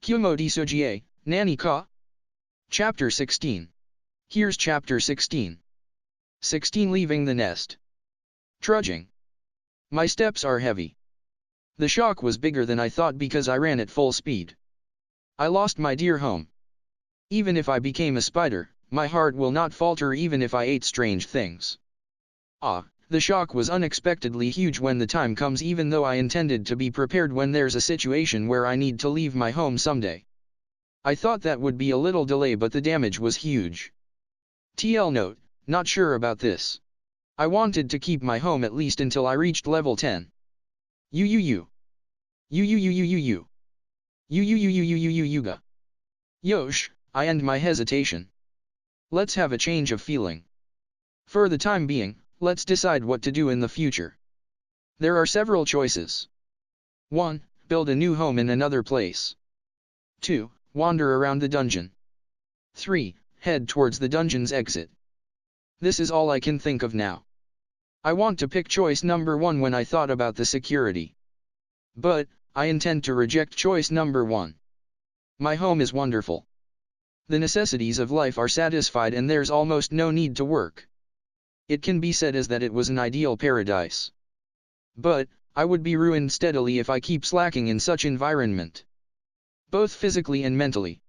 Kumo Desu, Nani ka? Chapter 16. Here's Chapter 16. 16 Leaving the nest. Trudging. My steps are heavy. The shock was bigger than I thought because I ran at full speed. I lost my dear home. Even if I became a spider, my heart will not falter even if I ate strange things. The shock was unexpectedly huge when the time comes, even though I intended to be prepared when there's a situation where I need to leave my home someday. I thought that would be a little delay, but the damage was huge. TL note, not sure about this. I wanted to keep my home at least until I reached level 10. Yuga. Yosh, I end my hesitation. Let's have a change of feeling. For the time being, let's decide what to do in the future. There are several choices. 1. Build a new home in another place. 2. Wander around the dungeon. 3. Head towards the dungeon's exit. This is all I can think of now. I want to pick choice number 1 when I thought about the security. But, I intend to reject choice number 1. My home is wonderful. The necessities of life are satisfied and there's almost no need to work. It can be said as that it was an ideal paradise. But, I would be ruined steadily if I keep slacking in such environment. Both physically and mentally.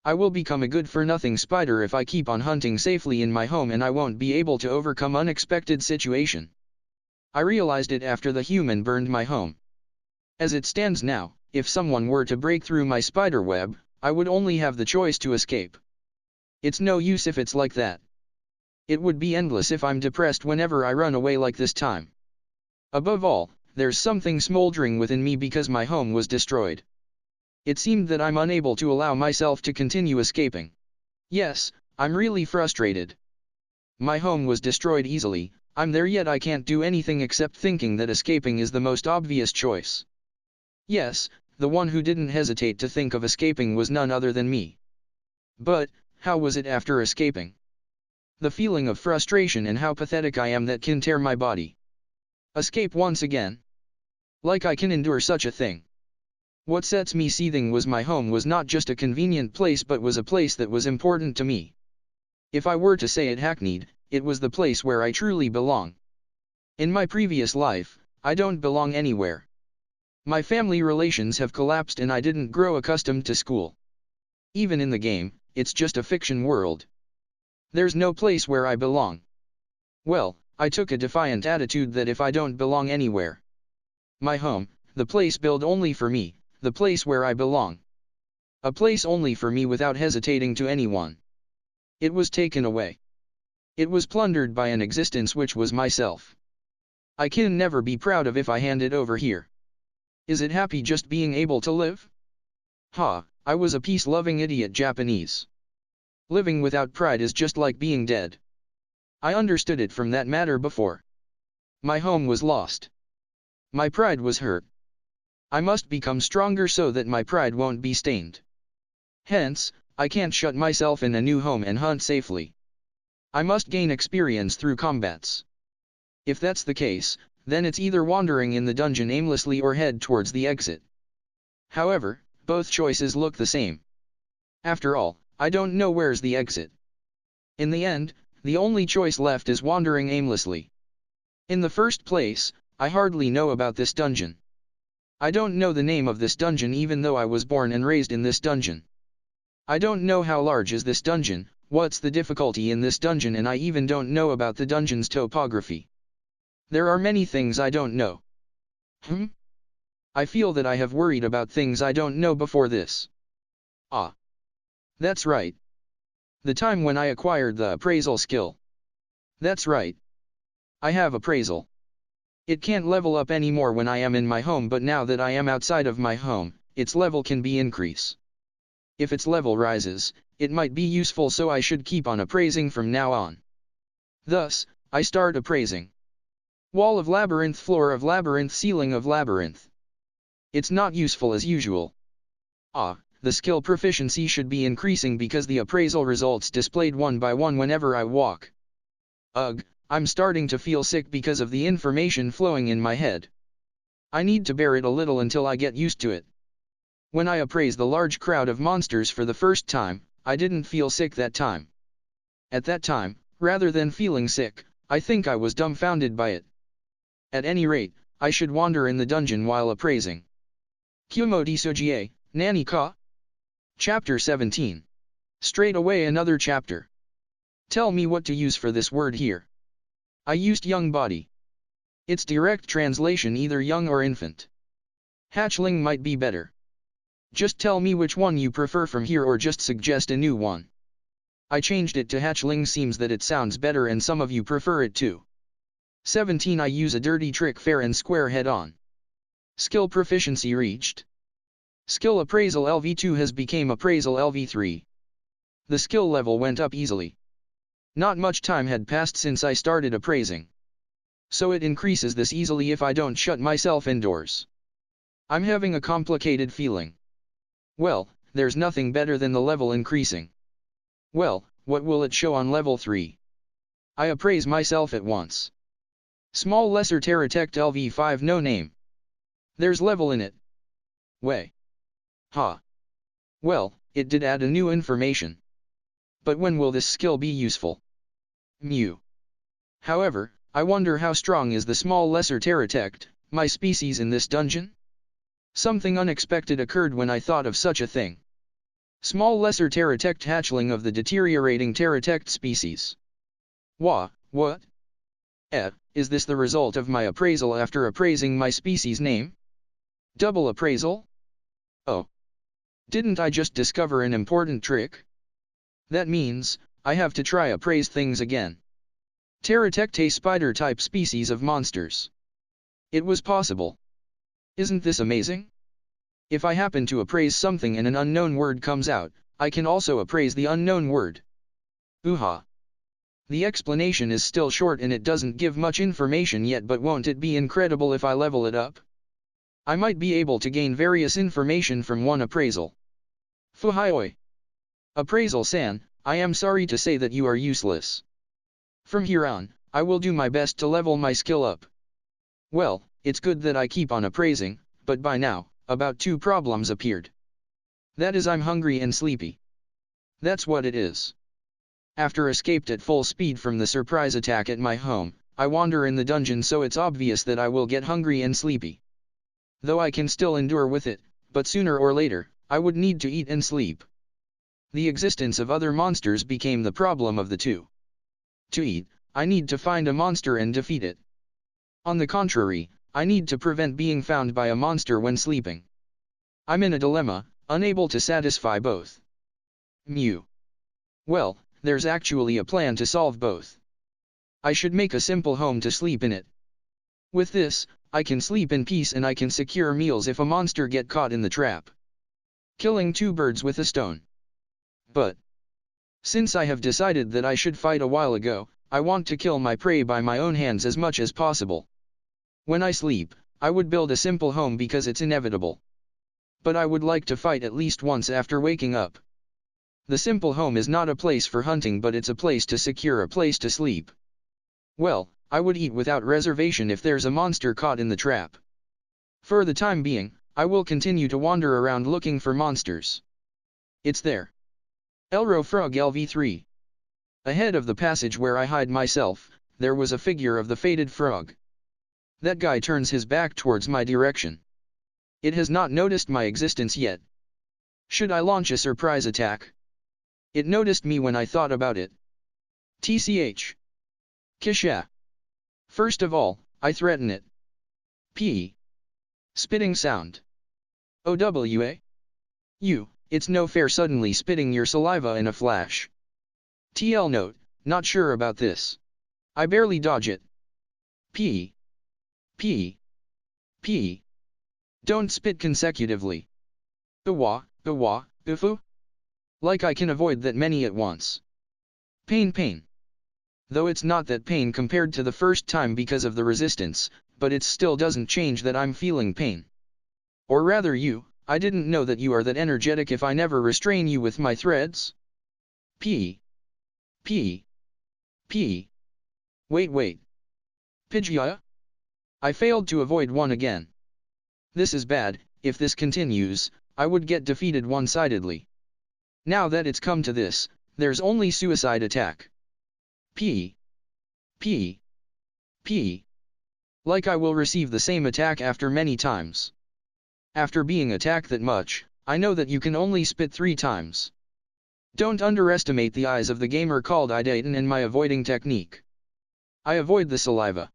I will become a good-for-nothing spider if I keep on hunting safely in my home, and I won't be able to overcome unexpected situation. I realized it after the human burned my home. As it stands now, if someone were to break through my spider web, I would only have the choice to escape. It's no use if it's like that. It would be endless if I'm depressed whenever I run away like this time. Above all, there's something smoldering within me because my home was destroyed. It seemed that I'm unable to allow myself to continue escaping. Yes, I'm really frustrated. My home was destroyed easily, I'm there yet I can't do anything except thinking that escaping is the most obvious choice. Yes, the one who didn't hesitate to think of escaping was none other than me. But, how was it after escaping? The feeling of frustration and how pathetic I am that can tear my body. Escape once again? Like I can endure such a thing. What sets me seething was my home was not just a convenient place but was a place that was important to me. If I were to say it hackneyed, it was the place where I truly belong. In my previous life, I don't belong anywhere. My family relations have collapsed and I didn't grow accustomed to school. Even in the game, it's just a fiction world. There's no place where I belong. Well, I took a defiant attitude that if I don't belong anywhere. My home, the place built only for me, the place where I belong. A place only for me without hesitating to anyone. It was taken away. It was plundered by an existence which was myself. I can never be proud of if I hand it over here. Is it happy just being able to live? I was a peace-loving idiot Japanese. Living without pride is just like being dead. I understood it from that matter before. My home was lost. My pride was hurt. I must become stronger so that my pride won't be stained. Hence, I can't shut myself in a new home and hunt safely. I must gain experience through combats. If that's the case, then it's either wandering in the dungeon aimlessly or head towards the exit. However, both choices look the same. After all, I don't know where's the exit. In the end, the only choice left is wandering aimlessly. In the first place, I hardly know about this dungeon. I don't know the name of this dungeon even though I was born and raised in this dungeon. I don't know how large is this dungeon, what's the difficulty in this dungeon, and I even don't know about the dungeon's topography. There are many things I don't know. I feel that I have worried about things I don't know before this. That's right. The time when I acquired the appraisal skill. That's right. I have appraisal. It can't level up anymore when I am in my home, but now that I am outside of my home, its level can be increased. If its level rises, it might be useful, so I should keep on appraising from now on. Thus, I start appraising. Wall of labyrinth, floor of labyrinth, ceiling of labyrinth. It's not useful as usual. The skill proficiency should be increasing because the appraisal results displayed one by one whenever I walk. Ugh, I'm starting to feel sick because of the information flowing in my head. I need to bear it a little until I get used to it. When I appraised the large crowd of monsters for the first time, I didn't feel sick that time. At that time, rather than feeling sick, I think I was dumbfounded by it. At any rate, I should wander in the dungeon while appraising. Kumo Desu, Nani ka? Chapter 17. Straight away another chapter. Tell me what to use for this word here. I used young body. Its direct translation either young or infant. Hatchling might be better. Just tell me which one you prefer from here or just suggest a new one. I changed it to hatchling, seems that it sounds better and some of you prefer it too. 17. I use a dirty trick fair and square head on. Skill proficiency reached. Skill appraisal LV2 has become appraisal LV3. The skill level went up easily. Not much time had passed since I started appraising. So it increases this easily if I don't shut myself indoors. I'm having a complicated feeling. Well, there's nothing better than the level increasing. Well, what will it show on level 3? I appraise myself at once. Small lesser Terratect LV5 no name. There's level in it. Way. Ha. Well, it did add a new information. But when will this skill be useful? Mew. However, I wonder how strong is the small lesser Terratect, my species in this dungeon? Something unexpected occurred when I thought of such a thing. Small lesser Terratect hatchling of the deteriorating Terratect species. What? Is this the result of my appraisal after appraising my species name? Double appraisal? Oh. Didn't I just discover an important trick? That means, I have to try appraise things again. Terratectae spider-type species of monsters. It was possible. Isn't this amazing? If I happen to appraise something and an unknown word comes out, I can also appraise the unknown word. Ooha! The explanation is still short and it doesn't give much information yet, but won't it be incredible if I level it up? I might be able to gain various information from one appraisal. Fuhioi! Appraisal-san, I am sorry to say that you are useless. From here on, I will do my best to level my skill up. Well, it's good that I keep on appraising, but by now, about 2 problems appeared. That is, I'm hungry and sleepy. That's what it is. After escaped at full speed from the surprise attack at my home, I wander in the dungeon, so it's obvious that I will get hungry and sleepy. Though I can still endure with it, but sooner or later, I would need to eat and sleep. The existence of other monsters became the problem of the two. To eat, I need to find a monster and defeat it. On the contrary, I need to prevent being found by a monster when sleeping. I'm in a dilemma, unable to satisfy both. Mew. Well, there's actually a plan to solve both. I should make a simple home to sleep in it. With this, I can sleep in peace and I can secure meals if a monster get caught in the trap. Killing 2 birds with a stone. But since I have decided that I should fight a while ago, I want to kill my prey by my own hands as much as possible. When I sleep, I would build a simple home because it's inevitable. But I would like to fight at least once after waking up. The simple home is not a place for hunting, but it's a place to secure a place to sleep. Well, I would eat without reservation if there's a monster caught in the trap. For the time being, I will continue to wander around looking for monsters. It's there. Elro Frog LV3. Ahead of the passage where I hide myself, there was a figure of the faded frog. That guy turns his back towards my direction. It has not noticed my existence yet. Should I launch a surprise attack? It noticed me when I thought about it. TCH. Kisha. First of all, I threaten it. P. Spitting sound. OWA. It's no fair suddenly spitting your saliva in a flash. TL note, not sure about this. I barely dodge it. P. Don't spit consecutively. Ufu. Like I can avoid that many at once. Pain. Though it's not that pain compared to the first time because of the resistance, but it still doesn't change that I'm feeling pain. Or rather I didn't know that you are that energetic if I never restrain you with my threads. P. Wait. Pidgeot? I failed to avoid one again. This is bad. If this continues, I would get defeated one-sidedly. Now that it's come to this, there's only suicide attack. P. P. P. Like I will receive the same attack after many times. After being attacked that much, I know that you can only spit 3 times. Don't underestimate the eyes of the gamer called Idaitan and my avoiding technique. I avoid the saliva.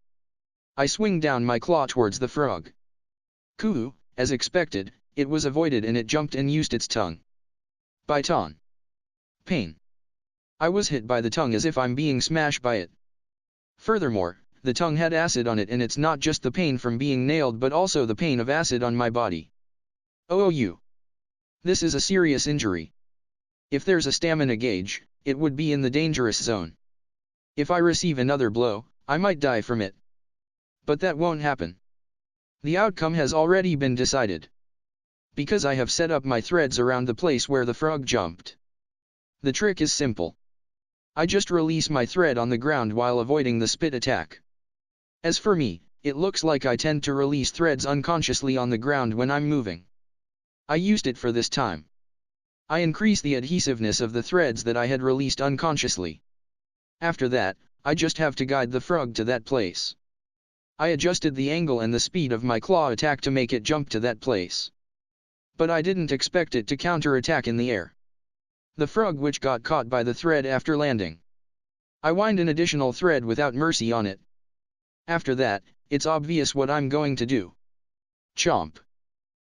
I swing down my claw towards the frog. Kuhu, as expected, it was avoided and it jumped and used its tongue. Bite-on. Pain. I was hit by the tongue as if I'm being smashed by it. Furthermore, the tongue had acid on it and it's not just the pain from being nailed but also the pain of acid on my body. OOU. This is a serious injury. If there's a stamina gauge, it would be in the dangerous zone. If I receive another blow, I might die from it. But that won't happen. The outcome has already been decided. Because I have set up my threads around the place where the frog jumped. The trick is simple. I just release my thread on the ground while avoiding the spit attack. As for me, it looks like I tend to release threads unconsciously on the ground when I'm moving. I used it for this time. I increase the adhesiveness of the threads that I had released unconsciously. After that, I just have to guide the frog to that place. I adjusted the angle and the speed of my claw attack to make it jump to that place. But I didn't expect it to counter-attack in the air. The frog which got caught by the thread after landing. I wind an additional thread without mercy on it. After that, it's obvious what I'm going to do. Chomp.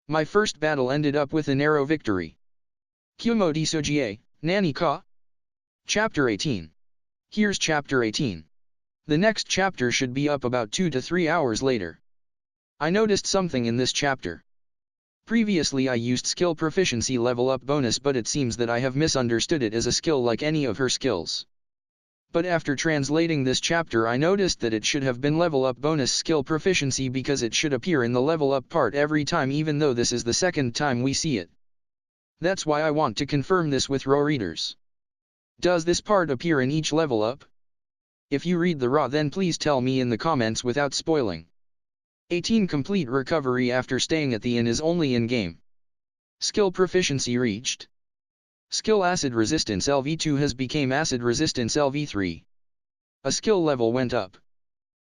My first battle ended up with a narrow victory. Kumo Desu, Nani ka? Chapter 18. Here's Chapter 18. The next chapter should be up about 2 to 3 hours later. I noticed something in this chapter. Previously I used skill proficiency level up bonus, but it seems that I have misunderstood it as a skill like any of her skills. But after translating this chapter I noticed that it should have been level up bonus skill proficiency because it should appear in the level up part every time, even though this is the second time we see it. That's why I want to confirm this with raw readers. Does this part appear in each level up? If you read the raw, then please tell me in the comments without spoiling. 18 Complete recovery after staying at the inn is only in-game. Skill proficiency reached. Skill acid resistance LV2 has become acid resistance LV3. A skill level went up.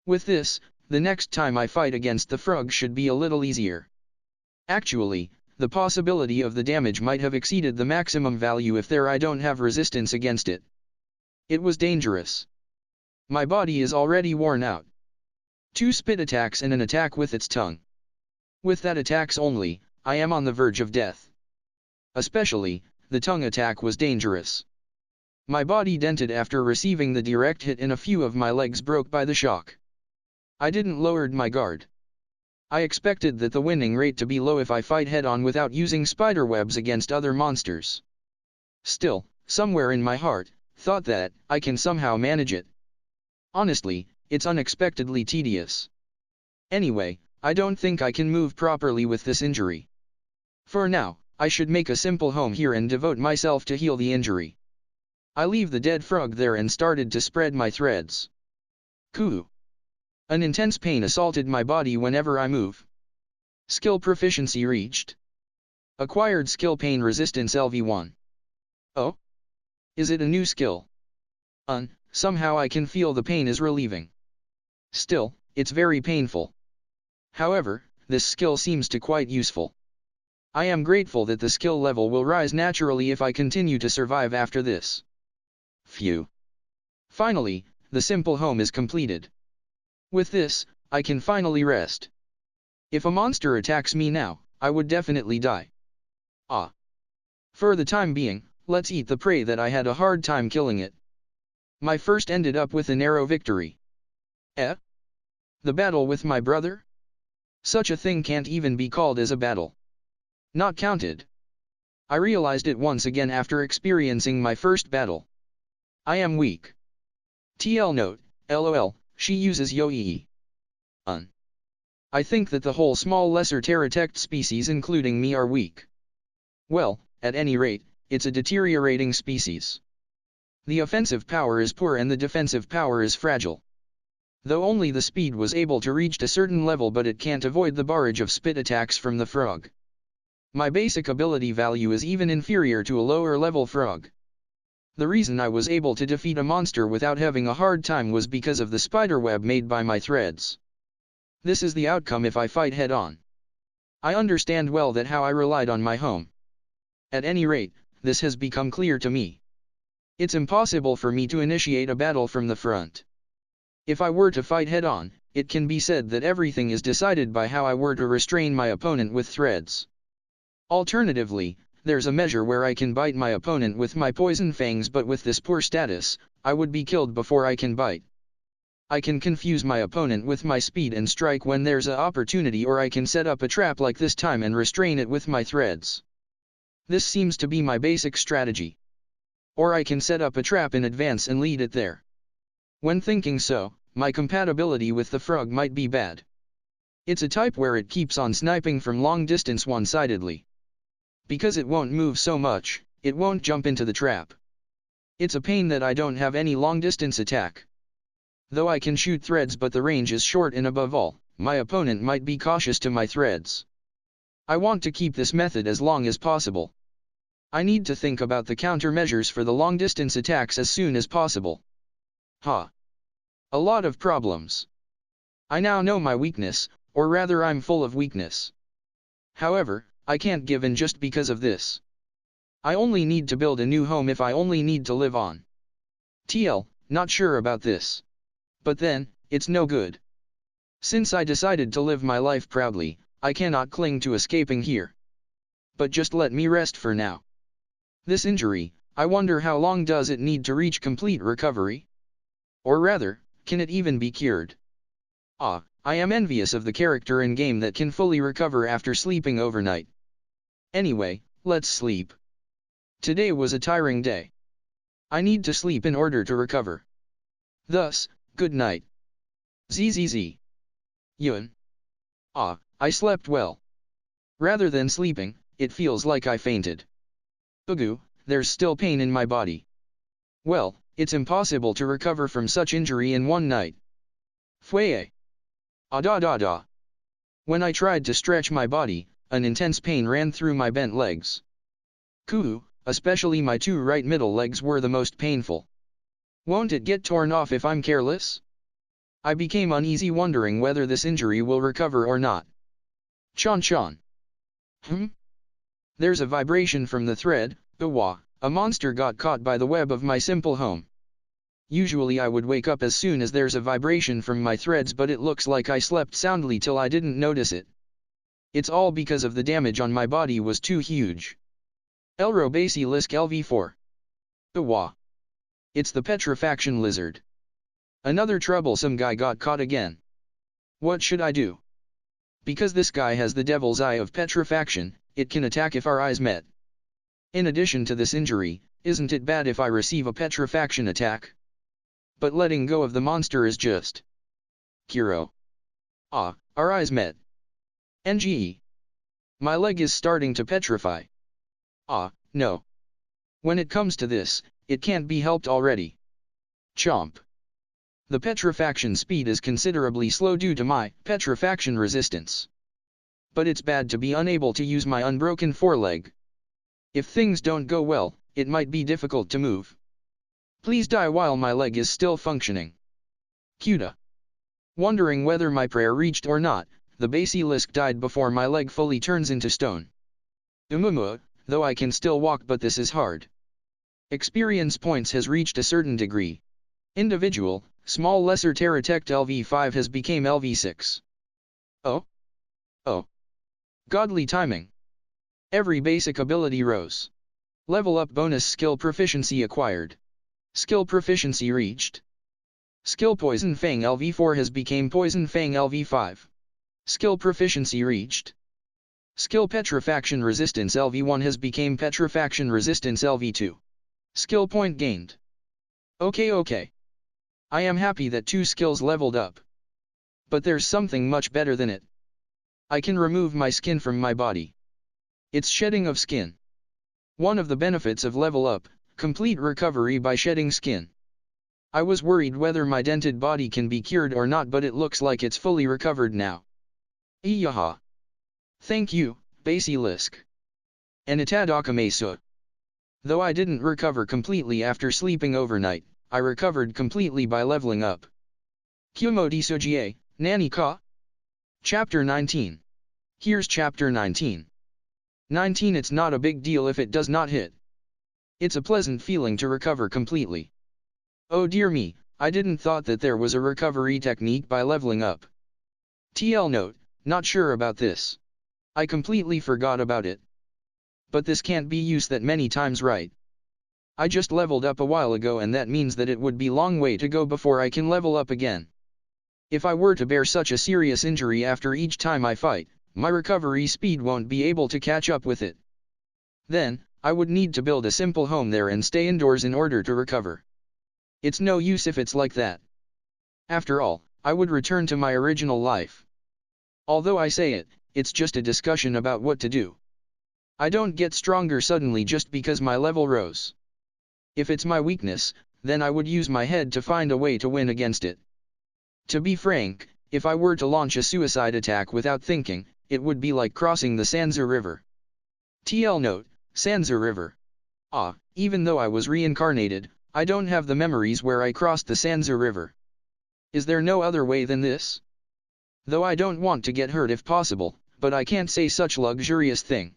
With this, the next time I fight against the frog should be a little easier. Actually, the possibility of the damage might have exceeded the maximum value if I don't have resistance against it. It was dangerous. My body is already worn out. 2 spit attacks and an attack with its tongue. With that attacks only, I am on the verge of death. Especially, the tongue attack was dangerous. My body dented after receiving the direct hit and a few of my legs broke by the shock. I didn't lowered my guard. I expected that the winning rate to be low if I fight head-on without using spiderwebs against other monsters. Still, somewhere in my heart, thought that I can somehow manage it. Honestly, it's unexpectedly tedious. Anyway, I don't think I can move properly with this injury. For now, I should make a simple home here and devote myself to heal the injury. I leave the dead frog there and started to spread my threads. Kuhu. An intense pain assaulted my body whenever I move. Skill proficiency reached. Acquired skill pain resistance LV1. Oh? Is it a new skill? Somehow I can feel the pain is relieving. Still, it's very painful. However, this skill seems to quite useful. I am grateful that the skill level will rise naturally if I continue to survive after this. Phew. Finally, the simple home is completed. With this, I can finally rest. If a monster attacks me now, I would definitely die. For the time being, let's eat the prey that I had a hard time killing it. My first ended up with a narrow victory. The battle with my brother? Such a thing can't even be called as a battle. Not counted. I realized it once again after experiencing my first battle. I am weak. TL note, LOL, she uses Yoii. I think that the whole small lesser pterodactyl species including me are weak. Well, at any rate, it's a deteriorating species. The offensive power is poor and the defensive power is fragile. Though only the speed was able to reach a certain level, but it can't avoid the barrage of spit attacks from the frog. My basic ability value is even inferior to a lower level frog. The reason I was able to defeat a monster without having a hard time was because of the spiderweb made by my threads. This is the outcome if I fight head-on. I understand well that how I relied on my home. At any rate, this has become clear to me. It's impossible for me to initiate a battle from the front. If I were to fight head-on, it can be said that everything is decided by how I were to restrain my opponent with threads. Alternatively, there's a measure where I can bite my opponent with my poison fangs, but with this poor status, I would be killed before I can bite. I can confuse my opponent with my speed and strike when there's an opportunity, or I can set up a trap like this time and restrain it with my threads. This seems to be my basic strategy. Or I can set up a trap in advance and lead it there. When thinking so, my compatibility with the frog might be bad. It's a type where it keeps on sniping from long distance one-sidedly. Because it won't move so much, it won't jump into the trap. It's a pain that I don't have any long-distance attack. Though I can shoot threads, but the range is short, and above all, my opponent might be cautious to my threads. I want to keep this method as long as possible. I need to think about the countermeasures for the long-distance attacks as soon as possible. A lot of problems. I now know my weakness, or rather I'm full of weakness. However, I can't give in just because of this. I only need to build a new home if I only need to live on. Not sure about this. But then, it's no good. Since I decided to live my life proudly, I cannot cling to escaping here. But just let me rest for now. This injury, I wonder how long does it need to reach complete recovery? Or rather, can it even be cured? I am envious of the character in game that can fully recover after sleeping overnight. Anyway, let's sleep. Today was a tiring day. I need to sleep in order to recover. Thus, good night. Zzz. Yun. I slept well. Rather than sleeping, it feels like I fainted. Ugu, there's still pain in my body. Well, it's impossible to recover from such injury in one night. Fue. Da. When I tried to stretch my body, an intense pain ran through my bent legs. Kuhu, especially my two right middle legs were the most painful. Won't it get torn off if I'm careless? I became uneasy, wondering whether this injury will recover or not. Chan. There's a vibration from the thread. A monster got caught by the web of my simple home. Usually I would wake up as soon as there's a vibration from my threads, but it looks like I slept soundly till I didn't notice it. It's all because of the damage on my body was too huge. Elro Basilisk LV4. It's the petrifaction lizard. Another troublesome guy got caught again. What should I do? Because this guy has the devil's eye of petrifaction, it can attack if our eyes met. In addition to this injury, isn't it bad if I receive a petrifaction attack? But letting go of the monster is just... Kiro. Our eyes met. NGE. My leg is starting to petrify. No. When it comes to this, it can't be helped already. Chomp. The petrifaction speed is considerably slow due to my petrifaction resistance. But it's bad to be unable to use my unbroken foreleg. If things don't go well, it might be difficult to move. Please die while my leg is still functioning. Cuda. Wondering whether my prayer reached or not, the basilisk died before my leg fully turns into stone. Though I can still walk, but this is hard. Experience points has reached a certain degree. Individual, small lesser Terratect LV5 has become LV6. Oh. Godly timing. Every basic ability rose. Level up bonus skill proficiency acquired. Skill proficiency reached. Skill Poison Fang LV4 has become Poison Fang LV5. Skill proficiency reached. Skill Petrifaction Resistance LV1 has become Petrifaction Resistance LV2. Skill point gained. Okay. I am happy that 2 skills leveled up. But there's something much better than it. I can remove my skin from my body. It's shedding of skin. One of the benefits of level up, complete recovery by shedding skin. I was worried whether my dented body can be cured or not, but it looks like it's fully recovered now. Iyaha. Thank you, Basilisk. and itadakimasu. Though I didn't recover completely after sleeping overnight, I recovered completely by leveling up. Kumo Desu, Nani ka? Chapter 19. Here's Chapter 19. 19. It's not a big deal if it does not hit. It's a pleasant feeling to recover completely. Oh dear me, I didn't thought that there was a recovery technique by leveling up. TL note, not sure about this. I completely forgot about it. But this can't be used that many times, right? I just leveled up a while ago, and that means that it would be long way to go before I can level up again. If I were to bear such a serious injury after each time I fight, my recovery speed won't be able to catch up with it. Then, I would need to build a simple home there and stay indoors in order to recover. It's no use if it's like that. After all, I would return to my original life. Although I say it, it's just a discussion about what to do. I don't get stronger suddenly just because my level rose. If it's my weakness, then I would use my head to find a way to win against it. To be frank, if I were to launch a suicide attack without thinking, it would be like crossing the Sanzu River. TL note, Sanzu River. Even though I was reincarnated, I don't have the memories where I crossed the Sanzu River. Is there no other way than this? Though I don't want to get hurt if possible, but I can't say such luxurious thing.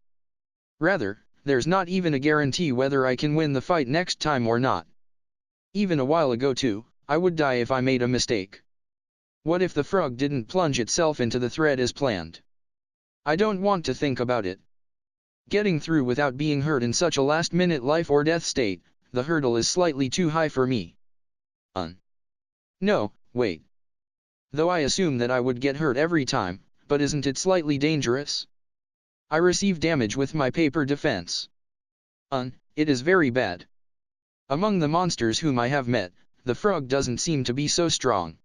Rather, there's not even a guarantee whether I can win the fight next time or not. Even a while ago too, I would die if I made a mistake. What if the frog didn't plunge itself into the thread as planned? I don't want to think about it. Getting through without being hurt in such a last-minute life or death state, the hurdle is slightly too high for me. No, wait. Though I assume that I would get hurt every time, but isn't it slightly dangerous? I receive damage with my paper defense. It is very bad. Among the monsters whom I have met, the frog doesn't seem to be so strong.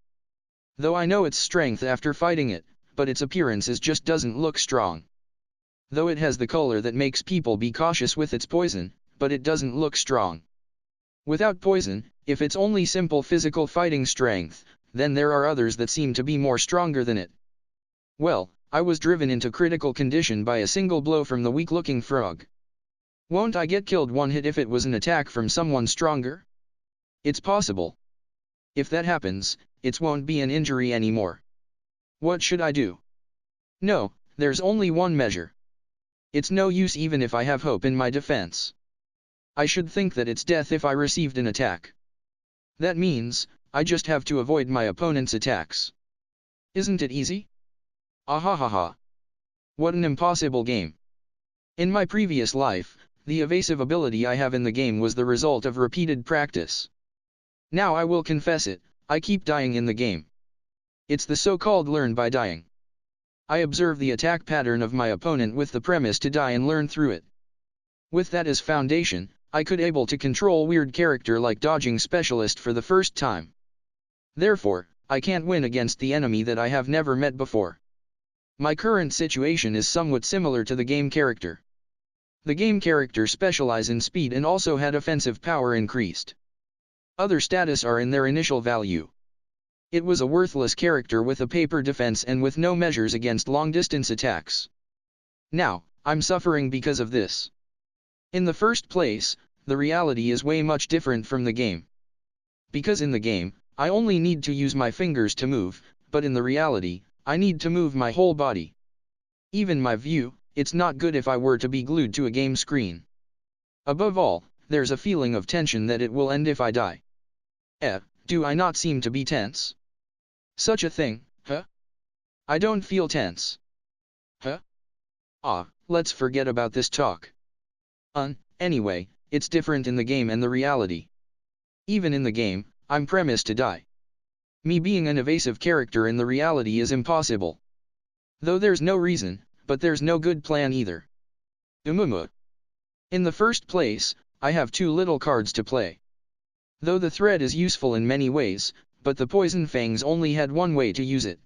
Though I know its strength after fighting it, but its appearance just doesn't look strong. Though it has the color that makes people be cautious with its poison, but it doesn't look strong. Without poison, if it's only simple physical fighting strength, then there are others that seem to be more stronger than it. Well, I was driven into critical condition by a single blow from the weak-looking frog. Won't I get killed one hit if it was an attack from someone stronger? It's possible. If that happens, it won't be an injury anymore. What should I do? No, there's only one measure. It's no use even if I have hope in my defense. I should think that it's death if I received an attack. That means, I just have to avoid my opponent's attacks. Isn't it easy? Ahahaha. What an impossible game. In my previous life, the evasive ability I have in the game was the result of repeated practice. Now I will confess it, I keep dying in the game. It's the so-called learn by dying. I observe the attack pattern of my opponent with the premise to die and learn through it. With that as foundation, I could able to control weird character like dodging specialist for the first time. Therefore, I can't win against the enemy that I have never met before. My current situation is somewhat similar to the game character. The game character specialize in speed and also had offensive power increased. Other status are in their initial value. It was a worthless character with a paper defense and with no measures against long-distance attacks. Now, I'm suffering because of this. In the first place, the reality is way much different from the game. Because in the game, I only need to use my fingers to move, but in the reality, I need to move my whole body. Even my view, it's not good if I were to be glued to a game screen. Above all, there's a feeling of tension that it will end if I die. Do I not seem to be tense? Such a thing, huh? I don't feel tense. Huh? Let's forget about this talk. Anyway, it's different in the game and the reality. Even in the game, I'm premised to die. Me being an evasive character in the reality is impossible. Though there's no reason, but there's no good plan either. In the first place, I have 2 little cards to play. Though the thread is useful in many ways, but the poison fangs only had one way to use it.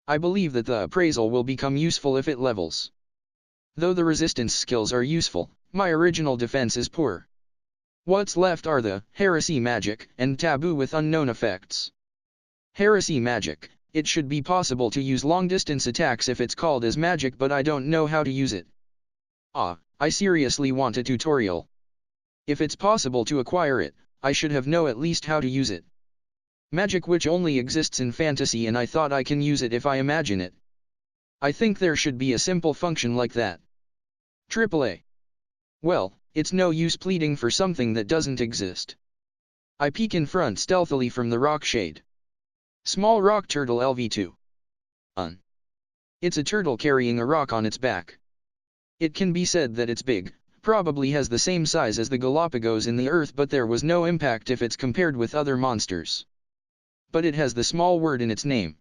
I believe that the appraisal will become useful if it levels. Though the resistance skills are useful, my original defense is poor. What's left are the heresy magic and taboo with unknown effects. Heresy magic, it should be possible to use long-distance attacks if it's called as magic, but I don't know how to use it. I seriously want a tutorial. If it's possible to acquire it, I should have know at least how to use it. Magic which only exists in fantasy, and I thought I can use it if I imagine it. I think there should be a simple function like that. AAA. Well, it's no use pleading for something that doesn't exist. I peek in front stealthily from the rock shade. Small rock turtle LV2. It's a turtle carrying a rock on its back. It can be said that it's big, probably has the same size as the Galapagos in the earth, but there was no impact if it's compared with other monsters. But it has the small word in its name.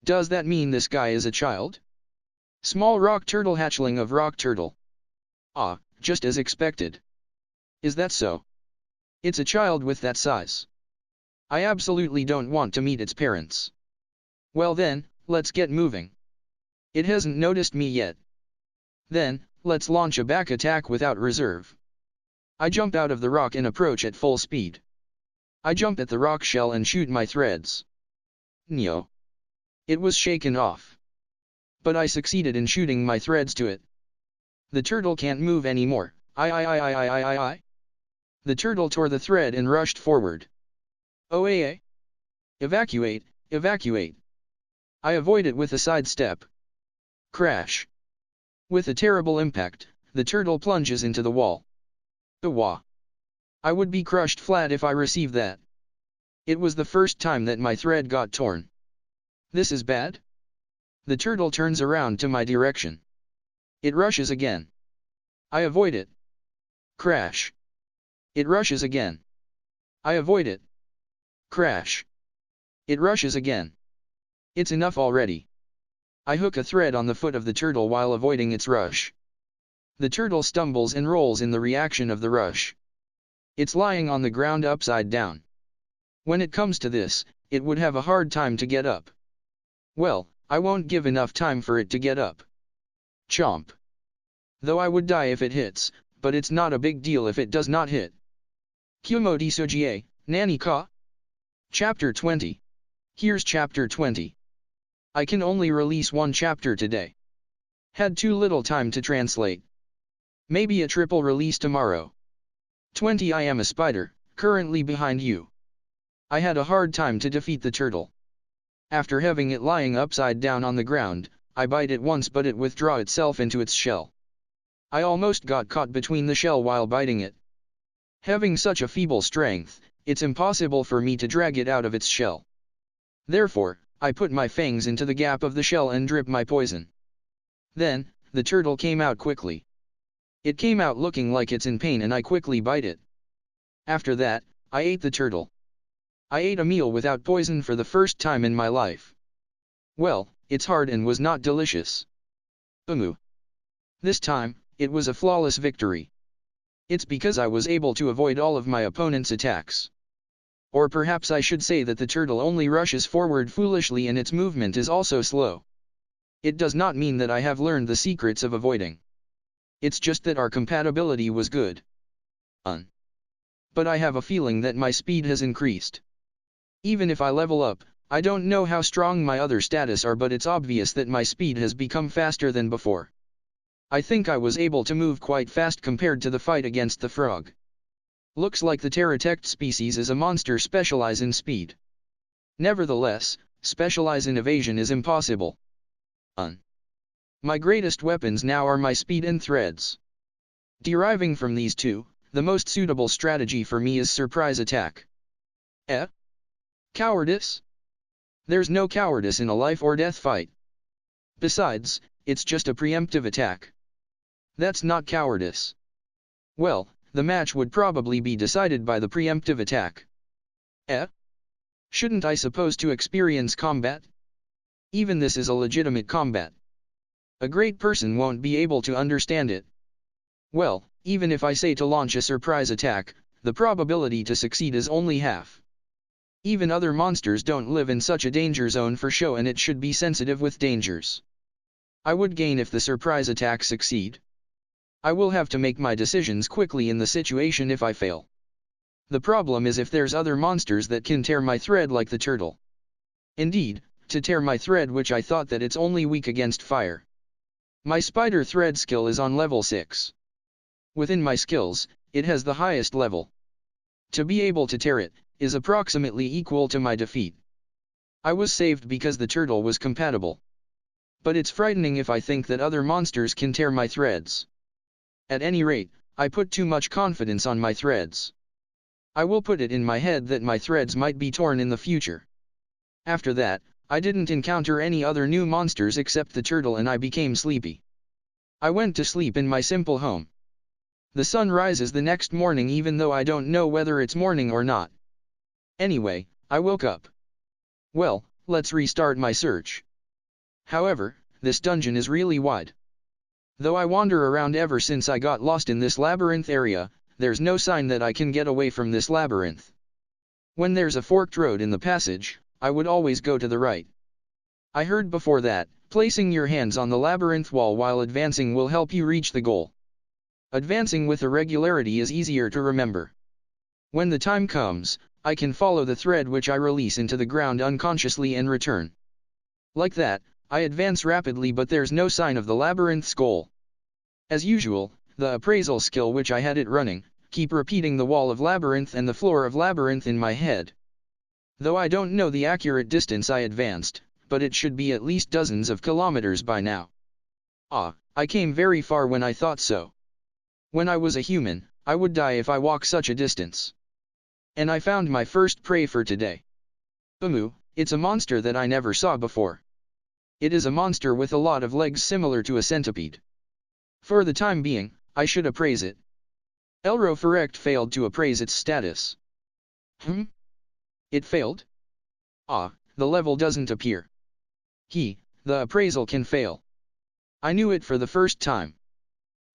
Does that mean this guy is a child? Small rock turtle hatchling of rock turtle. Just as expected. Is that so? It's a child with that size. I absolutely don't want to meet its parents. Well then, let's get moving. It hasn't noticed me yet. Then, let's launch a back attack without reserve. I jump out of the rock and approach at full speed. I jump at the rock shell and shoot my threads. Nyo. It was shaken off. But I succeeded in shooting my threads to it. The turtle can't move anymore. The turtle tore the thread and rushed forward. OAA. Evacuate, evacuate. I avoid it with a sidestep. Crash. With a terrible impact, the turtle plunges into the wall. I would be crushed flat if I received that. It was the first time that my thread got torn. This is bad? The turtle turns around to my direction. It rushes again. I avoid it. Crash. It rushes again. I avoid it. Crash. It rushes again. It's enough already. I hook a thread on the foot of the turtle while avoiding its rush. The turtle stumbles and rolls in the reaction of the rush. It's lying on the ground upside down. When it comes to this, it would have a hard time to get up. Well, I won't give enough time for it to get up. Chomp. Though I would die if it hits, but it's not a big deal if it does not hit. Kumo Desu, Nani ka? Chapter 20. Here's Chapter 20. I can only release one chapter today. Had too little time to translate. Maybe a triple release tomorrow. 20. I am a spider, currently behind you. I had a hard time to defeat the turtle. After having it lying upside down on the ground, I bite it once but it withdraw itself into its shell. I almost got caught between the shell while biting it. Having such a feeble strength, it's impossible for me to drag it out of its shell. Therefore, I put my fangs into the gap of the shell and drip my poison. Then, the turtle came out quickly. It came out looking like it's in pain and I quickly bite it. After that, I ate the turtle. I ate a meal without poison for the first time in my life. Well, it's hard and was not delicious. This time, it was a flawless victory. It's because I was able to avoid all of my opponent's attacks. Or perhaps I should say that the turtle only rushes forward foolishly and its movement is also slow. It does not mean that I have learned the secrets of avoiding. It's just that our compatibility was good. But I have a feeling that my speed has increased. Even if I level up, I don't know how strong my other status are, but it's obvious that my speed has become faster than before. I think I was able to move quite fast compared to the fight against the frog. Looks like the pterodactyl species is a monster specialize in speed. Nevertheless, specialize in evasion is impossible. My greatest weapons now are my speed and threads. Deriving from these two, the most suitable strategy for me is surprise attack. Cowardice? There's no cowardice in a life or death fight. Besides, it's just a preemptive attack. That's not cowardice. Well, the match would probably be decided by the preemptive attack. Shouldn't I suppose to experience combat? Even this is a legitimate combat. A great person won't be able to understand it. Well, even if I say to launch a surprise attack, the probability to succeed is only half. Even other monsters don't live in such a danger zone for show, and it should be sensitive with dangers. I would gain if the surprise attack succeed. I will have to make my decisions quickly in the situation if I fail. The problem is if there's other monsters that can tear my thread like the turtle. Indeed, to tear my thread, which I thought that it's only weak against fire. My spider thread skill is on level 6. Within my skills, it has the highest level. To be able to tear it, is approximately equal to my defeat. I was saved because the turtle was compatible. But it's frightening if I think that other monsters can tear my threads. At any rate, I put too much confidence on my threads. I will put it in my head that my threads might be torn in the future. After that, I didn't encounter any other new monsters except the turtle, and I became sleepy. I went to sleep in my simple home. The sun rises the next morning even though I don't know whether it's morning or not. Anyway, I woke up. Well, let's restart my search. However, this dungeon is really wide. Though I wander around ever since I got lost in this labyrinth area, there's no sign that I can get away from this labyrinth. When there's a forked road in the passage, I would always go to the right. I heard before that, placing your hands on the labyrinth wall while advancing will help you reach the goal. Advancing with irregularity is easier to remember. When the time comes, I can follow the thread which I release into the ground unconsciously and return. Like that, I advance rapidly, but there's no sign of the labyrinth's goal. As usual, the appraisal skill which I had it running, keep repeating the wall of labyrinth and the floor of labyrinth in my head. Though I don't know the accurate distance I advanced, but it should be at least dozens of kilometers by now. Ah, I came very far when I thought so. When I was a human, I would die if I walk such a distance. And I found my first prey for today. It's a monster that I never saw before. It is a monster with a lot of legs similar to a centipede. For the time being, I should appraise it. Elro Ferrect failed to appraise its status. It failed? Ah, the level doesn't appear. The appraisal can fail. I knew it for the first time.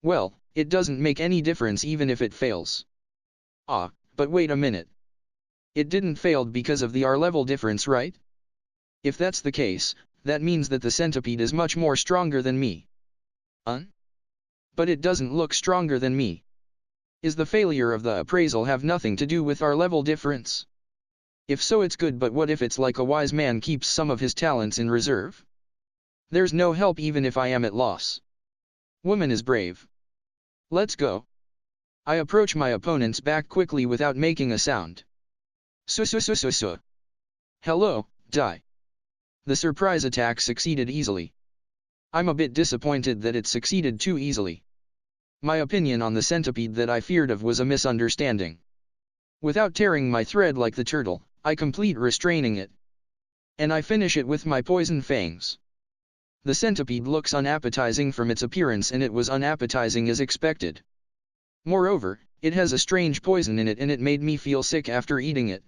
Well, it doesn't make any difference even if it fails. Ah, but wait a minute. It didn't fail because of the R level difference, right? If that's the case, that means that the centipede is much more stronger than me. But it doesn't look stronger than me. Is the failure of the appraisal have nothing to do with our level difference? If so, it's good, but what if it's like a wise man keeps some of his talents in reserve? There's no help even if I am at loss. Woman is brave. Let's go. I approach my opponent's back quickly without making a sound. Hello, die. The surprise attack succeeded easily. I'm a bit disappointed that it succeeded too easily. My opinion on the centipede that I feared of was a misunderstanding. Without tearing my thread like the turtle, I complete restraining it. And I finish it with my poison fangs. The centipede looks unappetizing from its appearance, and it was unappetizing as expected. Moreover, it has a strange poison in it, and it made me feel sick after eating it.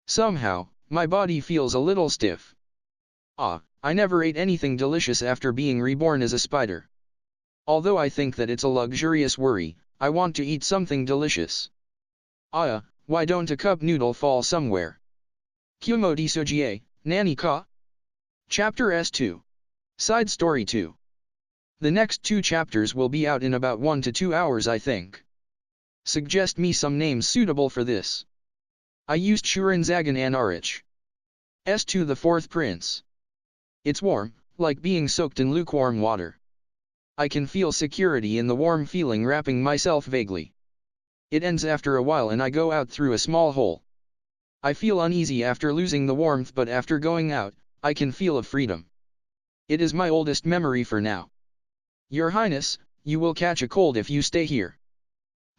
Somehow, my body feels a little stiff. I never ate anything delicious after being reborn as a spider. Although I think that it's a luxurious worry, I want to eat something delicious. Why don't a cup noodle fall somewhere? Kumo Desu, Nani ka? Chapter S2. Side Story 2. The next 2 chapters will be out in about 1 to 2 hours, I think. Suggest me some names suitable for this. I used Shurenzagan Anarich. S2 the Fourth Prince. It's warm, like being soaked in lukewarm water. I can feel security in the warm feeling wrapping myself vaguely. It ends after a while and I go out through a small hole. I feel uneasy after losing the warmth, but after going out, I can feel a freedom. It is my oldest memory for now. Your Highness, you will catch a cold if you stay here.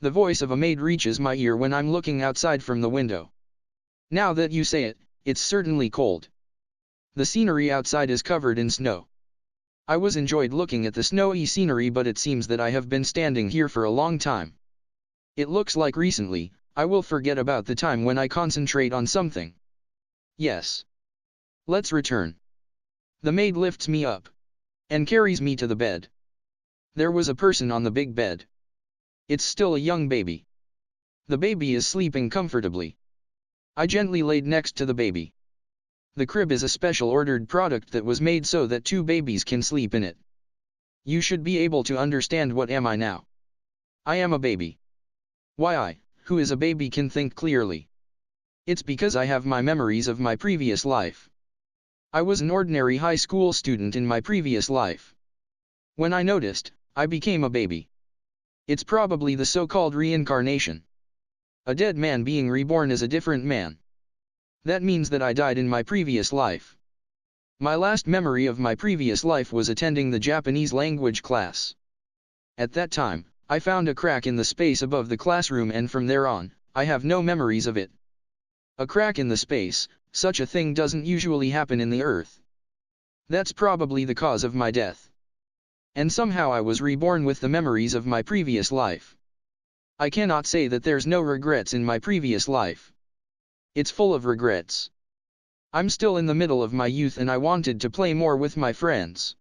The voice of a maid reaches my ear when I'm looking outside from the window. Now that you say it, it's certainly cold. The scenery outside is covered in snow. I was enjoyed looking at the snowy scenery, but it seems that I have been standing here for a long time. It looks like recently, I will forget about the time when I concentrate on something. Yes. Let's return. The maid lifts me up and carries me to the bed. There was a person on the big bed. It's still a young baby. The baby is sleeping comfortably. I gently laid next to the baby. The crib is a special ordered product that was made so that 2 babies can sleep in it. You should be able to understand what am I now. I am a baby. Why who is a baby, can think clearly. It's because I have my memories of my previous life. I was an ordinary high school student in my previous life. When I noticed, I became a baby. It's probably the so-called reincarnation. A dead man being reborn as a different man. That means that I died in my previous life. My last memory of my previous life was attending the Japanese language class. At that time, I found a crack in the space above the classroom, and from there on, I have no memories of it. A crack in the space, such a thing doesn't usually happen in the earth. That's probably the cause of my death. And somehow I was reborn with the memories of my previous life. I cannot say that there's no regrets in my previous life. It's full of regrets. I'm still in the middle of my youth and I wanted to play more with my friends.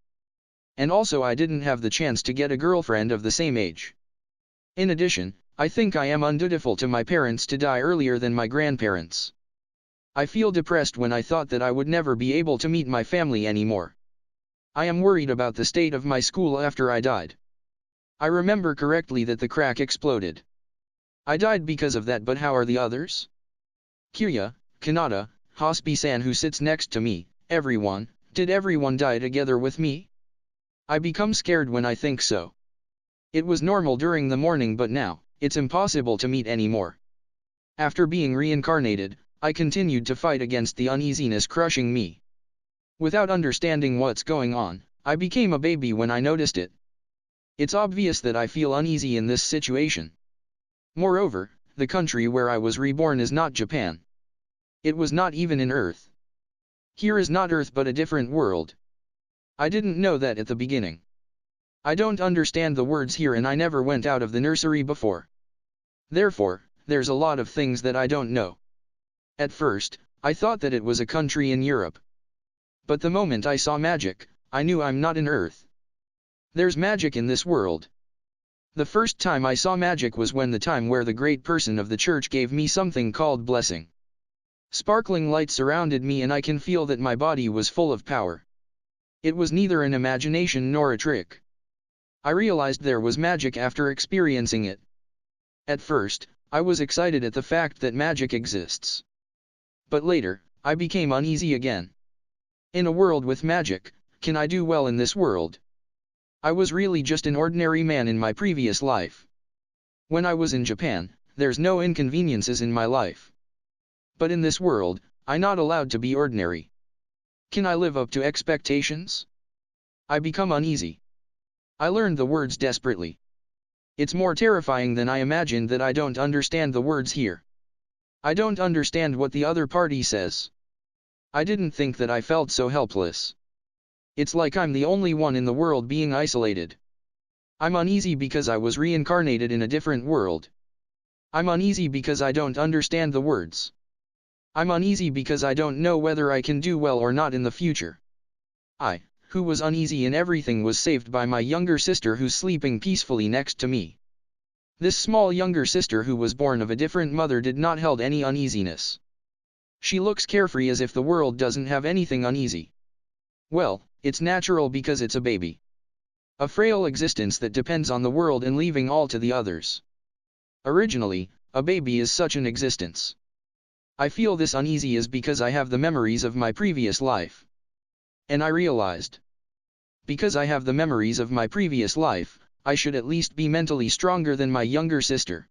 And also I didn't have the chance to get a girlfriend of the same age. In addition, I think I am undutiful to my parents to die earlier than my grandparents. I feel depressed when I thought that I would never be able to meet my family anymore. I am worried about the state of my school after I died. I remember correctly that the crack exploded. I died because of that, but how are the others? Kirya, Kanata, Hospi-san who sits next to me, everyone, did everyone die together with me? I become scared when I think so. It was normal during the morning, but now, it's impossible to meet anymore. After being reincarnated, I continued to fight against the uneasiness crushing me. Without understanding what's going on, I became a baby when I noticed it. It's obvious that I feel uneasy in this situation. Moreover, the country where I was reborn is not Japan. It was not even in Earth. Here is not Earth but a different world. I didn't know that at the beginning. I don't understand the words here and I never went out of the nursery before. Therefore, there's a lot of things that I don't know. At first, I thought that it was a country in Europe. But the moment I saw magic, I knew I'm not in Earth. There's magic in this world. The first time I saw magic was when the time where the great person of the church gave me something called blessing. Sparkling light surrounded me and I can feel that my body was full of power. It was neither an imagination nor a trick. I realized there was magic after experiencing it. At first, I was excited at the fact that magic exists. But later, I became uneasy again. In a world with magic, can I do well in this world? I was really just an ordinary man in my previous life. When I was in Japan, there's no inconveniences in my life. But in this world, I'm not allowed to be ordinary. Can I live up to expectations? I become uneasy. I learned the words desperately. It's more terrifying than I imagined that I don't understand the words here. I don't understand what the other party says. I didn't think that I felt so helpless. It's like I'm the only one in the world being isolated. I'm uneasy because I was reincarnated in a different world. I'm uneasy because I don't understand the words. I'm uneasy because I don't know whether I can do well or not in the future. I, who was uneasy in everything, was saved by my younger sister who's sleeping peacefully next to me. This small younger sister who was born of a different mother did not hold any uneasiness. She looks carefree as if the world doesn't have anything uneasy. Well, it's natural because it's a baby. A frail existence that depends on the world and leaving all to the others. Originally, a baby is such an existence. I feel this uneasy is because I have the memories of my previous life. And I realized. Because I have the memories of my previous life, I should at least be mentally stronger than my younger sister.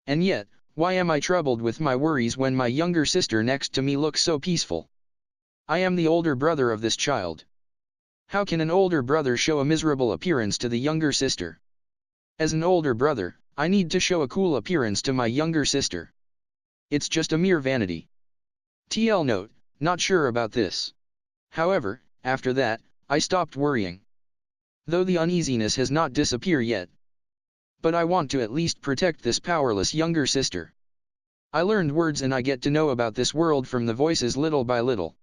And yet, why am I troubled with my worries when my younger sister next to me looks so peaceful? I am the older brother of this child. How can an older brother show a miserable appearance to the younger sister? As an older brother, I need to show a cool appearance to my younger sister. It's just a mere vanity. TL note, not sure about this. However, after that, I stopped worrying. Though the uneasiness has not disappeared yet. But I want to at least protect this powerless younger sister. I learned words and I get to know about this world from the voices little by little.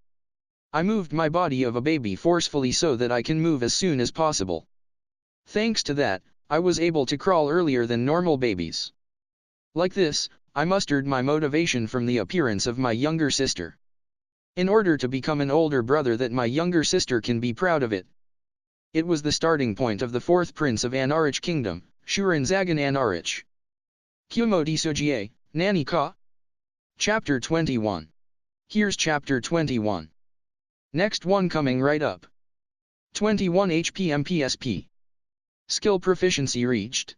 I moved my body of a baby forcefully so that I can move as soon as possible. Thanks to that, I was able to crawl earlier than normal babies. Like this, I mustered my motivation from the appearance of my younger sister. In order to become an older brother that my younger sister can be proud of it. It was the starting point of the fourth prince of Anarich Kingdom, Shuranzagan Anarich. Kumo Desu, Nani ka? Chapter 21. Here's Chapter 21. Next one coming right up. 21 HPMPSP. Skill proficiency reached.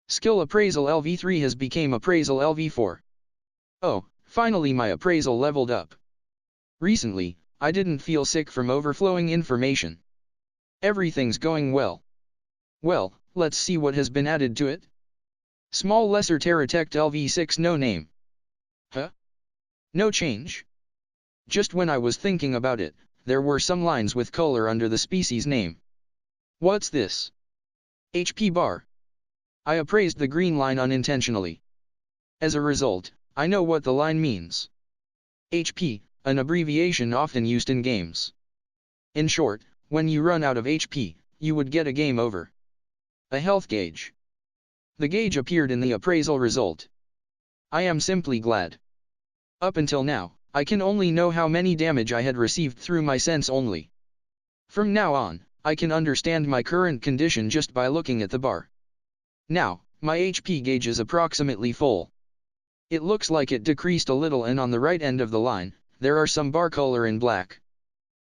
Skill appraisal LV3 has become appraisal LV4. Oh, finally my appraisal leveled up. Recently, I didn't feel sick from overflowing information. Everything's going well. Well, let's see what has been added to it. Small lesser Terratect LV6 no name. Huh? No change? Just when I was thinking about it, there were some lines with color under the species name. What's this? HP bar. I appraised the green line unintentionally. As a result, I know what the line means. HP, an abbreviation often used in games. In short, when you run out of HP, you would get a game over. A health gauge. The gauge appeared in the appraisal result. I am simply glad. Up until now, I can only know how many damage I had received through my sense only. From now on, I can understand my current condition just by looking at the bar. Now, my HP gauge is approximately full. It looks like it decreased a little, and on the right end of the line, there are some bar color in black.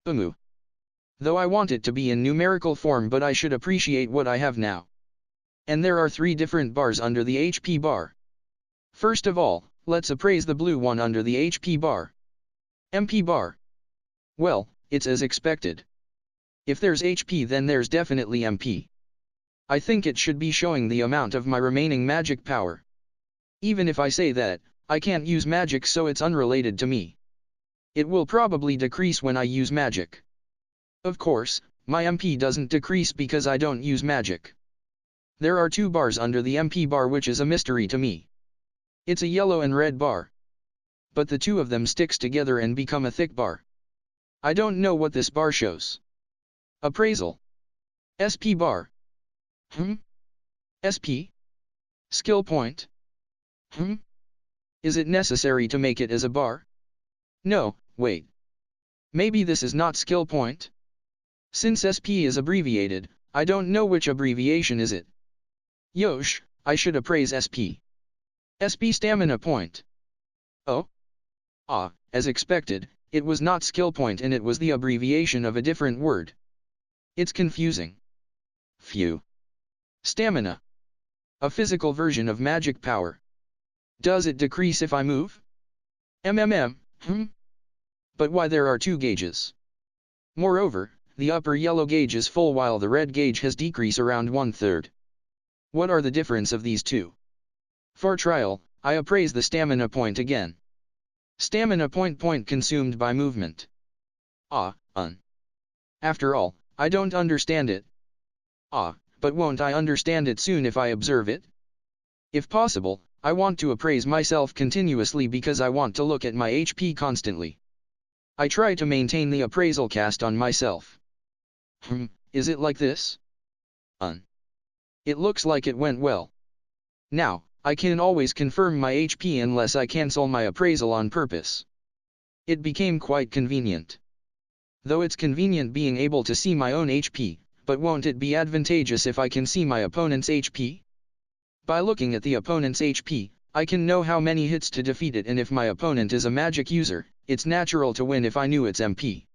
Though I want it to be in numerical form, but I should appreciate what I have now. And there are 3 different bars under the HP bar. First of all, let's appraise the blue one under the HP bar. MP bar. Well, it's as expected. If there's HP, then there's definitely MP. I think it should be showing the amount of my remaining magic power. Even if I say that, I can't use magic, so it's unrelated to me. It will probably decrease when I use magic. Of course, my MP doesn't decrease because I don't use magic. There are 2 bars under the MP bar, which is a mystery to me. It's a yellow and red bar. But the 2 of them sticks together and become a thick bar. I don't know what this bar shows. Appraisal. SP bar. SP? Skill point? Is it necessary to make it as a bar? No, wait. Maybe this is not skill point? Since SP is abbreviated, I don't know which abbreviation is it. Yosh, I should appraise SP. SP stamina point. Oh? As expected, it was not skill point and it was the abbreviation of a different word. It's confusing. Phew. Stamina. A physical version of magic power. Does it decrease if I move? But why there are 2 gauges? Moreover, the upper yellow gauge is full while the red gauge has decreased around 1/3. What are the difference of these 2? For trial, I appraise the stamina point again. Stamina point consumed by movement. After all, I don't understand it. But won't I understand it soon if I observe it? If possible, I want to appraise myself continuously because I want to look at my HP constantly. I try to maintain the appraisal cast on myself. Is it like this? It looks like it went well. Now, I can always confirm my HP unless I cancel my appraisal on purpose. It became quite convenient. Though it's convenient being able to see my own HP, but won't it be advantageous if I can see my opponent's HP? By looking at the opponent's HP, I can know how many hits to defeat it, and if my opponent is a magic user, it's natural to win if I knew its MP.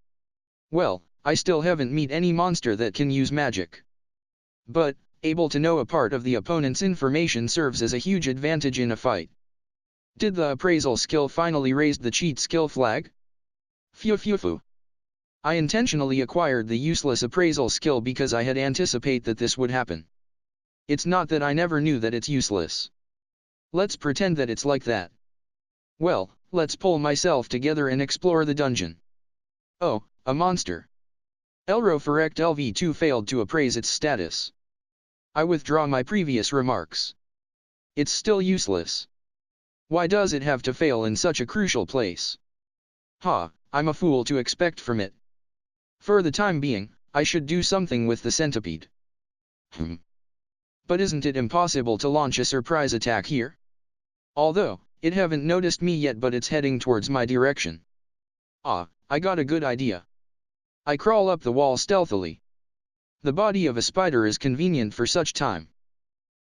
Well, I still haven't met any monster that can use magic. But, able to know a part of the opponent's information serves as a huge advantage in a fight. Did the appraisal skill finally raise the cheat skill flag? Phew. I intentionally acquired the useless appraisal skill because I had anticipated that this would happen. It's not that I never knew that it's useless. Let's pretend that it's like that. Well, let's pull myself together and explore the dungeon. Oh, a monster. Elroferect LV2 failed to appraise its status. I withdraw my previous remarks. It's still useless. Why does it have to fail in such a crucial place? I'm a fool to expect from it. For the time being, I should do something with the centipede. But isn't it impossible to launch a surprise attack here? Although, it haven't noticed me yet, but it's heading towards my direction. I got a good idea. I crawl up the wall stealthily. The body of a spider is convenient for such time.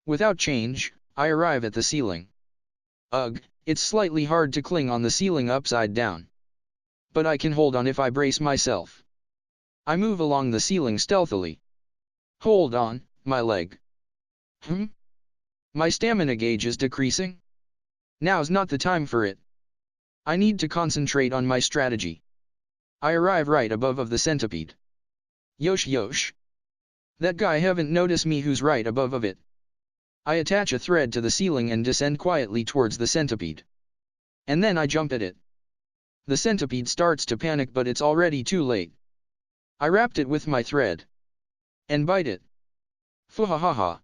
Without change, I arrive at the ceiling. It's slightly hard to cling on the ceiling upside down. But I can hold on if I brace myself. I move along the ceiling stealthily. Hold on, my leg. My stamina gauge is decreasing? Now's not the time for it. I need to concentrate on my strategy. I arrive right above of the centipede. Yosh yosh. That guy haven't noticed me who's right above of it. I attach a thread to the ceiling and descend quietly towards the centipede. And then I jump at it. The centipede starts to panic, but it's already too late. I wrapped it with my thread. And bite it. Fuhahaha.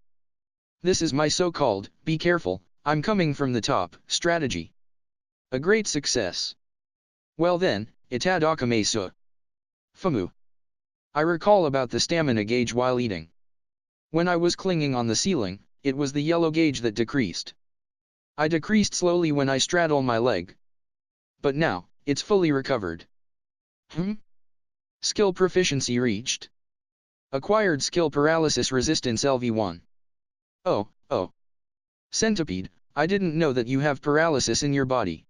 This is my so-called, be careful, I'm coming from the top, strategy. A great success. Well then, itadakamesu. Famu. I recall about the stamina gauge while eating. When I was clinging on the ceiling, it was the yellow gauge that decreased. I decreased slowly when I straddle my leg. But now, it's fully recovered. Skill proficiency reached. Acquired skill paralysis resistance LV1. Oh. Centipede, I didn't know that you have paralysis in your body.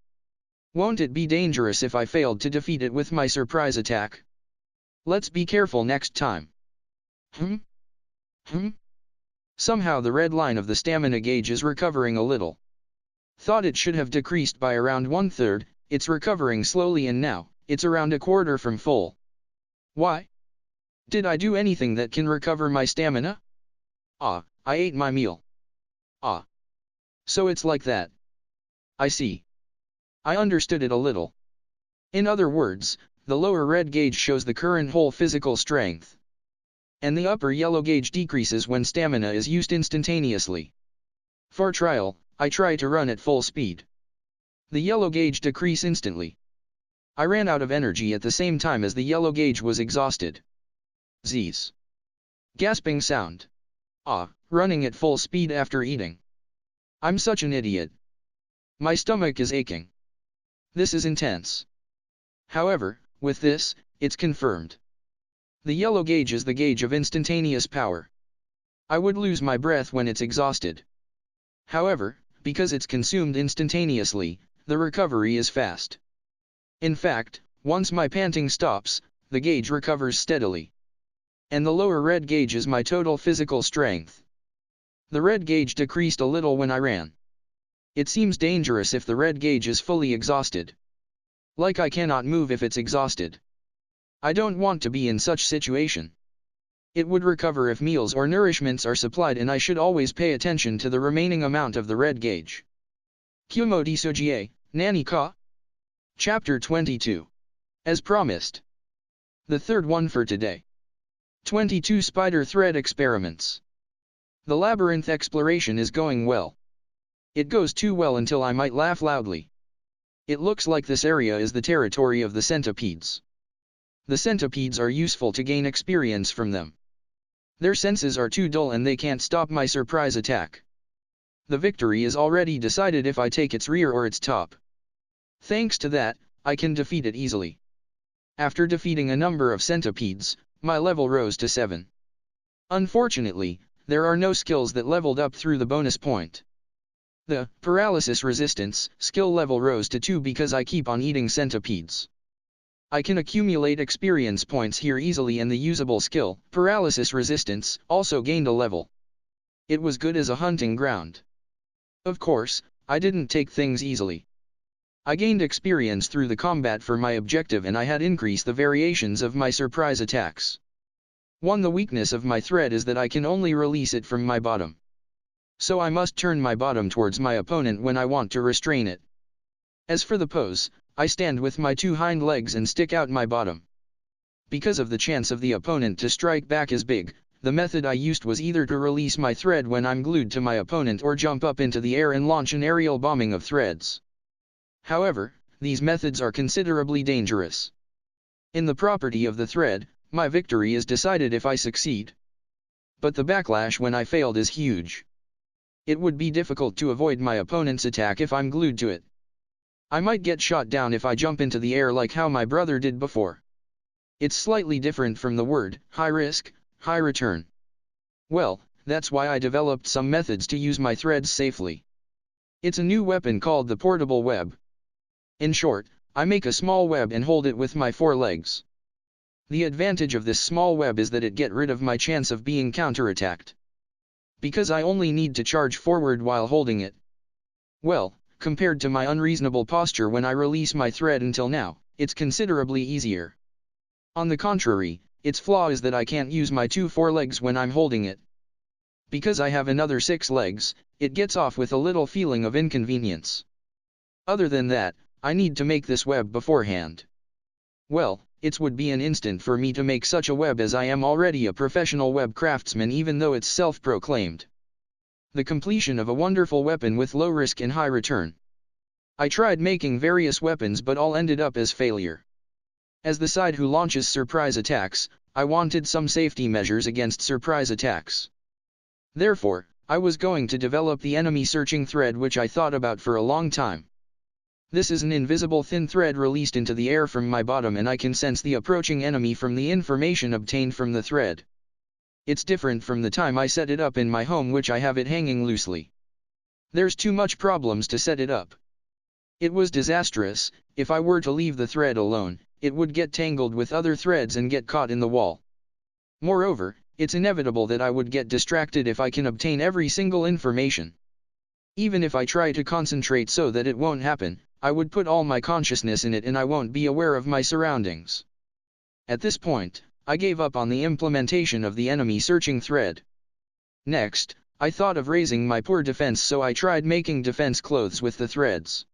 Won't it be dangerous if I failed to defeat it with my surprise attack? Let's be careful next time. Somehow the red line of the stamina gauge is recovering a little. Thought it should have decreased by around 1/3, it's recovering slowly and now, it's around 1/4 from full. Why? Did I do anything that can recover my stamina? I ate my meal. So it's like that. I see. I understood it a little. In other words, the lower red gauge shows the current whole physical strength. And the upper yellow gauge decreases when stamina is used instantaneously. For trial, I try to run at full speed. The yellow gauge decrease instantly. I ran out of energy at the same time as the yellow gauge was exhausted. Z's. Gasping sound. Running at full speed after eating. I'm such an idiot. My stomach is aching. This is intense. However, with this, it's confirmed. The yellow gauge is the gauge of instantaneous power. I would lose my breath when it's exhausted. However, because it's consumed instantaneously, the recovery is fast. In fact, once my panting stops, the gauge recovers steadily. And the lower red gauge is my total physical strength. The red gauge decreased a little when I ran. It seems dangerous if the red gauge is fully exhausted. Like I cannot move if it's exhausted. I don't want to be in such situation. It would recover if meals or nourishments are supplied, and I should always pay attention to the remaining amount of the red gauge. Kumo Desu, Nani ka? Chapter 22. As promised. The third one for today. 22 Spider Thread Experiments. The labyrinth exploration is going well. It goes too well until I might laugh loudly. It looks like this area is the territory of the centipedes. The centipedes are useful to gain experience from them. Their senses are too dull and they can't stop my surprise attack. The victory is already decided if I take its rear or its top. Thanks to that, I can defeat it easily. After defeating a number of centipedes, my level rose to 7. Unfortunately, there are no skills that leveled up through the bonus point. The paralysis resistance skill level rose to 2 because I keep on eating centipedes. I can accumulate experience points here easily, and the usable skill, paralysis resistance, also gained a level. It was good as a hunting ground. Of course, I didn't take things easily. I gained experience through the combat for my objective, and I had increased the variations of my surprise attacks. The weakness of my thread is that I can only release it from my bottom. So I must turn my bottom towards my opponent when I want to restrain it. As for the pose, I stand with my 2 hind legs and stick out my bottom. Because of the chance of the opponent to strike back is big, the method I used was either to release my thread when I'm glued to my opponent or jump up into the air and launch an aerial bombing of threads. However, these methods are considerably dangerous. In the property of the thread, my victory is decided if I succeed. But the backlash when I failed is huge. It would be difficult to avoid my opponent's attack if I'm glued to it. I might get shot down if I jump into the air like how my brother did before. It's slightly different from the word, high risk, high return. Well, that's why I developed some methods to use my threads safely. It's a new weapon called the portable web. In short, I make a small web and hold it with my 4 legs. The advantage of this small web is that it gets rid of my chance of being counterattacked. because I only need to charge forward while holding it. Well, compared to my unreasonable posture when I release my thread until now, it's considerably easier. On the contrary, its flaw is that I can't use my 2 forelegs when I'm holding it. Because I have another 6 legs, it gets off with a little feeling of inconvenience. Other than that, I need to make this web beforehand. Well, it would be an instant for me to make such a web as I am already a professional web craftsman even though it's self-proclaimed. The completion of a wonderful weapon with low risk and high return. I tried making various weapons but all ended up as failure. As the side who launches surprise attacks, I wanted some safety measures against surprise attacks. Therefore, I was going to develop the enemy searching thread which I thought about for a long time. This is an invisible thin thread released into the air from my bottom and I can sense the approaching enemy from the information obtained from the thread. It's different from the time I set it up in my home which I have it hanging loosely. There's too much problems to set it up. It was disastrous. If I were to leave the thread alone, it would get tangled with other threads and get caught in the wall. Moreover, it's inevitable that I would get distracted if I can obtain every single information. Even if I try to concentrate so that it won't happen, I would put all my consciousness in it and I won't be aware of my surroundings. At this point, I gave up on the implementation of the enemy searching thread. Next, I thought of raising my poor defense, so I tried making defense clothes with the threads.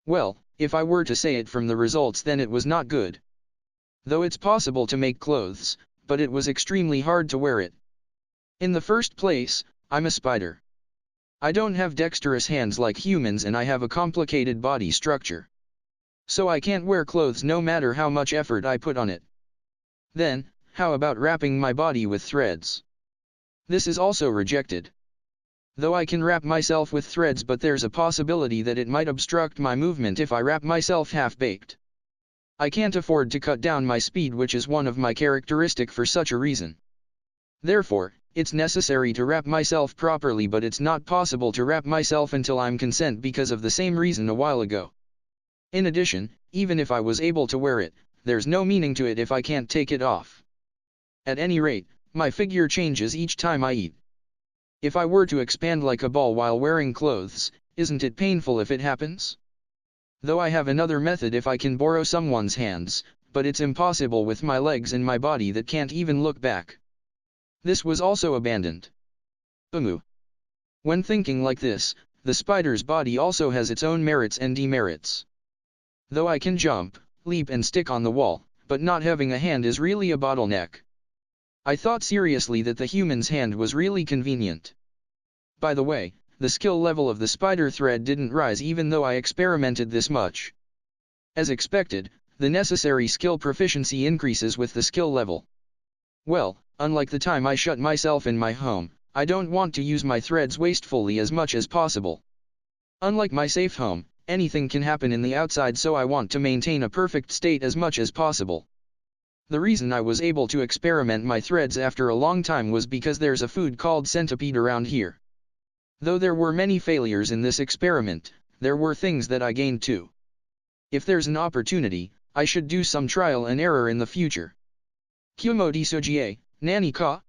Well, if I were to say it from the results, then it was not good. Though it's possible to make clothes, but it was extremely hard to wear it. In the first place, I'm a spider. I don't have dexterous hands like humans and I have a complicated body structure. So I can't wear clothes no matter how much effort I put on it. Then, how about wrapping my body with threads? This is also rejected. Though I can wrap myself with threads, but there's a possibility that it might obstruct my movement if I wrap myself half-baked. I can't afford to cut down my speed, which is one of my characteristics for such a reason. Therefore, it's necessary to wrap myself properly, but it's not possible to wrap myself until I'm consent because of the same reason a while ago. In addition, even if I was able to wear it, there's no meaning to it if I can't take it off. At any rate, my figure changes each time I eat. If I were to expand like a ball while wearing clothes, isn't it painful if it happens? Though I have another method if I can borrow someone's hands, but it's impossible with my legs and my body that can't even look back. This was also abandoned. When thinking like this, the spider's body also has its own merits and demerits. Though I can jump, leap and stick on the wall, but not having a hand is really a bottleneck. I thought seriously that the human's hand was really convenient. By the way, the skill level of the spider thread didn't rise even though I experimented this much. As expected, the necessary skill proficiency increases with the skill level. Well, unlike the time I shut myself in my home, I don't want to use my threads wastefully as much as possible. Unlike my safe home, anything can happen in the outside, so I want to maintain a perfect state as much as possible. The reason I was able to experiment my threads after a long time was because there's a food called centipede around here. Though there were many failures in this experiment, there were things that I gained too. If there's an opportunity, I should do some trial and error in the future. Kumo Desu, Nani ka?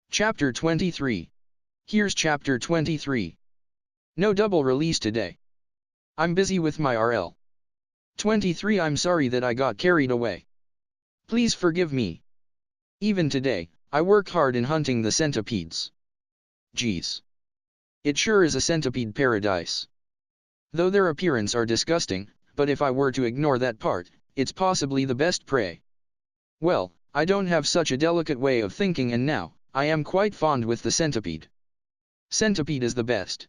Chapter 23. Here's Chapter 23. No double release today. I'm busy with my RL. 23. I'm sorry that I got carried away. Please forgive me. Even today, I work hard in hunting the centipedes. Geez. It sure is a centipede paradise. Though their appearance are disgusting, but if I were to ignore that part, it's possibly the best prey. Well, I don't have such a delicate way of thinking, and now, I am quite fond with the centipede. Centipede is the best.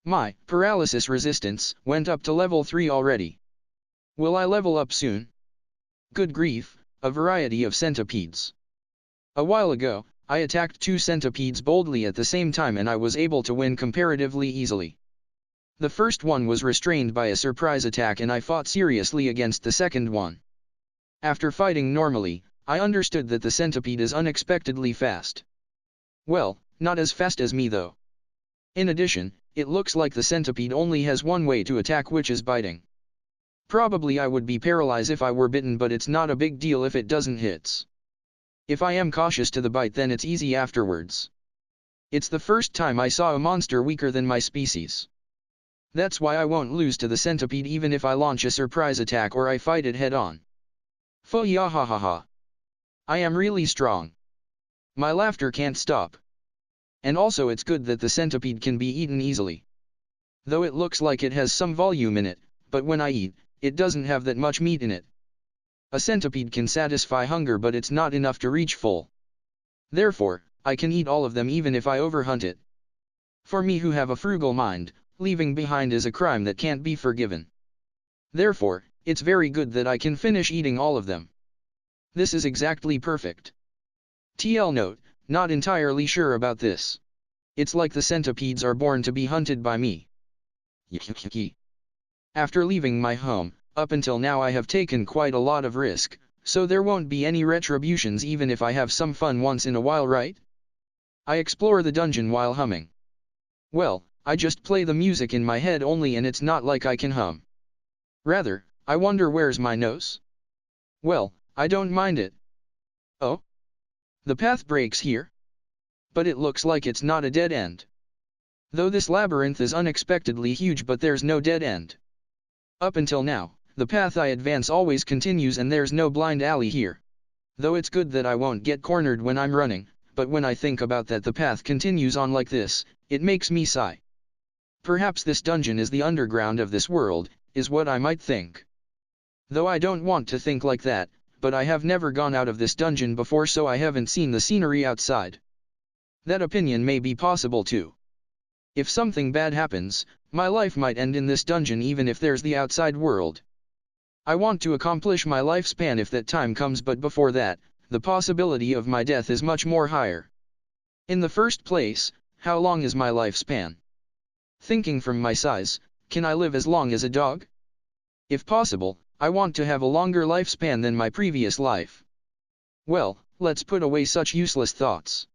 My paralysis resistance went up to level 3 already. Will I level up soon? Good grief, a variety of centipedes. A while ago, I attacked 2 centipedes boldly at the same time and I was able to win comparatively easily. The first one was restrained by a surprise attack and I fought seriously against the second one. After fighting normally, I understood that the centipede is unexpectedly fast. Well, not as fast as me though. In addition, it looks like the centipede only has one way to attack, which is biting. Probably I would be paralyzed if I were bitten, but it's not a big deal if it doesn't hit. If I am cautious to the bite, then it's easy afterwards. It's the first time I saw a monster weaker than my species. That's why I won't lose to the centipede even if I launch a surprise attack or I fight it head-on. Foo-ya-ha-ha-ha. I am really strong. My laughter can't stop. And also it's good that the centipede can be eaten easily. Though it looks like it has some volume in it, but when I eat, it doesn't have that much meat in it. A centipede can satisfy hunger but it's not enough to reach full. Therefore, I can eat all of them even if I overhunt it. For me who have a frugal mind, leaving behind is a crime that can't be forgiven. Therefore, it's very good that I can finish eating all of them. This is exactly perfect. TL note, not entirely sure about this. It's like the centipedes are born to be hunted by me. After leaving my home, up until now I have taken quite a lot of risk, so there won't be any retributions even if I have some fun once in a while, right? I explore the dungeon while humming. Well, I just play the music in my head only and it's not like I can hum. Rather, I wonder where's my nose? Well, I don't mind it. Oh? The path breaks here? But it looks like it's not a dead end. Though this labyrinth is unexpectedly huge but there's no dead end. Up until now, the path I advance always continues and there's no blind alley here. Though it's good that I won't get cornered when I'm running, but when I think about that the path continues on like this, it makes me sigh. Perhaps this dungeon is the underground of this world, is what I might think. Though I don't want to think like that, but I have never gone out of this dungeon before so I haven't seen the scenery outside. That opinion may be possible too. If something bad happens, my life might end in this dungeon even if there's the outside world. I want to accomplish my lifespan if that time comes, but before that, the possibility of my death is much more higher. In the first place, how long is my lifespan? Thinking from my size, can I live as long as a dog? If possible, I want to have a longer lifespan than my previous life. Well, let's put away such useless thoughts.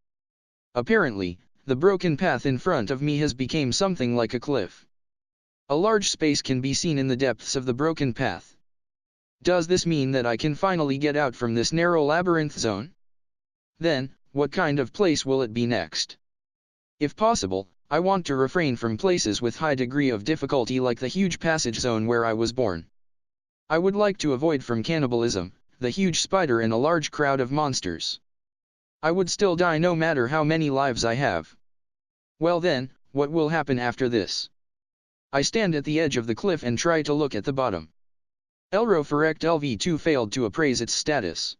Apparently, the broken path in front of me has become something like a cliff. A large space can be seen in the depths of the broken path. Does this mean that I can finally get out from this narrow labyrinth zone? Then, what kind of place will it be next? If possible, I want to refrain from places with high degree of difficulty like the huge passage zone where I was born. I would like to avoid from cannibalism, the huge spider and a large crowd of monsters. I would still die no matter how many lives I have. Well then, what will happen after this? I stand at the edge of the cliff and try to look at the bottom. Elroferect LV2 failed to appraise its status.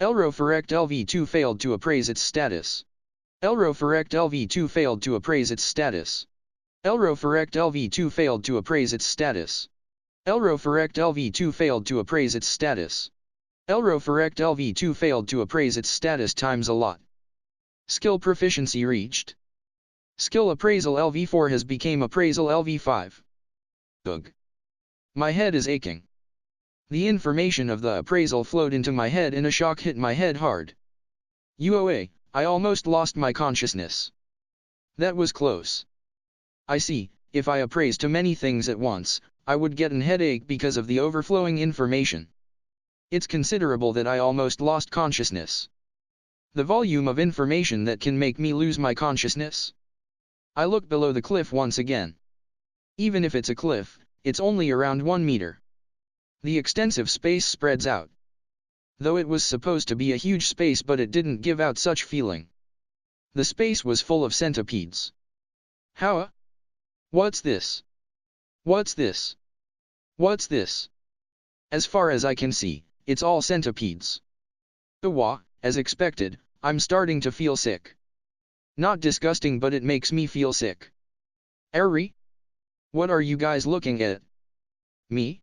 Elroferect LV2 failed to appraise its status. Elroferect LV2 failed to appraise its status. Elroferect LV2 failed to appraise its status. Elroferect LV2 failed to appraise its status. Elroferect LV2 failed to appraise its status times a lot. Skill proficiency reached. Skill appraisal LV4 has become appraisal LV5. Ugh. My head is aching. The information of the appraisal flowed into my head and a shock hit my head hard. UOA, I almost lost my consciousness. That was close. I see, if I appraised too many things at once, I would get an headache because of the overflowing information. It's considerable that I almost lost consciousness. The volume of information that can make me lose my consciousness. I look below the cliff once again. Even if it's a cliff, it's only around 1 meter. The extensive space spreads out. Though it was supposed to be a huge space but it didn't give out such feeling. The space was full of centipedes. How? What's this? What's this? What's this? As far as I can see, it's all centipedes. Wah, as expected, I'm starting to feel sick. Not disgusting but it makes me feel sick. Ari? What are you guys looking at? Me?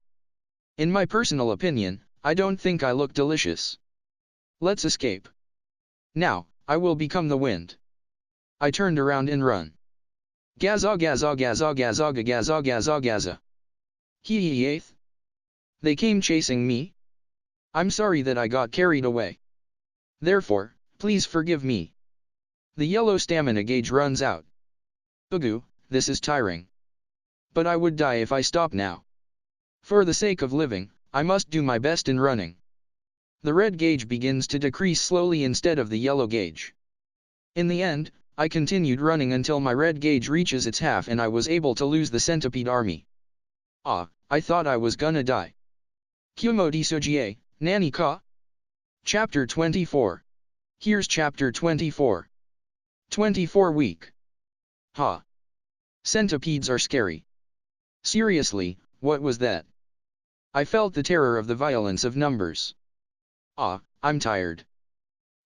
In my personal opinion, I don't think I look delicious. Let's escape. Now, I will become the wind. I turned around and run. Gaza gaza gaza gaza gaza gaza gaza. Hee. They came chasing me? I'm sorry that I got carried away. Therefore, please forgive me. The yellow stamina gauge runs out. Ugu, this is tiring. But I would die if I stop now. For the sake of living, I must do my best in running. The red gauge begins to decrease slowly instead of the yellow gauge. In the end, I continued running until my red gauge reaches its half and I was able to lose the centipede army. I thought I was gonna die. Kumo Desu, Nani ka? Chapter 24. Here's chapter 24. 24 week. Centipedes are scary. Seriously, what was that? I felt the terror of the violence of numbers. I'm tired.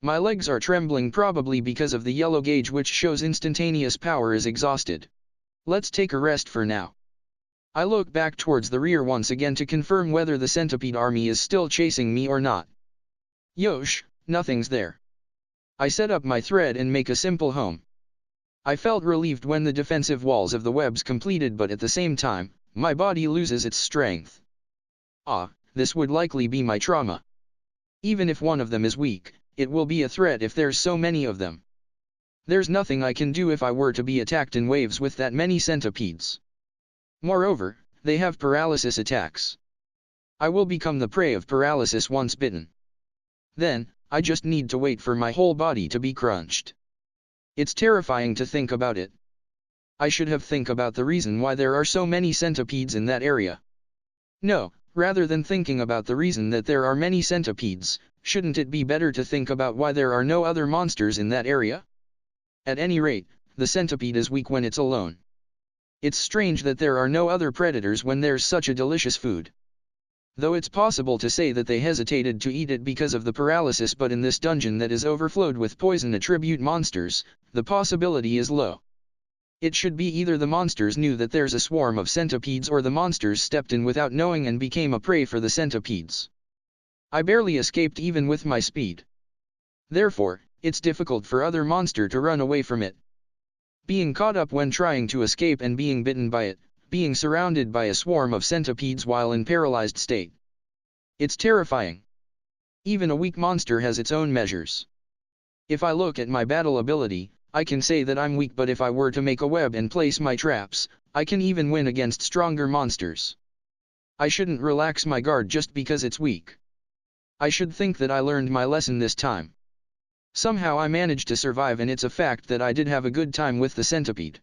My legs are trembling, probably because of the yellow gauge which shows instantaneous power is exhausted. Let's take a rest for now. I look back towards the rear once again to confirm whether the centipede army is still chasing me or not. Yosh, nothing's there. I set up my thread and make a simple home. I felt relieved when the defensive walls of the webs completed, but at the same time, my body loses its strength. This would likely be my trauma. Even if one of them is weak, it will be a threat if there's so many of them. There's nothing I can do if I were to be attacked in waves with that many centipedes. Moreover, they have paralysis attacks. I will become the prey of paralysis once bitten. Then, I just need to wait for my whole body to be crunched. It's terrifying to think about it. I should have think about the reason why there are so many centipedes in that area. No, rather than thinking about the reason that there are many centipedes, shouldn't it be better to think about why there are no other monsters in that area? At any rate, the centipede is weak when it's alone. It's strange that there are no other predators when there's such a delicious food. Though it's possible to say that they hesitated to eat it because of the paralysis, but in this dungeon that is overflowed with poison attribute monsters, the possibility is low. It should be either the monsters knew that there's a swarm of centipedes or the monsters stepped in without knowing and became a prey for the centipedes. I barely escaped even with my speed. Therefore, it's difficult for other monster to run away from it. Being caught up when trying to escape and being bitten by it, being surrounded by a swarm of centipedes while in paralyzed state. It's terrifying. Even a weak monster has its own measures. If I look at my battle ability, I can say that I'm weak, but if I were to make a web and place my traps, I can even win against stronger monsters. I shouldn't relax my guard just because it's weak. I should think that I learned my lesson this time. Somehow I managed to survive, and it's a fact that I did have a good time with the centipede.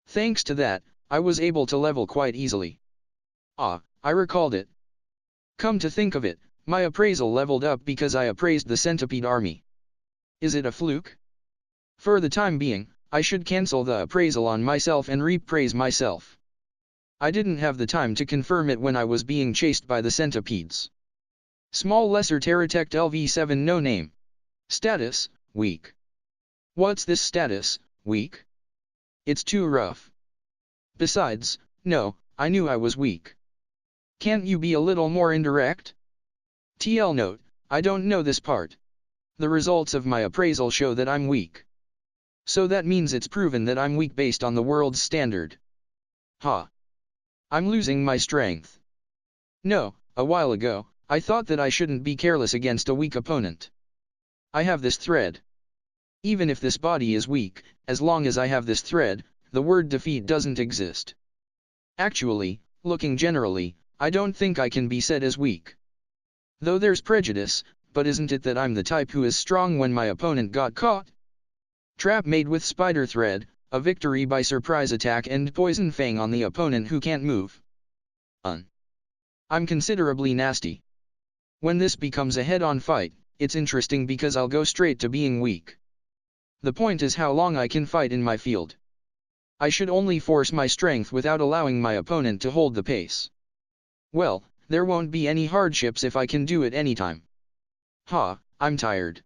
Thanks to that, I was able to level quite easily. I recalled it. Come to think of it, my appraisal leveled up because I appraised the centipede army. Is it a fluke? For the time being, I should cancel the appraisal on myself and repraise myself. I didn't have the time to confirm it when I was being chased by the centipedes. Small lesser Terratect LV7 no name. Status, weak. What's this status, weak? It's too rough. Besides, no, I knew I was weak. Can't you be a little more indirect? TL note, I don't know this part. The results of my appraisal show that I'm weak. So that means it's proven that I'm weak based on the world's standard. I'm losing my strength. No, a while ago, I thought that I shouldn't be careless against a weak opponent. I have this thread. Even if this body is weak, as long as I have this thread, the word defeat doesn't exist. Actually, looking generally, I don't think I can be said as weak. Though there's prejudice, but isn't it that I'm the type who is strong when my opponent got caught? Trap made with spider thread, a victory by surprise attack and poison fang on the opponent who can't move. I'm considerably nasty. When this becomes a head-on fight, it's interesting because I'll go straight to being weak. The point is how long I can fight in my field. I should only force my strength without allowing my opponent to hold the pace. Well, there won't be any hardships if I can do it anytime. I'm tired.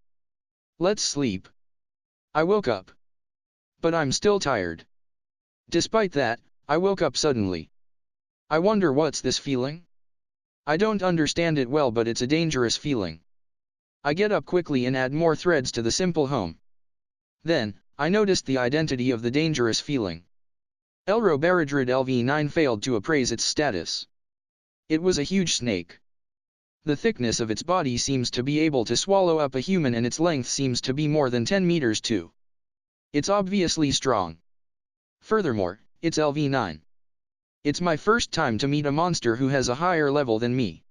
Let's sleep. I woke up. But I'm still tired. Despite that, I woke up suddenly. I wonder what's this feeling? I don't understand it well, but it's a dangerous feeling. I get up quickly and add more threads to the simple home. Then, I noticed the identity of the dangerous feeling. Elro Baradrid LV9 failed to appraise its status. It was a huge snake. The thickness of its body seems to be able to swallow up a human, and its length seems to be more than 10 meters too. It's obviously strong. Furthermore, it's LV9. It's my first time to meet a monster who has a higher level than me.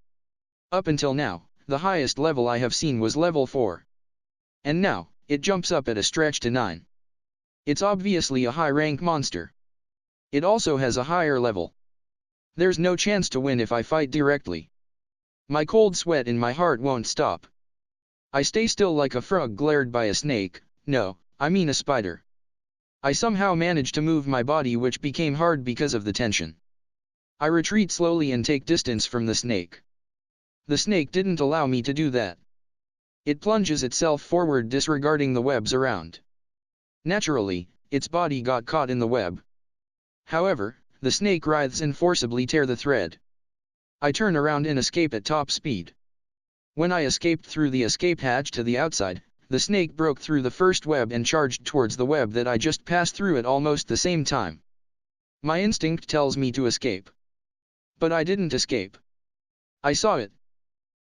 Up until now, the highest level I have seen was level 4. And now, it jumps up at a stretch to 9. It's obviously a high-rank monster. It also has a higher level. There's no chance to win if I fight directly. My cold sweat in my heart won't stop. I stay still like a frog glared by a snake, no, I mean a spider. I somehow manage to move my body, which became hard because of the tension. I retreat slowly and take distance from the snake. The snake didn't allow me to do that. It plunges itself forward, disregarding the webs around. Naturally, its body got caught in the web. However, the snake writhes and forcibly tear the thread. I turn around and escape at top speed. When I escaped through the escape hatch to the outside, the snake broke through the first web and charged towards the web that I just passed through at almost the same time. My instinct tells me to escape. But I didn't escape. I saw it.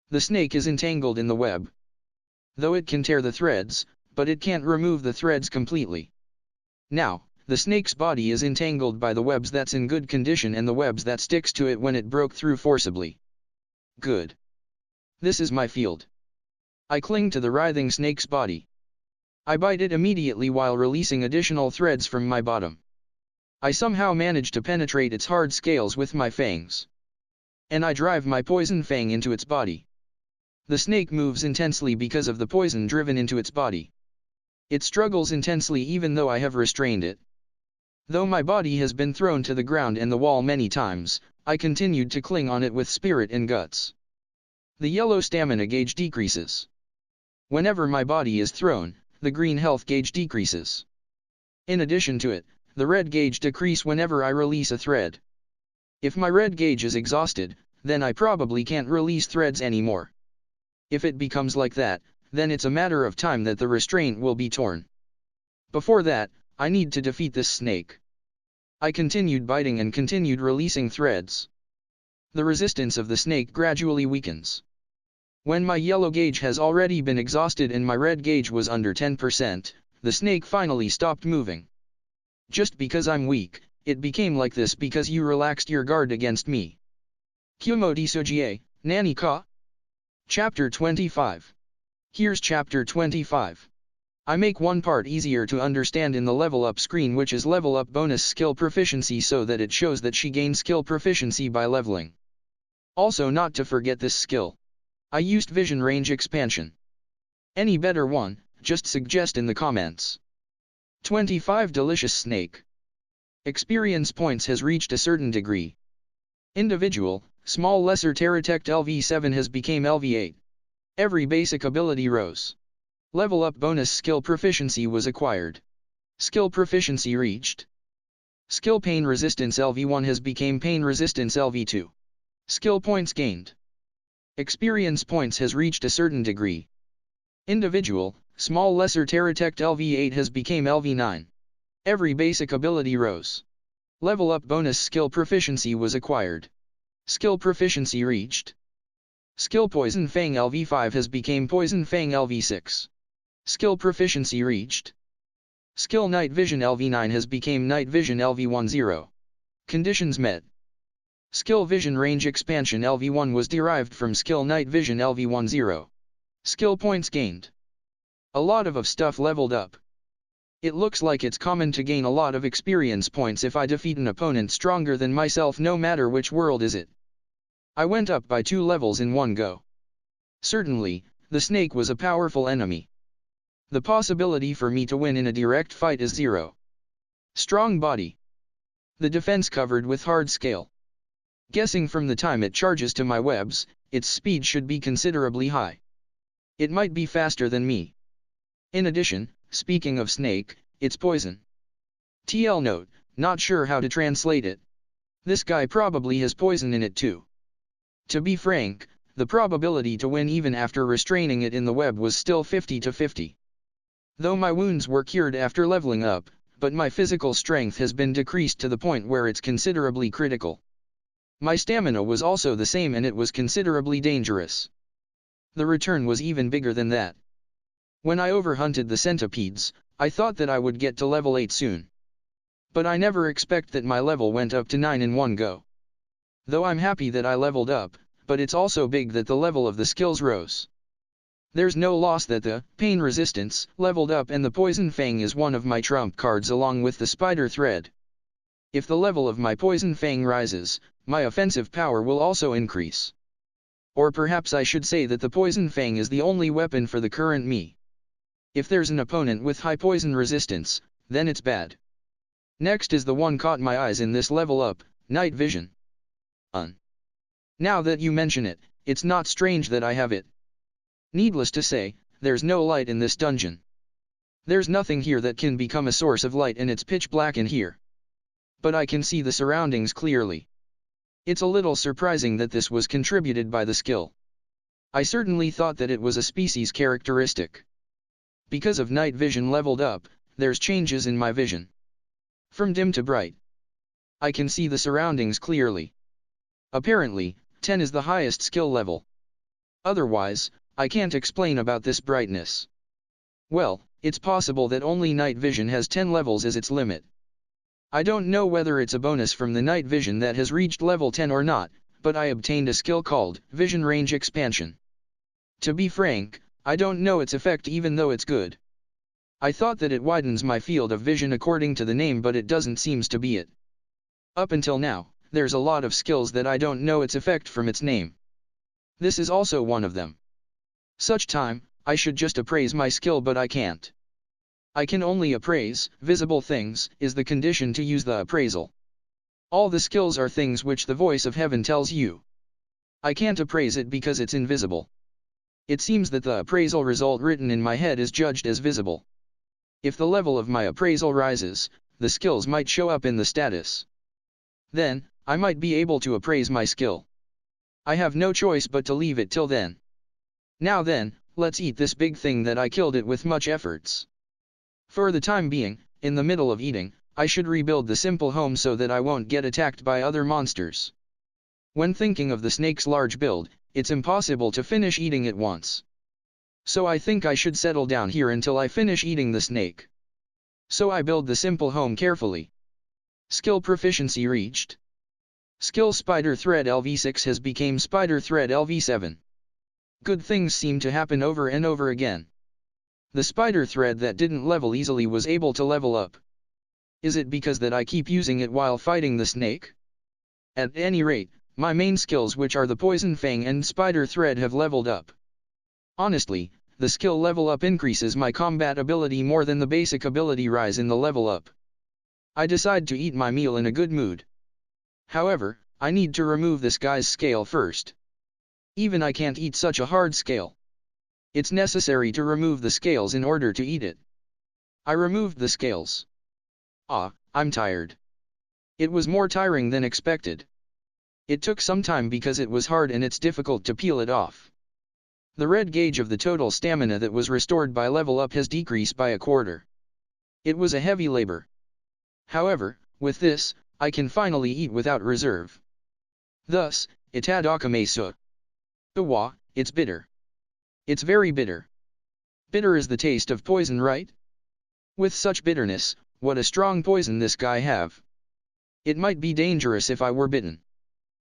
The snake is entangled in the web. Though it can tear the threads, but it can't remove the threads completely. Now, the snake's body is entangled by the webs that's in good condition and the webs that sticks to it when it broke through forcibly. Good. This is my field. I cling to the writhing snake's body. I bite it immediately while releasing additional threads from my bottom. I somehow manage to penetrate its hard scales with my fangs. And I drive my poison fang into its body. The snake moves intensely because of the poison driven into its body. It struggles intensely even though I have restrained it. Though my body has been thrown to the ground and the wall many times, I continued to cling on it with spirit and guts. The yellow stamina gauge decreases. Whenever my body is thrown, the green health gauge decreases. In addition to it, the red gauge decreases whenever I release a thread. If my red gauge is exhausted, then I probably can't release threads anymore. If it becomes like that, then it's a matter of time that the restraint will be torn. Before that, I need to defeat this snake. I continued biting and continued releasing threads. The resistance of the snake gradually weakens. When my yellow gauge has already been exhausted and my red gauge was under 10%, the snake finally stopped moving. Just because I'm weak, it became like this because you relaxed your guard against me. Kumo Desu, Nani ka? Chapter 25. Here's Chapter 25. I make one part easier to understand in the level up screen, which is level up bonus skill proficiency, so that it shows that she gained skill proficiency by leveling. Also, not to forget this skill. I used vision range expansion. Any better one, just suggest in the comments. 25 Delicious Snake. Experience points has reached a certain degree. Individual, small lesser Terratect LV7 has became LV8. Every basic ability rose. Level up bonus skill proficiency was acquired. Skill proficiency reached. Skill pain resistance LV1 has became pain resistance LV2. Skill points gained. Experience points has reached a certain degree. Individual, small lesser Terratect LV8 has became LV9. Every basic ability rose. Level up bonus skill proficiency was acquired. Skill proficiency reached. Skill Poison Fang LV5 has became Poison Fang LV6. Skill proficiency reached. Skill Night Vision LV9 has became Night Vision LV10. Conditions met. Skill Vision Range Expansion LV1 was derived from Skill Night Vision LV10. Skill points gained. A lot of stuff leveled up. It looks like it's common to gain a lot of experience points if I defeat an opponent stronger than myself, no matter which world is it. I went up by 2 levels in one go. Certainly, the snake was a powerful enemy. The possibility for me to win in a direct fight is 0. Strong body. The defense covered with hard scale. Guessing from the time it charges to my webs, its speed should be considerably high. It might be faster than me. In addition, speaking of snake, it's poison. TL note, not sure how to translate it. This guy probably has poison in it too. To be frank, the probability to win even after restraining it in the web was still 50-50. Though my wounds were cured after leveling up, but my physical strength has been decreased to the point where it's considerably critical. My stamina was also the same and it was considerably dangerous. The return was even bigger than that. When I overhunted the centipedes, I thought that I would get to level 8 soon. But I never expect that my level went up to 9 in one go. Though I'm happy that I leveled up, but it's also big that the level of the skills rose. There's no loss that the pain resistance leveled up and the poison fang is one of my trump cards along with the spider thread. If the level of my poison fang rises, my offensive power will also increase. Or perhaps I should say that the poison fang is the only weapon for the current me. If there's an opponent with high poison resistance, then it's bad. Next is the one caught my eyes in this level up, night vision. Now that you mention it, it's not strange that I have it. Needless to say, there's no light in this dungeon. There's nothing here that can become a source of light and it's pitch black in here. But I can see the surroundings clearly. It's a little surprising that this was contributed by the skill. I certainly thought that it was a species characteristic. Because of night vision leveled up, there's changes in my vision. From dim to bright. I can see the surroundings clearly. Apparently, 10 is the highest skill level. Otherwise, I can't explain about this brightness. Well, it's possible that only night vision has 10 levels as its limit. I don't know whether it's a bonus from the night vision that has reached level 10 or not, but I obtained a skill called Vision Range Expansion. To be frank, I don't know its effect even though it's good. I thought that it widens my field of vision according to the name, but it doesn't seems to be it. Up until now, there's a lot of skills that I don't know its effect from its name. This is also one of them. Such time, I should just appraise my skill, but I can't. I can only appraise visible things, is the condition to use the appraisal. All the skills are things which the voice of heaven tells you. I can't appraise it because it's invisible. It seems that the appraisal result written in my head is judged as visible. If the level of my appraisal rises, the skills might show up in the status. Then, I might be able to appraise my skill. I have no choice but to leave it till then. Now then, let's eat this big thing that I killed it with much efforts. For the time being, in the middle of eating, I should rebuild the simple home so that I won't get attacked by other monsters. When thinking of the snake's large build, it's impossible to finish eating it once. So I think I should settle down here until I finish eating the snake. So I build the simple home carefully. Skill proficiency reached. Skill Spider Thread LV6 has become Spider Thread LV7. Good things seem to happen over and over again. The spider thread that didn't level easily was able to level up. Is it because that I keep using it while fighting the snake? At any rate, my main skills, which are the poison fang and spider thread, have leveled up. Honestly, the skill level up increases my combat ability more than the basic ability rise in the level up. I decide to eat my meal in a good mood. However, I need to remove this guy's scale first. Even I can't eat such a hard scale. It's necessary to remove the scales in order to eat it. I removed the scales. I'm tired. It was more tiring than expected. It took some time because it was hard and it's difficult to peel it off. The red gauge of the total stamina that was restored by level up has decreased by a quarter. It was a heavy labor. However, with this, I can finally eat without reserve. Thus, itadakimasu. It's bitter. It's very bitter. Bitter is the taste of poison, right? With such bitterness, what a strong poison this guy have. It might be dangerous if I were bitten.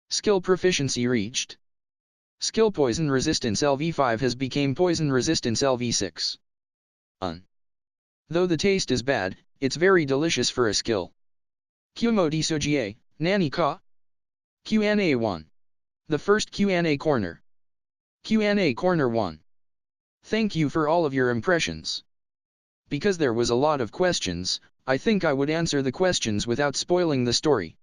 Skill proficiency reached. Skill Poison Resistance LV5 has become Poison Resistance LV6. Though the taste is bad, it's very delicious for a skill. Kumo Desu Nani ka? Q&A 1. The first Q&A corner. Q&A corner 1. Thank you for all of your impressions. Because there was a lot of questions, I think I would answer the questions without spoiling the story.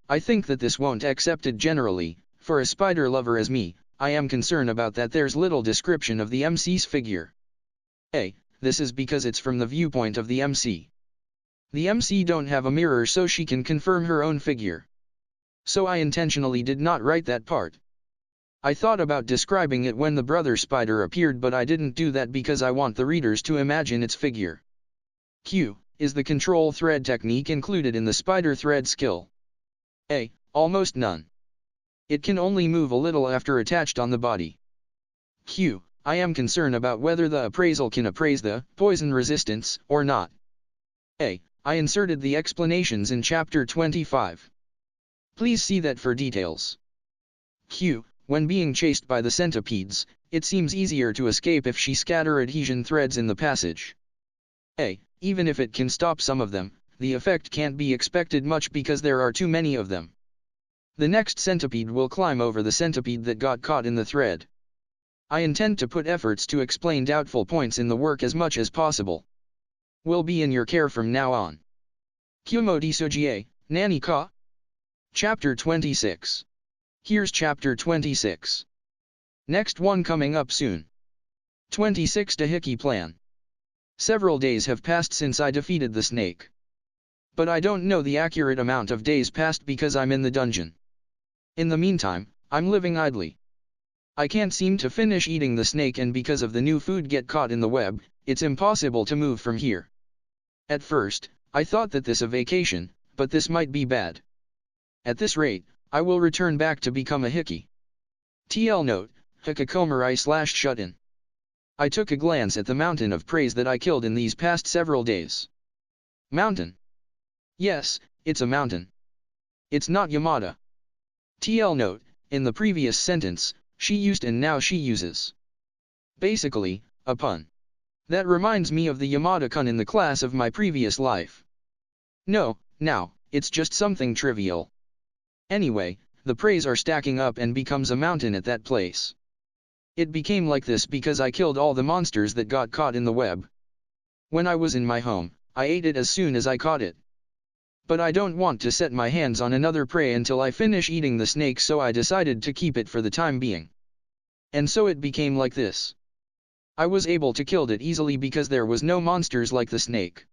I think that this won't accepted generally. For a spider lover as me, I am concerned about that there's little description of the MC's figure. This is because it's from the viewpoint of the MC. The MC don't have a mirror so she can confirm her own figure. So I intentionally did not write that part. I thought about describing it when the brother spider appeared, but I didn't do that because I want the readers to imagine its figure. Is the control thread technique included in the spider thread skill? Almost none. It can only move a little after attached on the body. I am concerned about whether the appraisal can appraise the poison resistance or not. I inserted the explanations in chapter 25. Please see that for details. When being chased by the centipedes, It seems easier to escape if she scatter adhesion threads in the passage. Even if it can stop some of them, the effect can't be expected much because there are too many of them. The next centipede will climb over the centipede that got caught in the thread. I intend to put efforts to explain doubtful points in the work as much as possible. Will be in your care from now on. Kumo Desu, Nani ka? Chapter 26. Here's Chapter 26. Next one coming up soon. 26 Dahiki Plan. Several days have passed since I defeated the snake. But I don't know the accurate amount of days passed because I'm in the dungeon. In the meantime, I'm living idly. I can't seem to finish eating the snake, and because of the new food get caught in the web, it's impossible to move from here. At first, I thought that this a vacation, but this might be bad. At this rate, I will return back to become a hiki. TL note, hikakomari/shut-in. I took a glance at the mountain of praise that I killed in these past several days. Mountain. Yes, it's a mountain. It's not Yamada. TL note, in the previous sentence, she used and now she uses. Basically, a pun. That reminds me of the Yamada-kun in the class of my previous life. No, now, it's just something trivial. Anyway, the praise are stacking up and becomes a mountain at that place. It became like this because I killed all the monsters that got caught in the web. When I was in my home, I ate it as soon as I caught it. But I don't want to set my hands on another prey until I finish eating the snake, so I decided to keep it for the time being. And so it became like this. I was able to kill it easily because there was no monsters like the snake.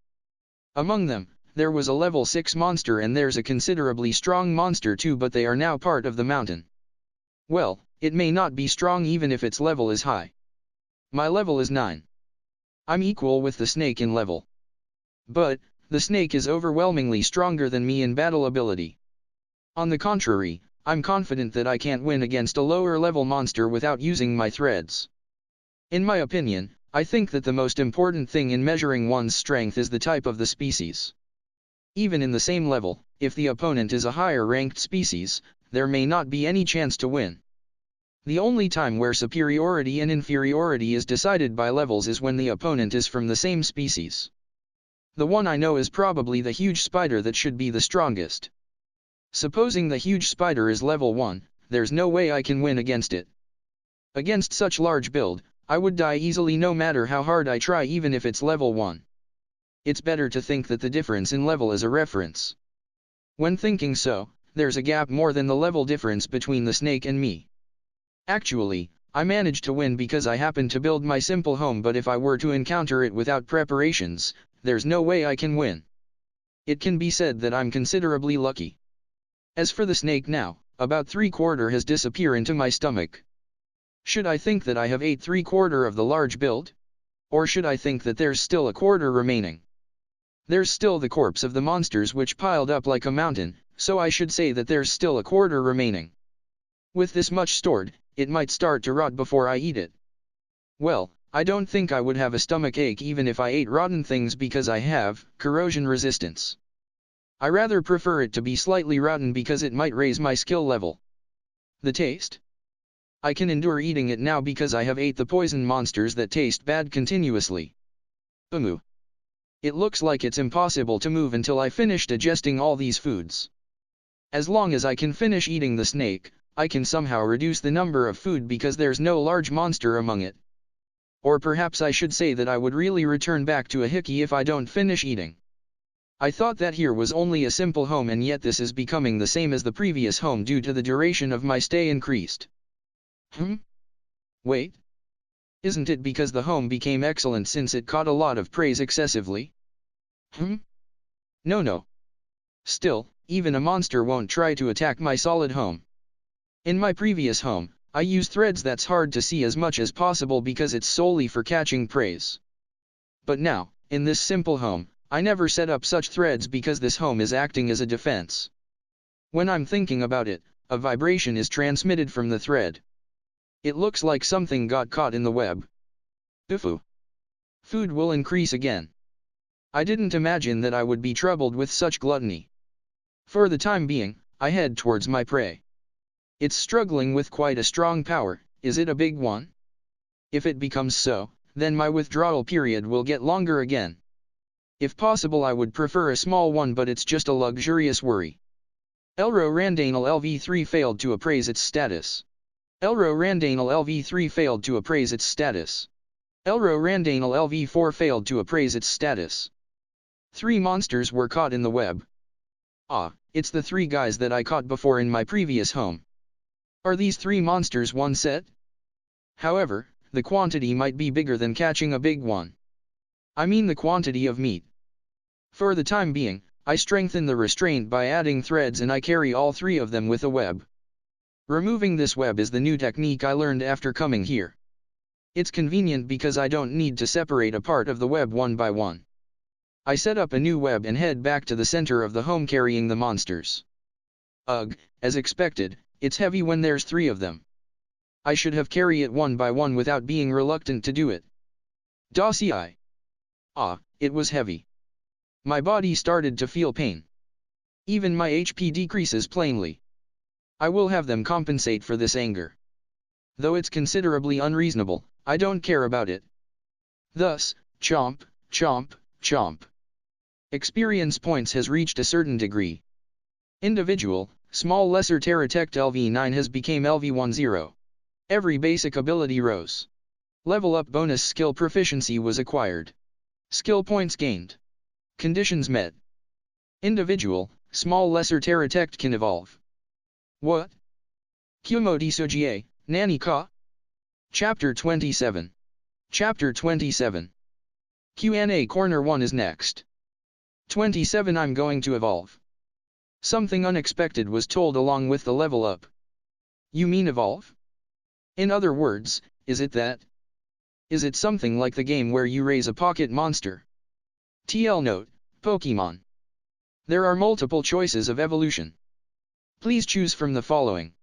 Among them, there was a level 6 monster and there's a considerably strong monster too, but they are now part of the mountain. Well, it may not be strong even if its level is high. My level is 9. I'm equal with the snake in level. But, the snake is overwhelmingly stronger than me in battle ability. On the contrary, I'm confident that I can't win against a lower level monster without using my threads. In my opinion, I think that the most important thing in measuring one's strength is the type of the species. Even in the same level, if the opponent is a higher ranked species, there may not be any chance to win. The only time where superiority and inferiority is decided by levels is when the opponent is from the same species. The one I know is probably the huge spider that should be the strongest. Supposing the huge spider is level 1, there's no way I can win against it. Against such large build, I would die easily no matter how hard I try, even if it's level 1. It's better to think that the difference in level is a reference. When thinking so, there's a gap more than the level difference between the snake and me. Actually, I managed to win because I happened to build my simple home, but if I were to encounter it without preparations, there's no way I can win. It can be said that I'm considerably lucky. As for the snake now, about 3/4 has disappeared into my stomach. Should I think that I have ate 3/4 of the large build? Or should I think that there's still a quarter remaining? There's still the corpse of the monsters which piled up like a mountain, so I should say that there's still a quarter remaining. With this much stored, it might start to rot before I eat it. Well, I don't think I would have a stomach ache even if I ate rotten things because I have corrosion resistance. I rather prefer it to be slightly rotten because it might raise my skill level. The taste? I can endure eating it now because I have ate the poison monsters that taste bad continuously. It looks like it's impossible to move until I finish digesting all these foods. As long as I can finish eating the snake, I can somehow reduce the number of food because there's no large monster among it. Or perhaps I should say that I would really return back to a hiki if I don't finish eating. I thought that here was only a simple home, and yet this is becoming the same as the previous home due to the duration of my stay increased. Wait. Isn't it because the home became excellent since it caught a lot of praise excessively? No. Still, even a monster won't try to attack my solid home. In my previous home, I use threads that's hard to see as much as possible because it's solely for catching praise. But now, in this simple home, I never set up such threads because this home is acting as a defense. When I'm thinking about it, a vibration is transmitted from the thread. It looks like something got caught in the web. Food will increase again. I didn't imagine that I would be troubled with such gluttony. For the time being, I head towards my prey. It's struggling with quite a strong power. Is it a big one? If it becomes so, then my withdrawal period will get longer again. If possible, I would prefer a small one, but it's just a luxurious worry. Elro Randanal LV3 failed to appraise its status. Elro Randanal LV3 failed to appraise its status. Elro Randanal LV4 failed to appraise its status. 3 monsters were caught in the web. Ah, it's the 3 guys that I caught before in my previous home. Are these 3 monsters one set? However, the quantity might be bigger than catching a big one. I mean the quantity of meat. For the time being, I strengthen the restraint by adding threads, and I carry all 3 of them with a web. Removing this web is the new technique I learned after coming here. It's convenient because I don't need to separate a part of the web one by one. I set up a new web and head back to the center of the home carrying the monsters. Ugh, as expected, it's heavy when there's 3 of them. I should have carried it one by one without being reluctant to do it. Dossier. Ah, it was heavy. My body started to feel pain. Even my HP decreases plainly. I will have them compensate for this anger. Though it's considerably unreasonable, I don't care about it. Thus, chomp, chomp, chomp. Experience points has reached a certain degree. Individual, small lesser Terratect LV9 has become LV10. Every basic ability rose. Level up bonus skill proficiency was acquired. Skill points gained. Conditions met. Individual, small lesser Terratect can evolve. What? Kumo Desu, Nani ka? Chapter 27. Chapter 27. Q&A Corner 1 is next. 27 I'm going to evolve. Something unexpected was told along with the level up. You mean evolve? In other words, is it that? Is it something like the game where you raise a pocket monster? TL note, Pokemon. There are multiple choices of evolution. Please choose from the following.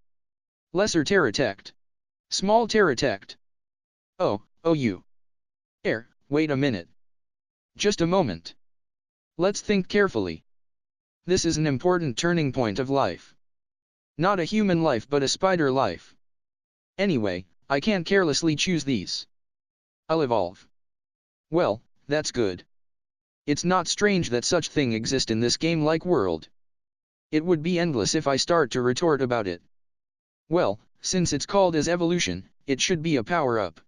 Lesser Terratect. Small Terratect. Oh, you. Wait a minute. Just a moment. Let's think carefully. This is an important turning point of life. Not a human life but a spider life. Anyway, I can't carelessly choose these. I'll evolve. Well, that's good. It's not strange that such thing exist in this game-like world. It would be endless if I start to retort about it. Well, since it's called as evolution, it should be a power-up.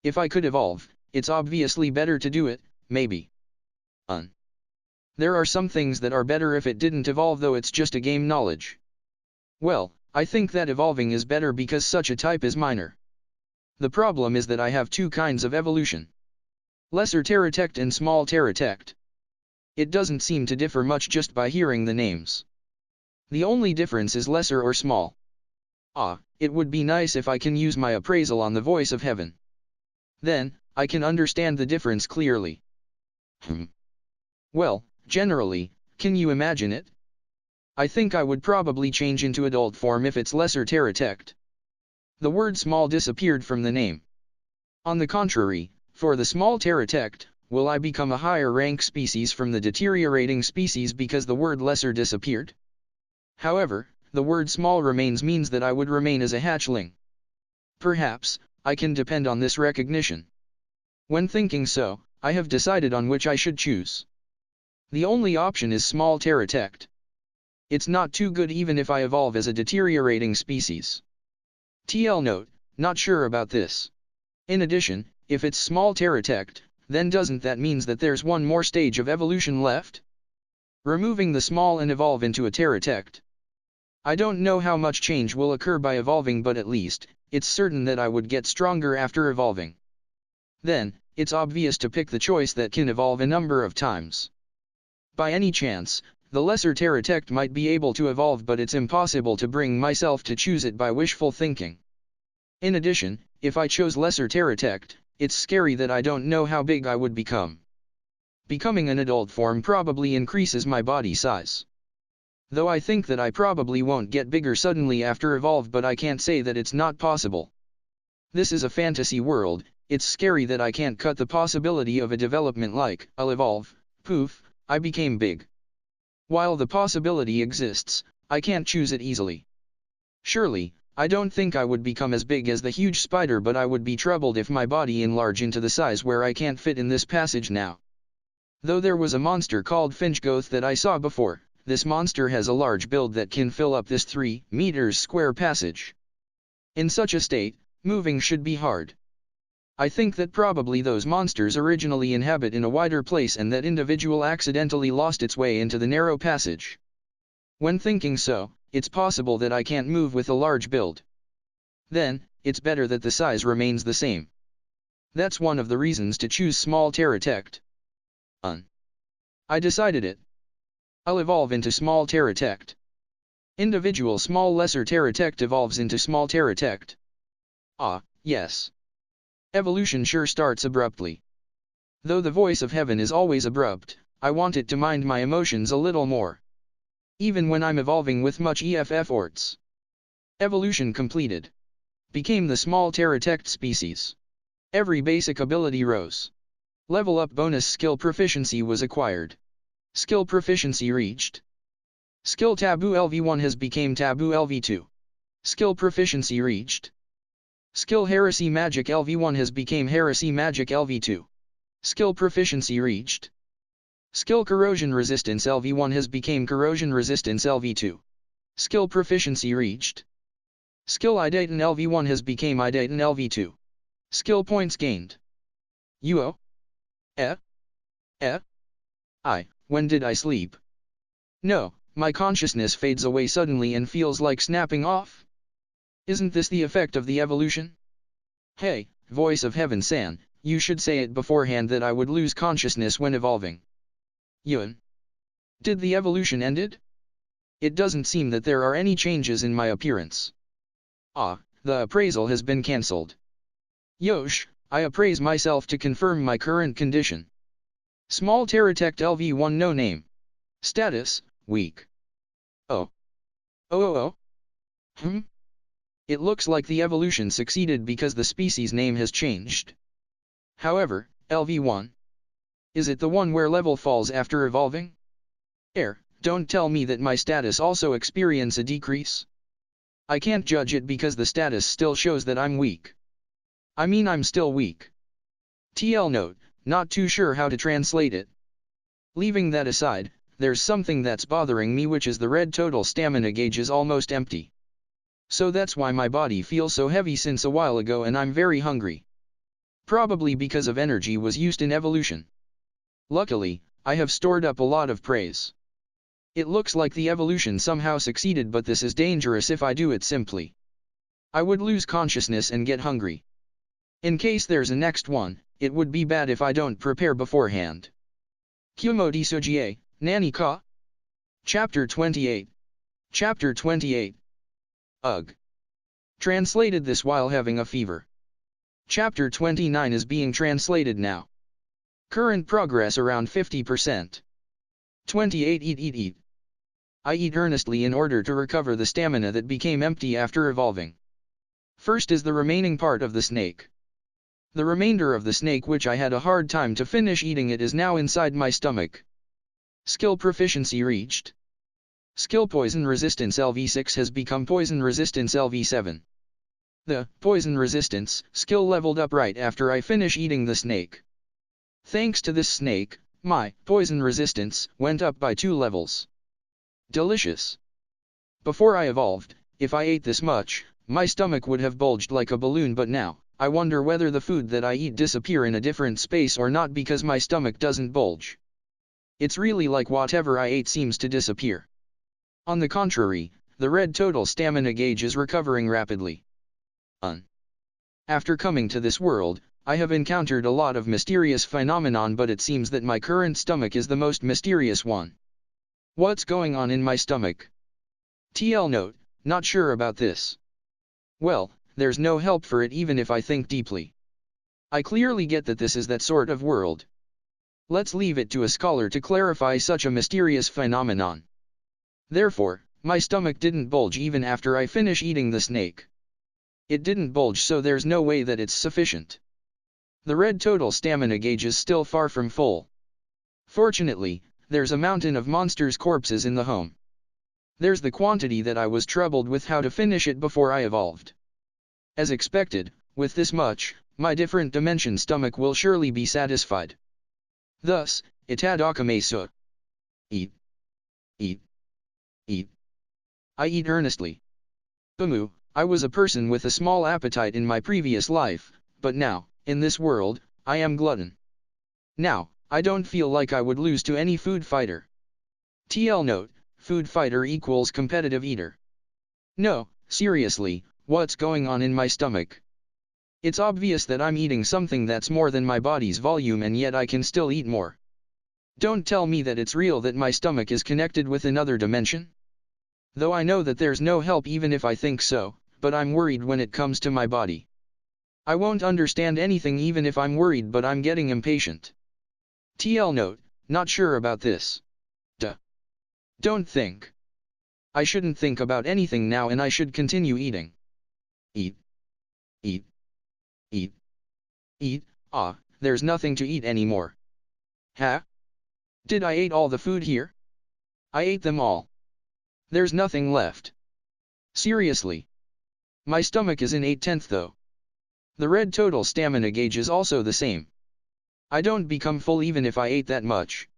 If I could evolve, it's obviously better to do it, maybe. There are some things that are better if it didn't evolve, though it's just a game knowledge. Well, I think that evolving is better because such a type is minor. The problem is that I have 2 kinds of evolution. Lesser Terratect and Small Terratect. It doesn't seem to differ much just by hearing the names. The only difference is lesser or small. Ah, it would be nice if I can use my appraisal on the voice of heaven. Then, I can understand the difference clearly. Well, generally, can you imagine it? I think I would probably change into adult form if it's lesser Terratect. The word small disappeared from the name. On the contrary, for the small Terratect, will I become a higher rank species from the deteriorating species because the word lesser disappeared? However, the word small remains means that I would remain as a hatchling. Perhaps, I can depend on this recognition. When thinking so, I have decided on which I should choose. The only option is small Terratect. It's not too good even if I evolve as a deteriorating species. TL note, not sure about this. In addition, if it's small Terratect, then doesn't that means that there's one more stage of evolution left? Removing the small and evolve into a Terratect. I don't know how much change will occur by evolving, but at least, it's certain that I would get stronger after evolving. Then, it's obvious to pick the choice that can evolve a number of times. By any chance, the lesser Terratect might be able to evolve, but it's impossible to bring myself to choose it by wishful thinking. In addition, if I chose lesser Terratect, it's scary that I don't know how big I would become. Becoming an adult form probably increases my body size. Though I think that I probably won't get bigger suddenly after evolve, but I can't say that it's not possible. This is a fantasy world, it's scary that I can't cut the possibility of a development like, I'll evolve, poof, I became big. While the possibility exists, I can't choose it easily. Surely, I don't think I would become as big as the huge spider, but I would be troubled if my body enlarged into the size where I can't fit in this passage now. Though there was a monster called Finchgoth that I saw before, this monster has a large build that can fill up this 3 meters square passage. In such a state, moving should be hard. I think that probably those monsters originally inhabit in a wider place and that individual accidentally lost its way into the narrow passage. When thinking so, it's possible that I can't move with a large build. Then, it's better that the size remains the same. That's one of the reasons to choose small pterodactyl. I decided it. I'll evolve into small pterodactyl. Individual small lesser pterodactyl evolves into small pterodactyl. Ah, yes. Evolution sure starts abruptly. Though the voice of heaven is always abrupt, I want it to mind my emotions a little more. Even when I'm evolving with much efforts. Evolution completed. Became the small pterodactyl species. Every basic ability rose. Level up bonus skill proficiency was acquired. Skill proficiency reached. Skill taboo LV1 has became taboo LV2. Skill proficiency reached. Skill heresy magic LV1 has became heresy magic LV2. Skill proficiency reached. Skill corrosion resistance LV1 has became corrosion resistance LV2. Skill proficiency reached. Skill Idaitan LV1 has became Idaitan LV2. Skill points gained. Uo? When did I sleep? No, my consciousness fades away suddenly and feels like snapping off. Isn't this the effect of the evolution? Hey, voice of heaven-san, you should say it beforehand that I would lose consciousness when evolving. Yun. Did the evolution ended? It doesn't seem that there are any changes in my appearance. Ah, the appraisal has been cancelled. Yosh, I appraise myself to confirm my current condition. Small pterodactyl LV1 no name. Status, weak. Oh. It looks like the evolution succeeded because the species name has changed. However, LV1. Is it the one where level falls after evolving? Don't tell me that my status also experience a decrease. I can't judge it because the status still shows that I'm weak. I mean I'm still weak. TL note, not too sure how to translate it. Leaving that aside, there's something that's bothering me, which is the red total stamina gauge is almost empty. So that's why my body feels so heavy since a while ago and I'm very hungry. Probably because of energy was used in evolution. Luckily, I have stored up a lot of praise. It looks like the evolution somehow succeeded, but this is dangerous if I do it simply. I would lose consciousness and get hungry. In case there's a next one, it would be bad if I don't prepare beforehand. Kumo Desu, Nani ka? Chapter 28. Chapter 28. Ugh. Translated this while having a fever. Chapter 29 is being translated now. Current progress around 50%. 28 Eat. I eat earnestly in order to recover the stamina that became empty after evolving. First is the remaining part of the snake. The remainder of the snake, which I had a hard time to finish eating, it is now inside my stomach. Skill proficiency reached. Skill poison resistance LV6 has become poison resistance LV7. The poison resistance skill leveled up right after I finish eating the snake. Thanks to this snake, my poison resistance went up by 2 levels. Delicious. Before I evolved, if I ate this much, my stomach would have bulged like a balloon, but now, I wonder whether the food that I eat disappear in a different space or not because my stomach doesn't bulge. It's really like whatever I ate seems to disappear. On the contrary, the red total stamina gauge is recovering rapidly. After coming to this world, I have encountered a lot of mysterious phenomenon, but it seems that my current stomach is the most mysterious one. What's going on in my stomach? TL note, not sure about this. Well, there's no help for it even if I think deeply. I clearly get that this is that sort of world. Let's leave it to a scholar to clarify such a mysterious phenomenon. Therefore, my stomach didn't bulge even after I finish eating the snake. It didn't bulge, so there's no way that it's sufficient. The red total stamina gauge is still far from full. Fortunately, there's a mountain of monsters' corpses in the home. There's the quantity that I was troubled with how to finish it before I evolved. As expected, with this much, my different dimension stomach will surely be satisfied. Thus, itadakamesu. Eat. Eat. Eat. I eat earnestly. Kumu, I was a person with a small appetite in my previous life, but now, in this world, I am glutton. Now, I don't feel like I would lose to any food fighter. TL note, food fighter equals competitive eater. No, seriously, what's going on in my stomach? It's obvious that I'm eating something that's more than my body's volume and yet I can still eat more. Don't tell me that it's real that my stomach is connected with another dimension. Though I know that there's no help even if I think so, but I'm worried when it comes to my body. I won't understand anything even if I'm worried, but I'm getting impatient. TL note, not sure about this. Duh. Don't think. I shouldn't think about anything now and I should continue eating. Eat. Eat. Eat. Eat. Ah, there's nothing to eat anymore. Huh? Did I eat all the food here? I ate them all. There's nothing left. Seriously. My stomach is in 8/10 though. The red total stamina gauge is also the same. I don't become full even if I ate that much.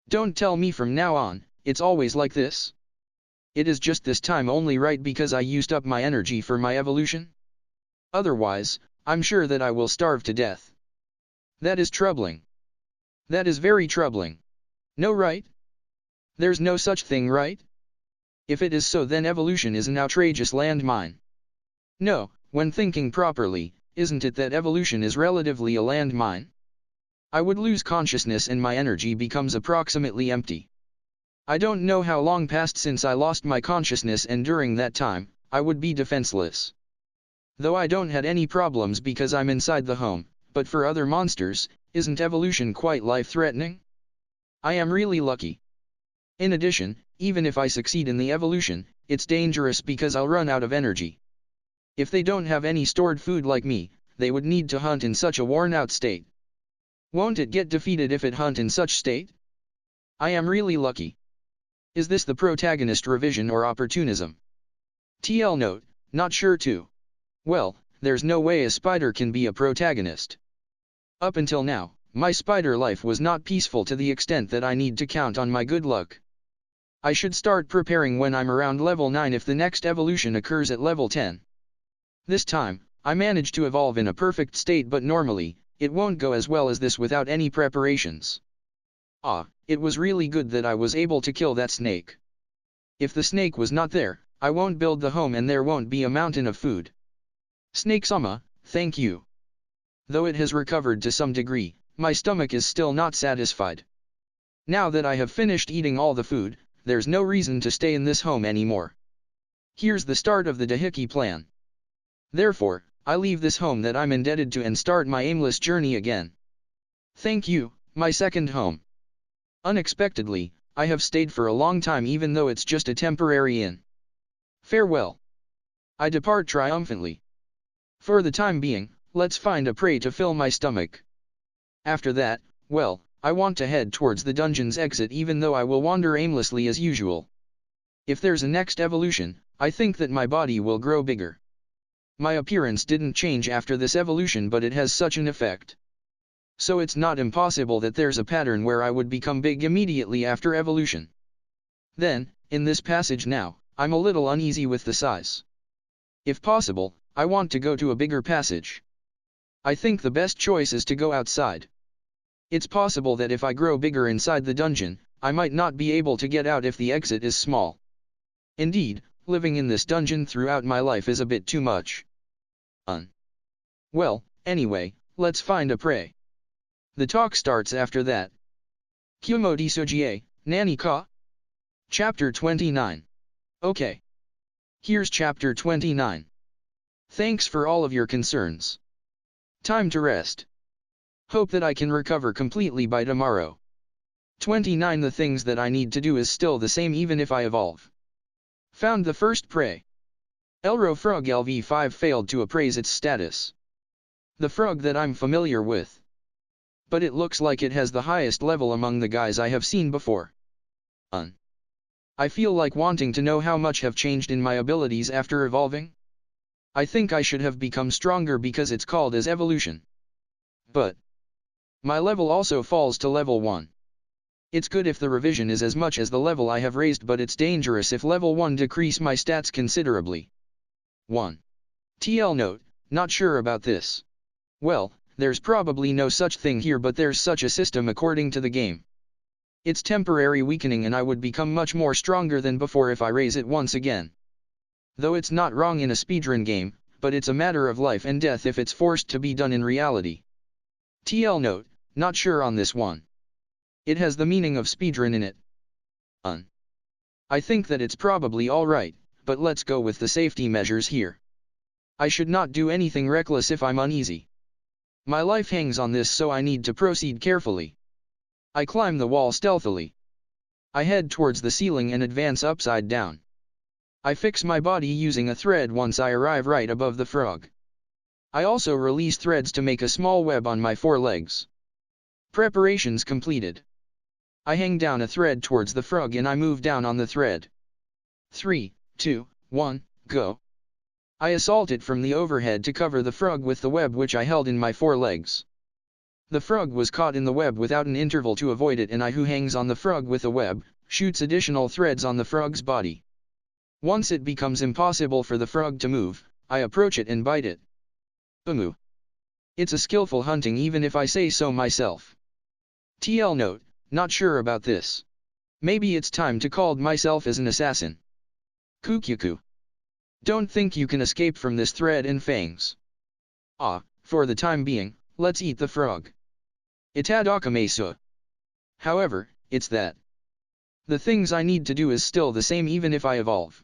Don't tell me from now on, it's always like this. It is just this time only, right, because I used up my energy for my evolution? Otherwise, I'm sure that I will starve to death. That is troubling. That is very troubling. No, right? There's no such thing, right? If it is so, then evolution is an outrageous landmine. No, when thinking properly, isn't it that evolution is relatively a landmine? I would lose consciousness and my energy becomes approximately empty. I don't know how long passed since I lost my consciousness, and during that time, I would be defenseless. Though I don't had any problems because I'm inside the home, but for other monsters, isn't evolution quite life-threatening? I am really lucky. In addition, even if I succeed in the evolution, it's dangerous because I'll run out of energy. If they don't have any stored food like me, they would need to hunt in such a worn-out state. Won't it get defeated if it hunt in such state? I am really lucky. Is this the protagonist revision or opportunism? TL note, not sure too. Well, there's no way a spider can be a protagonist. Up until now, my spider life was not peaceful to the extent that I need to count on my good luck. I should start preparing when I'm around level 9 if the next evolution occurs at level 10. This time, I managed to evolve in a perfect state, but normally, it won't go as well as this without any preparations. Ah, it was really good that I was able to kill that snake. If the snake was not there, I won't build the home and there won't be a mountain of food. Snake-sama, thank you. Though it has recovered to some degree, my stomach is still not satisfied. Now that I have finished eating all the food, there's no reason to stay in this home anymore. Here's the start of the Dahiki plan. Therefore, I leave this home that I'm indebted to and start my aimless journey again. Thank you, my second home. Unexpectedly, I have stayed for a long time even though it's just a temporary inn. Farewell. I depart triumphantly. For the time being, let's find a prey to fill my stomach. After that, well, I want to head towards the dungeon's exit even though I will wander aimlessly as usual. If there's a next evolution, I think that my body will grow bigger. My appearance didn't change after this evolution, but it has such an effect. So it's not impossible that there's a pattern where I would become big immediately after evolution. Then, in this passage now, I'm a little uneasy with the size. If possible, I want to go to a bigger passage. I think the best choice is to go outside. It's possible that if I grow bigger inside the dungeon, I might not be able to get out if the exit is small. Indeed, living in this dungeon throughout my life is a bit too much. Well, anyway, let's find a prey. The talk starts after that. Kumo Desu, Nani ka? Chapter 29. Okay. Here's Chapter 29. Thanks for all of your concerns. Time to rest. Hope that I can recover completely by tomorrow. 29. The things that I need to do is still the same even if I evolve. Found the first prey. Elro Frog LV5 failed to appraise its status. The frog that I'm familiar with. But it looks like it has the highest level among the guys I have seen before. I feel like wanting to know how much have changed in my abilities after evolving. I think I should have become stronger because it's called as evolution. But my level also falls to level 1. It's good if the revision is as much as the level I have raised, but it's dangerous if level 1 decrease my stats considerably. 1. TL note, not sure about this. Well, there's probably no such thing here, but there's such a system according to the game. It's temporary weakening and I would become much more stronger than before if I raise it once again. Though it's not wrong in a speedrun game, but it's a matter of life and death if it's forced to be done in reality. TL note, not sure on this one. It has the meaning of speedrun in it. I think that it's probably alright, but let's go with the safety measures here. I should not do anything reckless if I'm uneasy. My life hangs on this, so I need to proceed carefully. I climb the wall stealthily. I head towards the ceiling and advance upside down. I fix my body using a thread once I arrive right above the frog. I also release threads to make a small web on my forelegs. Preparations completed. I hang down a thread towards the frog and I move down on the thread. 3, 2, 1, go. I assault it from the overhead to cover the frog with the web which I held in my forelegs. The frog was caught in the web without an interval to avoid it, and I, who hangs on the frog with a web, shoots additional threads on the frog's body. Once it becomes impossible for the frog to move, I approach it and bite it. Umu. It's a skillful hunting, even if I say so myself. TL note, not sure about this. Maybe it's time to call myself as an assassin. Kukyuku. Don't think you can escape from this thread and fangs. For the time being, let's eat the frog. Itadakamesu. However, it's that. The things I need to do is still the same even if I evolve.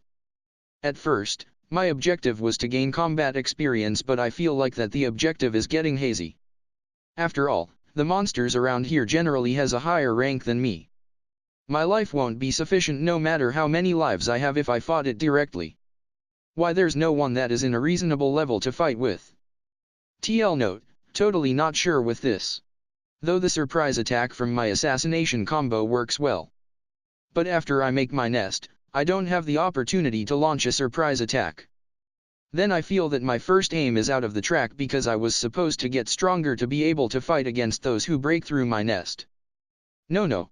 At first, my objective was to gain combat experience, but I feel like that the objective is getting hazy. After all, the monsters around here generally has a higher rank than me. My life won't be sufficient no matter how many lives I have if I fought it directly. Why, there's no one that is in a reasonable level to fight with. TL note, totally not sure with this. Though the surprise attack from my assassination combo works well. But after I make my nest, I don't have the opportunity to launch a surprise attack. Then I feel that my first aim is out of the track because I was supposed to get stronger to be able to fight against those who break through my nest. No.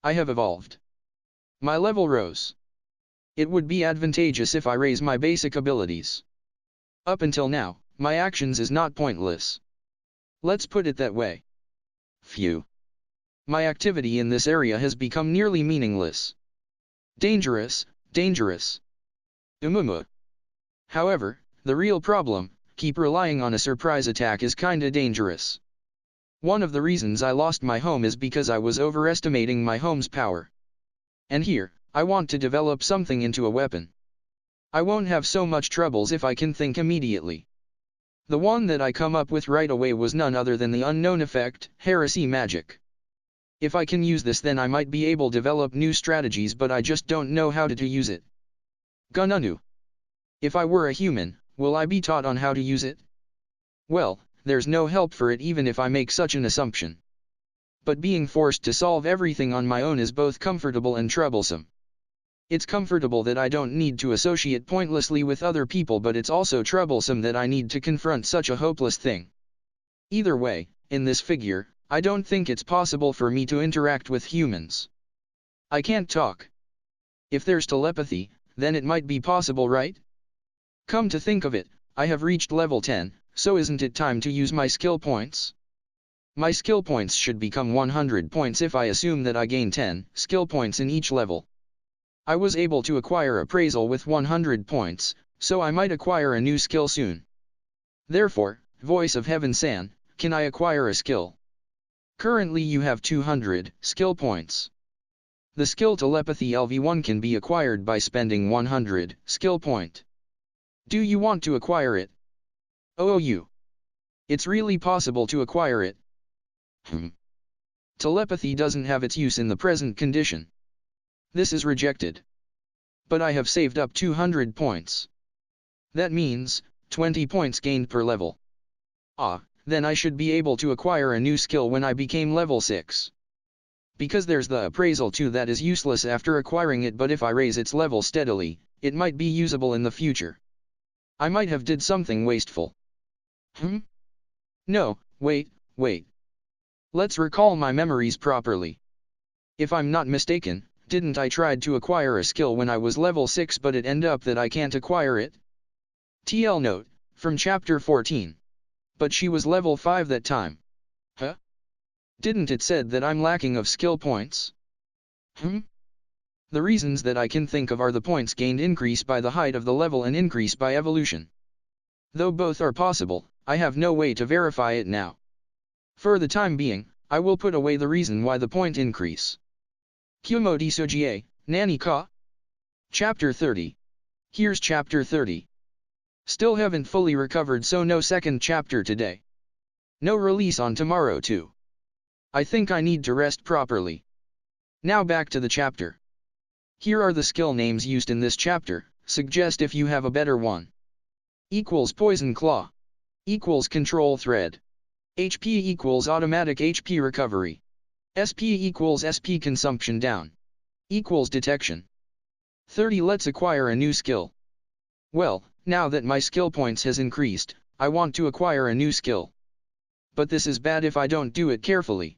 I have evolved. My level rose. It would be advantageous if I raise my basic abilities. Up until now, my actions is not pointless. Let's put it that way. Phew. My activity in this area has become nearly meaningless. Dangerous. Umumu. However, the real problem, keep relying on a surprise attack, is kinda dangerous. One of the reasons I lost my home is because I was overestimating my home's power. And here, I want to develop something into a weapon. I won't have so much troubles if I can think immediately. The one that I come up with right away was none other than the unknown effect, heresy magic. If I can use this, then I might be able to develop new strategies, but I just don't know how to use it. Gununu. If I were a human, will I be taught on how to use it? Well, there's no help for it even if I make such an assumption. But being forced to solve everything on my own is both comfortable and troublesome. It's comfortable that I don't need to associate pointlessly with other people, but it's also troublesome that I need to confront such a hopeless thing. Either way, in this figure, I don't think it's possible for me to interact with humans. I can't talk. If there's telepathy, then it might be possible, right? Come to think of it, I have reached level 10, so isn't it time to use my skill points? My skill points should become 100 points if I assume that I gain 10 skill points in each level. I was able to acquire appraisal with 100 points, so I might acquire a new skill soon. Therefore, Voice of Heaven-san, can I acquire a skill? Currently you have 200 skill points. The skill Telepathy LV1 can be acquired by spending 100 skill point. Do you want to acquire it? OOU. It's really possible to acquire it. Telepathy doesn't have its use in the present condition. This is rejected. But I have saved up 200 points. That means 20 points gained per level. Then I should be able to acquire a new skill when I became level 6. Because there's the appraisal too that is useless after acquiring it, but if I raise its level steadily, it might be usable in the future. I might have did something wasteful. No, wait. Let's recall my memories properly. If I'm not mistaken, didn't I tried to acquire a skill when I was level 6 but it end up that I can't acquire it? TL note, from chapter 14. But she was level 5 that time. Huh? Didn't it said that I'm lacking of skill points? The reasons that I can think of are the points gained increase by the height of the level and increase by evolution. Though both are possible, I have no way to verify it now. For the time being, I will put away the reason why the point increase. Kumo Desu, Nani ka? Chapter 30. Here's chapter 30. Still haven't fully recovered, so no second chapter today. No release on tomorrow too. I think I need to rest properly. Now back to the chapter. Here are the skill names used in this chapter, suggest if you have a better one. Equals Poison Claw. Equals Control Thread. HP equals Automatic HP Recovery. SP equals SP Consumption Down. Equals Detection. 30. Let's acquire a new skill. Well, now that my skill points has increased, I want to acquire a new skill. But this is bad if I don't do it carefully.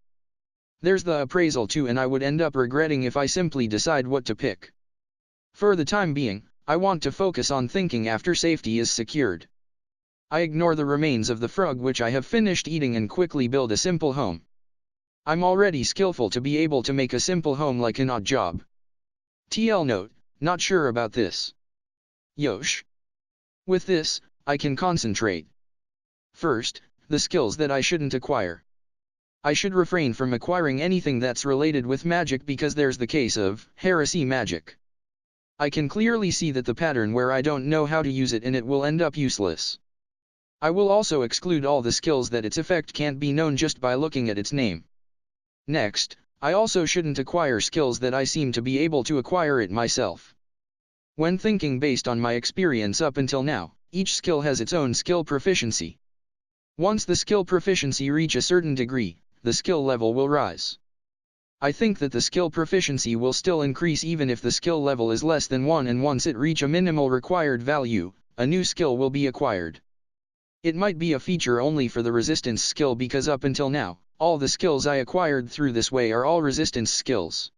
There's the appraisal too, and I would end up regretting if I simply decide what to pick. For the time being, I want to focus on thinking after safety is secured. I ignore the remains of the frog which I have finished eating and quickly build a simple home. I'm already skillful to be able to make a simple home like an odd job. TL note, not sure about this. Yosh. With this, I can concentrate. First, the skills that I shouldn't acquire. I should refrain from acquiring anything that's related with magic because there's the case of heresy magic. I can clearly see that the pattern where I don't know how to use it and it will end up useless. I will also exclude all the skills that its effect can't be known just by looking at its name. Next, I also shouldn't acquire skills that I seem to be able to acquire it myself. When thinking based on my experience up until now, each skill has its own skill proficiency. Once the skill proficiency reach a certain degree, the skill level will rise. I think that the skill proficiency will still increase even if the skill level is less than 1, and once it reach a minimal required value, a new skill will be acquired. It might be a feature only for the resistance skill because up until now, all the skills I acquired through this way are all resistance skills.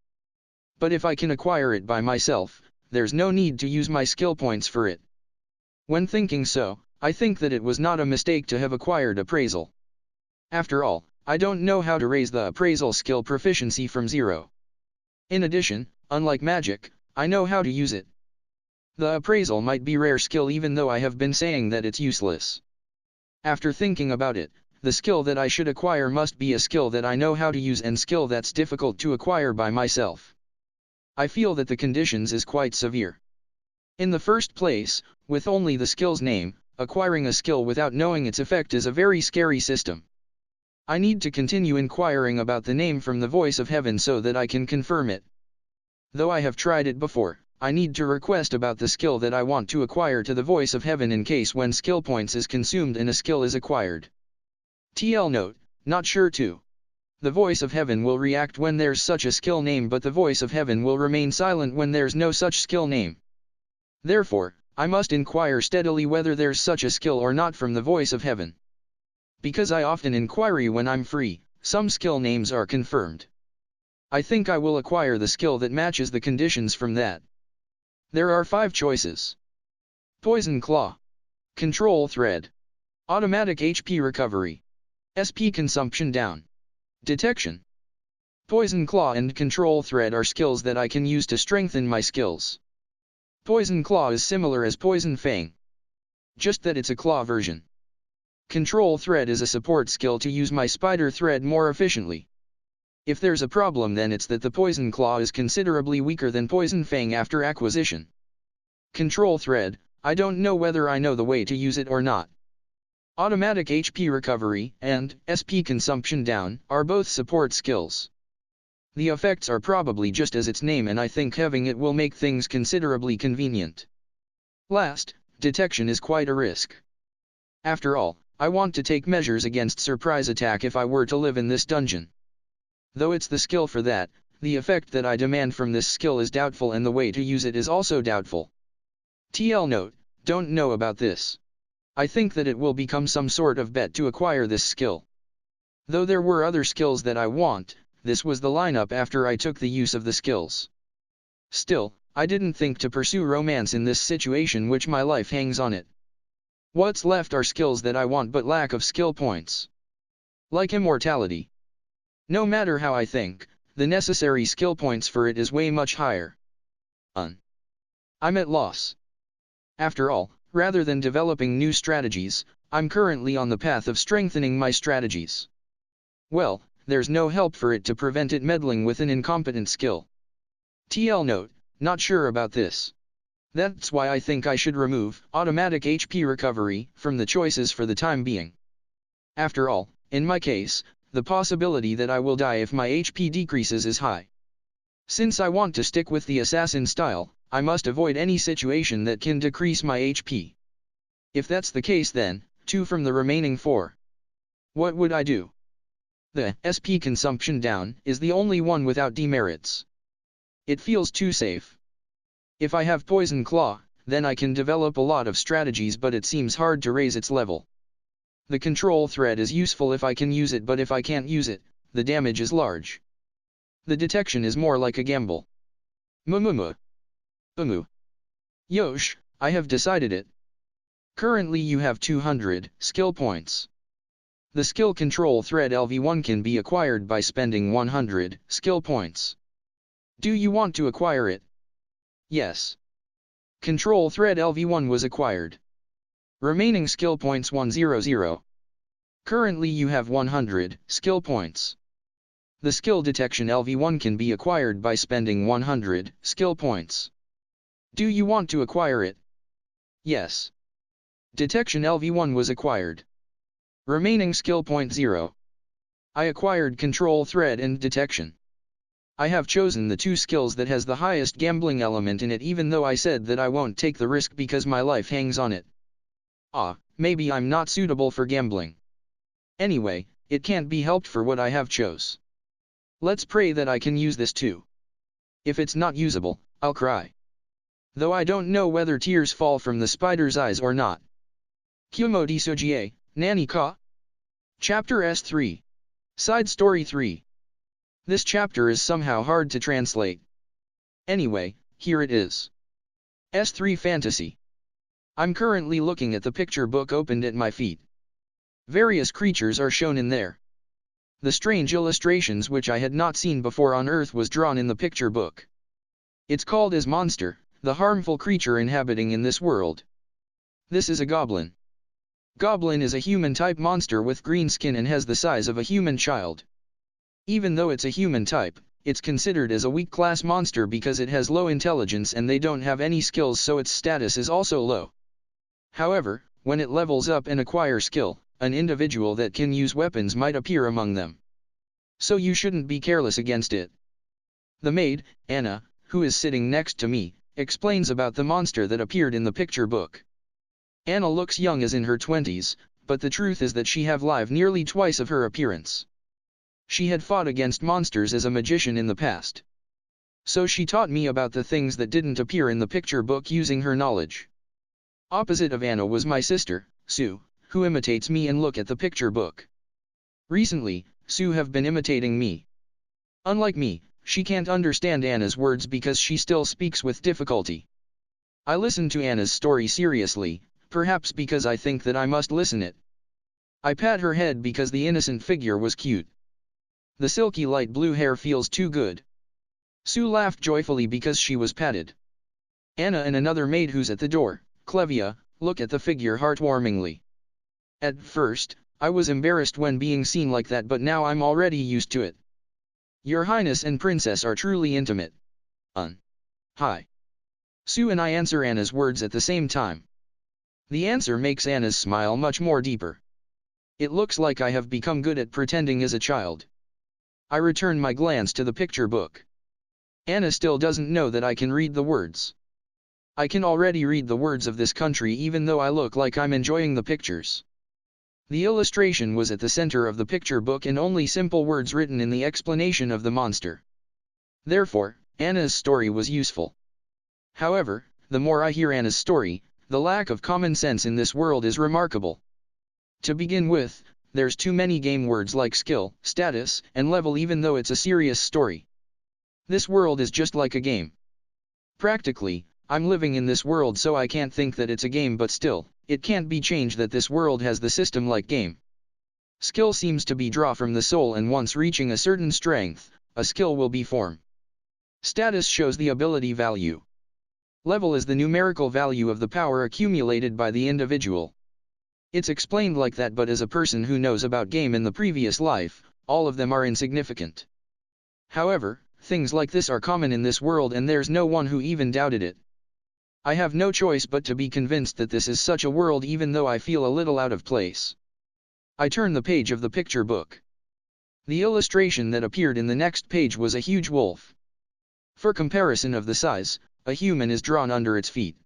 But if I can acquire it by myself, there's no need to use my skill points for it. When thinking so, I think that it was not a mistake to have acquired appraisal. After all, I don't know how to raise the appraisal skill proficiency from 0. In addition, unlike magic, I know how to use it. The appraisal might be rare skill even though I have been saying that it's useless. After thinking about it, the skill that I should acquire must be a skill that I know how to use and skill that's difficult to acquire by myself. I feel that the conditions is quite severe. In the first place, with only the skill's name, acquiring a skill without knowing its effect is a very scary system. I need to continue inquiring about the name from the voice of heaven so that I can confirm it. Though I have tried it before, I need to request about the skill that I want to acquire to the voice of heaven in case when skill points is consumed and a skill is acquired. TL note, not sure too. The voice of heaven will react when there's such a skill name, but the voice of heaven will remain silent when there's no such skill name. Therefore, I must inquire steadily whether there's such a skill or not from the voice of heaven. Because I often inquire when I'm free, some skill names are confirmed. I think I will acquire the skill that matches the conditions from that. There are 5 choices. Poison Claw. Control Thread. Automatic HP Recovery. SP Consumption Down. Detection. Poison Claw and Control Thread are skills that I can use to strengthen my skills. Poison Claw is similar as Poison Fang. Just that it's a claw version. Control Thread is a support skill to use my spider thread more efficiently. If there's a problem, then it's that the Poison Claw is considerably weaker than Poison Fang after acquisition. Control Thread, I don't know whether I know the way to use it or not. Automatic HP Recovery and SP Consumption Down are both support skills. The effects are probably just as its name, and I think having it will make things considerably convenient. Last, Detection is quite a risk. After all, I want to take measures against surprise attack if I were to live in this dungeon. Though it's the skill for that, the effect that I demand from this skill is doubtful and the way to use it is also doubtful. TL note, don't know about this. I think that it will become some sort of bet to acquire this skill. Though there were other skills that I want, this was the lineup after I took the use of the skills. Still, I didn't think to pursue romance in this situation which my life hangs on it. What's left are skills that I want but lack of skill points. Like immortality. No matter how I think, the necessary skill points for it is way much higher. I'm at loss. After all, rather than developing new strategies, I'm currently on the path of strengthening my strategies. Well, there's no help for it to prevent it meddling with an incompetent skill. TL note, not sure about this. That's why I think I should remove automatic HP recovery from the choices for the time being. After all, in my case, the possibility that I will die if my HP decreases is high. Since I want to stick with the assassin style, I must avoid any situation that can decrease my HP. If that's the case then, 2 from the remaining 4. What would I do? The SP consumption down is the only one without demerits. It feels too safe. If I have Poison Claw, then I can develop a lot of strategies but it seems hard to raise its level. The control thread is useful if I can use it but if I can't use it, the damage is large. The detection is more like a gamble. Yosh, I have decided it. Currently you have 200 skill points. The skill control thread LV1 can be acquired by spending 100 skill points. Do you want to acquire it? Yes. Control thread LV1 was acquired. Remaining skill points 100. Currently you have 100 skill points. The skill detection LV1 can be acquired by spending 100 skill points. Do you want to acquire it? Yes. Detection LV1 was acquired. Remaining skill point 0. I acquired control thread and detection. I have chosen the 2 skills that has the highest gambling element in it even though I said that I won't take the risk because my life hangs on it. Maybe I'm not suitable for gambling. Anyway, it can't be helped for what I have chose. Let's pray that I can use this too. If it's not usable, I'll cry. Though I don't know whether tears fall from the spider's eyes or not. Kumo Desu, Nani ka? Chapter S3. Side Story 3. This chapter is somehow hard to translate. Anyway, here it is. S3 Fantasy. I'm currently looking at the picture book opened at my feet. Various creatures are shown in there. The strange illustrations which I had not seen before on Earth was drawn in the picture book. It's called as monster, the harmful creature inhabiting in this world. This is a goblin. Goblin is a human-type monster with green skin and has the size of a human child. Even though it's a human type, it's considered as a weak-class monster because it has low intelligence and they don't have any skills so its status is also low. However, when it levels up and acquires skill, an individual that can use weapons might appear among them. So you shouldn't be careless against it. The maid, Anna, who is sitting next to me, explains about the monster that appeared in the picture book. Anna looks young as in her 20s, but the truth is that she have lived nearly twice of her appearance. She had fought against monsters as a magician in the past. So she taught me about the things that didn't appear in the picture book using her knowledge. Opposite of Anna was my sister, Sue, who imitates me and look at the picture book. Recently, Sue have been imitating me. Unlike me, she can't understand Anna's words because she still speaks with difficulty. I listen to Anna's story seriously, perhaps because I think that I must listen it. I pat her head because the innocent figure was cute. The silky light blue hair feels too good. Sue laughed joyfully because she was patted. Anna and another maid who's at the door, Clevia, look at the figure heartwarmingly. At first, I was embarrassed when being seen like that but now I'm already used to it. Your Highness and Princess are truly intimate. Hi. Sue and I answer Anna's words at the same time. The answer makes Anna's smile much more deeper. It looks like I have become good at pretending as a child. I return my glance to the picture book. Anna still doesn't know that I can read the words. I can already read the words of this country even though I look like I'm enjoying the pictures. The illustration was at the center of the picture book and only simple words written in the explanation of the monster. Therefore, Anna's story was useful. However, the more I hear Anna's story, the lack of common sense in this world is remarkable. To begin with, there's too many game words like skill, status, and level even though it's a serious story. This world is just like a game. Practically, I'm living in this world so I can't think that it's a game, but still, it can't be changed that this world has the system like game. Skill seems to be draw from the soul, and once reaching a certain strength, a skill will be formed. Status shows the ability value. Level is the numerical value of the power accumulated by the individual. It's explained like that, but as a person who knows about game in the previous life, all of them are insignificant. However, things like this are common in this world and there's no one who even doubted it. I have no choice but to be convinced that this is such a world even though I feel a little out of place. I turn the page of the picture book. The illustration that appeared in the next page was a huge wolf. For comparison of the size, a human is drawn under its feet.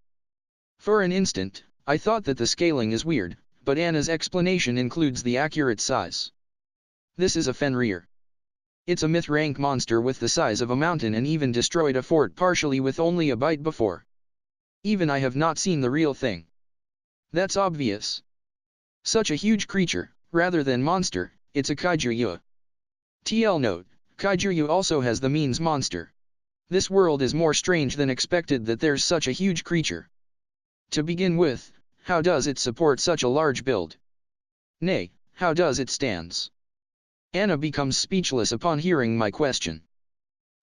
For an instant, I thought that the scaling is weird, but Anna's explanation includes the accurate size. This is a Fenrir. It's a myth-rank monster with the size of a mountain and even destroyed a fort partially with only a bite before. Even I have not seen the real thing. That's obvious. Such a huge creature, rather than monster, it's a kaiju. TL note, kaiju also has the means monster. This world is more strange than expected that there's such a huge creature. To begin with, how does it support such a large build? Nay, how does it stands? Anna becomes speechless upon hearing my question.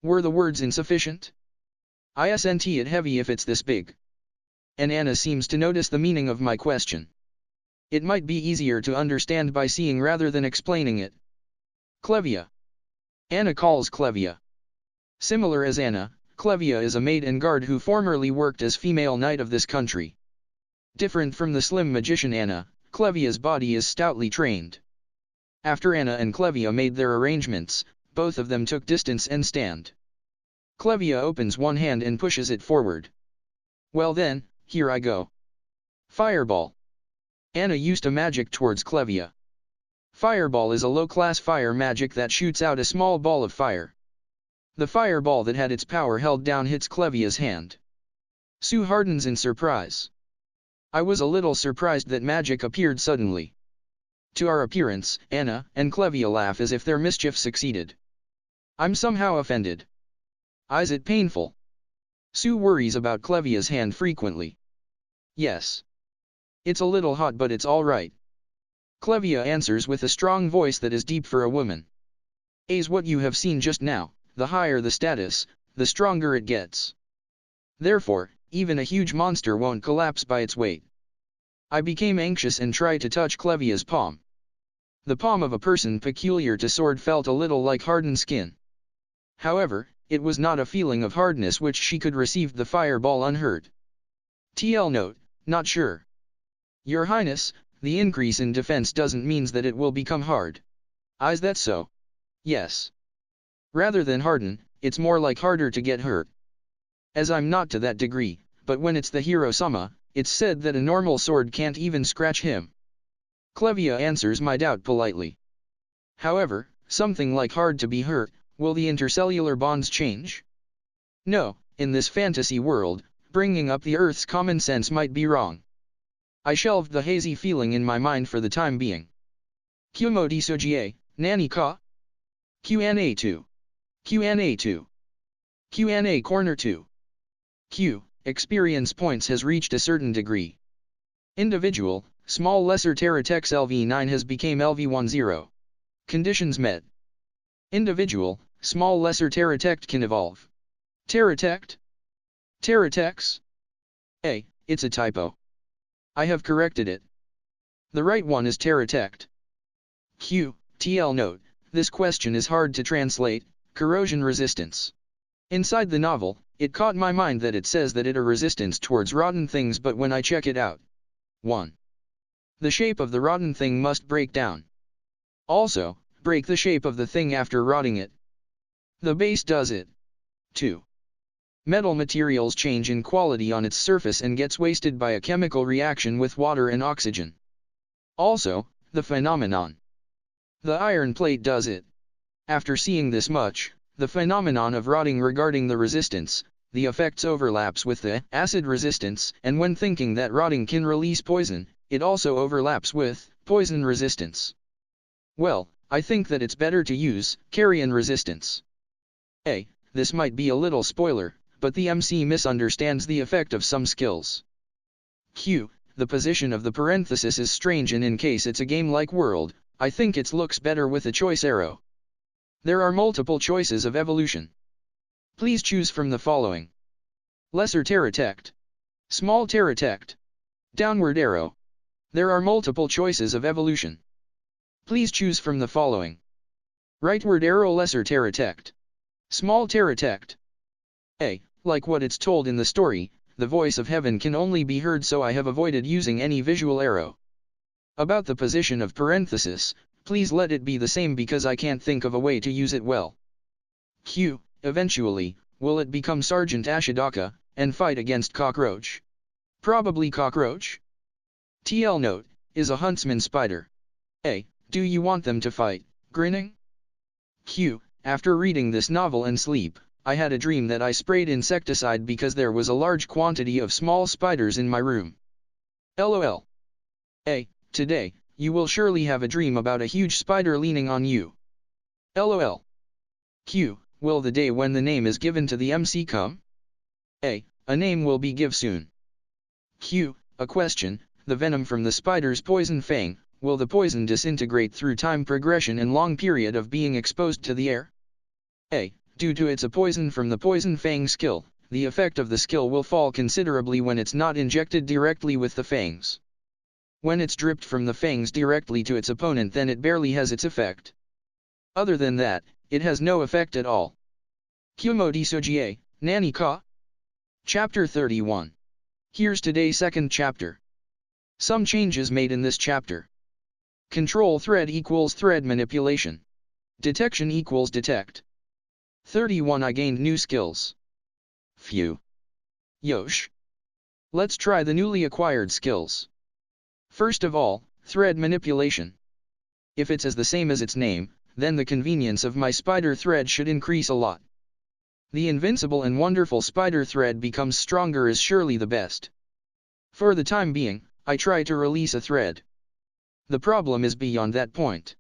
Were the words insufficient? Isn't it heavy if it's this big? And Anna seems to notice the meaning of my question. It might be easier to understand by seeing rather than explaining it. Clevia. Anna calls Clevia. Similar as Anna, Clevia is a maid and guard who formerly worked as female knight of this country. Different from the slim magician Anna, Clevia's body is stoutly trained. After Anna and Clevia made their arrangements, both of them took distance and stand. Clevia opens one hand and pushes it forward. Well then, here I go. Fireball. Anna used a magic towards Clevia. Fireball is a low-class fire magic that shoots out a small ball of fire. The fireball that had its power held down hits Clevia's hand. Sue hardens in surprise. I was a little surprised that magic appeared suddenly. To our appearance, Anna and Clevia laugh as if their mischief succeeded. I'm somehow offended. Is it painful? Sue worries about Clevia's hand frequently. Yes. It's a little hot, but it's all right. Clevia answers with a strong voice that is deep for a woman. As what you have seen just now, the higher the status, the stronger it gets. Therefore, even a huge monster won't collapse by its weight. I became anxious and tried to touch Clevia's palm. The palm of a person peculiar to sword felt a little like hardened skin. However, it was not a feeling of hardness which she could receive the fireball unhurt. TL note, not sure. Your Highness, the increase in defense doesn't mean that it will become hard. Is that so? Yes. Rather than harden, it's more like harder to get hurt. As I'm not to that degree, but when it's the hero-sama, it's said that a normal sword can't even scratch him. Clevia answers my doubt politely. However, something like hard to be hurt, will the intercellular bonds change? No, in this fantasy world, bringing up the Earth's common sense might be wrong. I shelved the hazy feeling in my mind for the time being. Kumo Desu, Nani ka? Q&A 2. Q&A 2. Q&A Corner 2. Q. Experience points has reached a certain degree. Individual, small lesser Terratex LV9 has became LV10. Conditions met. Individual, small lesser Terratect can evolve. Terratect? Terratex? It's a typo. I have corrected it. The right one is Terratect. Q. TL note, this question is hard to translate, corrosion resistance. Inside the novel, it caught my mind that it says that it a resistance towards rotten things, but when I check it out. 1. The shape of the rotten thing must break down. Also, break the shape of the thing after rotting it. The base does it. 2. Metal materials change in quality on its surface and gets wasted by a chemical reaction with water and oxygen. Also, the phenomenon. The iron plate does it. After seeing this much, the phenomenon of rotting regarding the resistance, the effects overlaps with the acid resistance, and when thinking that rotting can release poison, it also overlaps with poison resistance. Well, I think that it's better to use carrion resistance. This might be a little spoiler, but the MC misunderstands the effect of some skills. Q. The position of the parenthesis is strange, and in case it's a game-like world, I think it looks better with a choice arrow. There are multiple choices of evolution. Please choose from the following: Lesser Terratect, Small Terratect, Downward Arrow. There are multiple choices of evolution. Please choose from the following: Rightward Arrow, Lesser Terratect, Small Terratect. Like what it's told in the story, the voice of heaven can only be heard, so I have avoided using any visual arrow. About the position of parenthesis, please let it be the same because I can't think of a way to use it well. Q. Eventually, will it become Sergeant Ashidaka, and fight against Cockroach? Probably Cockroach. TL note, is a huntsman spider. Do you want them to fight, grinning? Q. After reading this novel and sleep, I had a dream that I sprayed insecticide because there was a large quantity of small spiders in my room. LOL. Today, you will surely have a dream about a huge spider leaning on you. LOL. Q. Will the day when the name is given to the MC come? A name will be give soon. Q. A question: the venom from the spider's poison fang, will the poison disintegrate through time progression and long period of being exposed to the air? Due to it's a poison from the poison fang skill, the effect of the skill will fall considerably when it's not injected directly with the fangs. When it's dripped from the fangs directly to its opponent, then it barely has its effect. Other than that, it has no effect at all. Kumo Desu, Nani ka? Chapter 31. Here's today's second chapter. Some changes made in this chapter. Control thread equals thread manipulation. Detection equals detect. 31. I gained new skills. Phew. Yosh. Let's try the newly acquired skills. First of all, thread manipulation. If it's as the same as its name, then the convenience of my spider thread should increase a lot. The invincible and wonderful spider thread becomes stronger is surely the best. For the time being, I try to release a thread. The problem is beyond that point.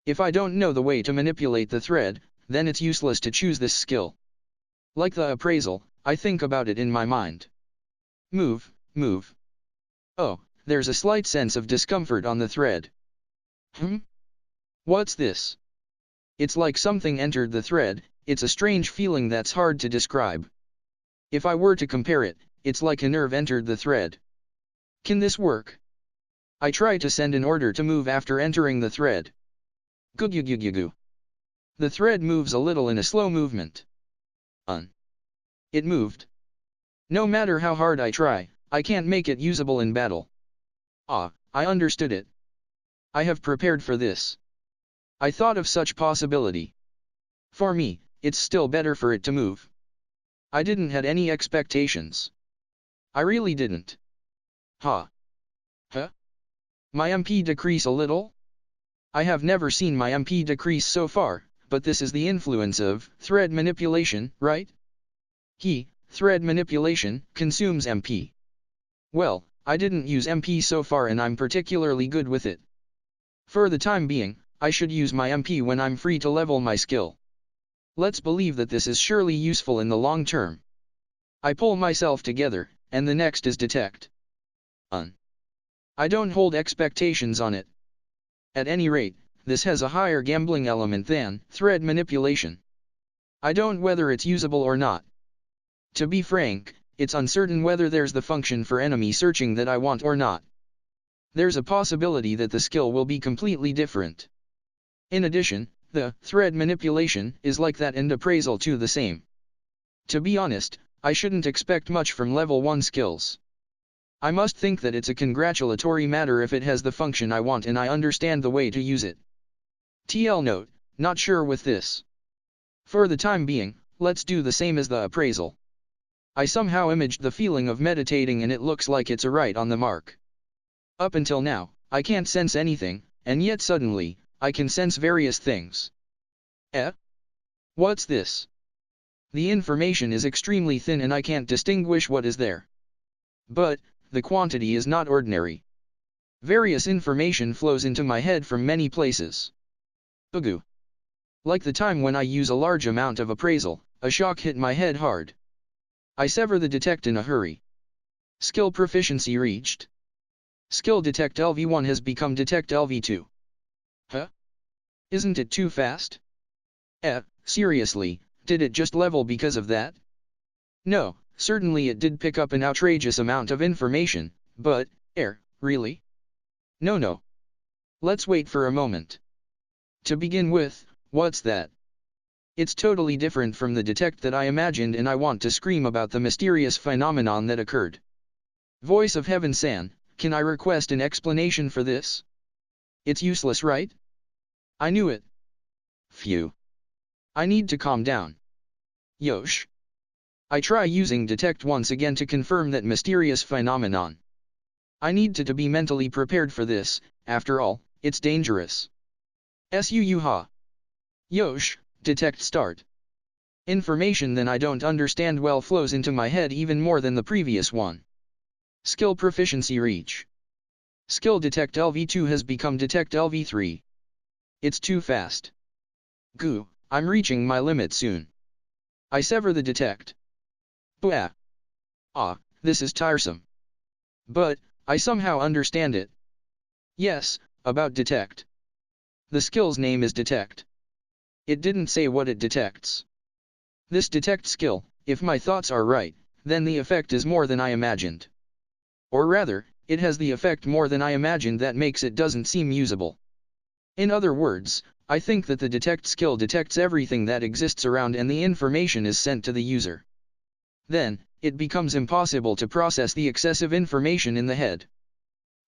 If I don't know the way to manipulate the thread, then it's useless to choose this skill. Like the appraisal, I think about it in my mind. Move, move. Oh, there's a slight sense of discomfort on the thread. What's this? It's like something entered the thread. It's a strange feeling that's hard to describe. If I were to compare it, it's like a nerve entered the thread. Can this work? I try to send an order to move after entering the thread. Gugugugugu. The thread moves a little in a slow movement. It moved. No matter how hard I try, I can't make it usable in battle. I understood it. I have prepared for this. I thought of such possibility. For me, it's still better for it to move. I didn't had any expectations. I really didn't. Huh? My MP decrease a little? I have never seen my MP decrease so far, but this is the influence of thread manipulation, right? Thread manipulation consumes MP. Well, I didn't use MP so far and I'm particularly good with it. For the time being, I should use my MP when I'm free to level my skill. Let's believe that this is surely useful in the long term. I pull myself together, and the next is detect. I don't hold expectations on it. At any rate, this has a higher gambling element than thread manipulation. I don't know whether it's usable or not. To be frank, it's uncertain whether there's the function for enemy searching that I want or not. There's a possibility that the skill will be completely different. In addition, the thread manipulation is like that and appraisal too the same. To be honest, I shouldn't expect much from level 1 skills. I must think that it's a congratulatory matter if it has the function I want and I understand the way to use it. TL note, not sure with this. For the time being, let's do the same as the appraisal. I somehow imaged the feeling of meditating and it looks like it's right on the mark. Up until now, I can't sense anything, and yet suddenly, I can sense various things. Eh? What's this? The information is extremely thin and I can't distinguish what is there. But, the quantity is not ordinary. Various information flows into my head from many places. Ugu. Like the time when I use a large amount of appraisal, a shock hit my head hard. I sever the detect in a hurry. Skill proficiency reached. Skill detect LV1 has become detect LV2. Huh? Isn't it too fast? Seriously, did it just level because of that? No, certainly it did pick up an outrageous amount of information, but, really? No. Let's wait for a moment. To begin with, what's that? It's totally different from the detect that I imagined and I want to scream about the mysterious phenomenon that occurred. Voice of Heaven-san, can I request an explanation for this? It's useless, right? I knew it. Phew. I need to calm down. Yosh. I try using detect once again to confirm that mysterious phenomenon. I need to be mentally prepared for this, after all, it's dangerous. Suha. Yosh, detect start. Information that I don't understand well flows into my head even more than the previous one. Skill proficiency reach. Skill detect LV2 has become detect LV3. It's too fast. Goo, I'm reaching my limit soon. I sever the detect. Blah. This is tiresome. But, I somehow understand it. Yes, about detect. The skill's name is detect. It didn't say what it detects. This detect skill, if my thoughts are right, then the effect is more than I imagined. Or rather, it has the effect more than I imagined that makes it doesn't seem usable. In other words, I think that the detect skill detects everything that exists around and the information is sent to the user. Then, it becomes impossible to process the excessive information in the head.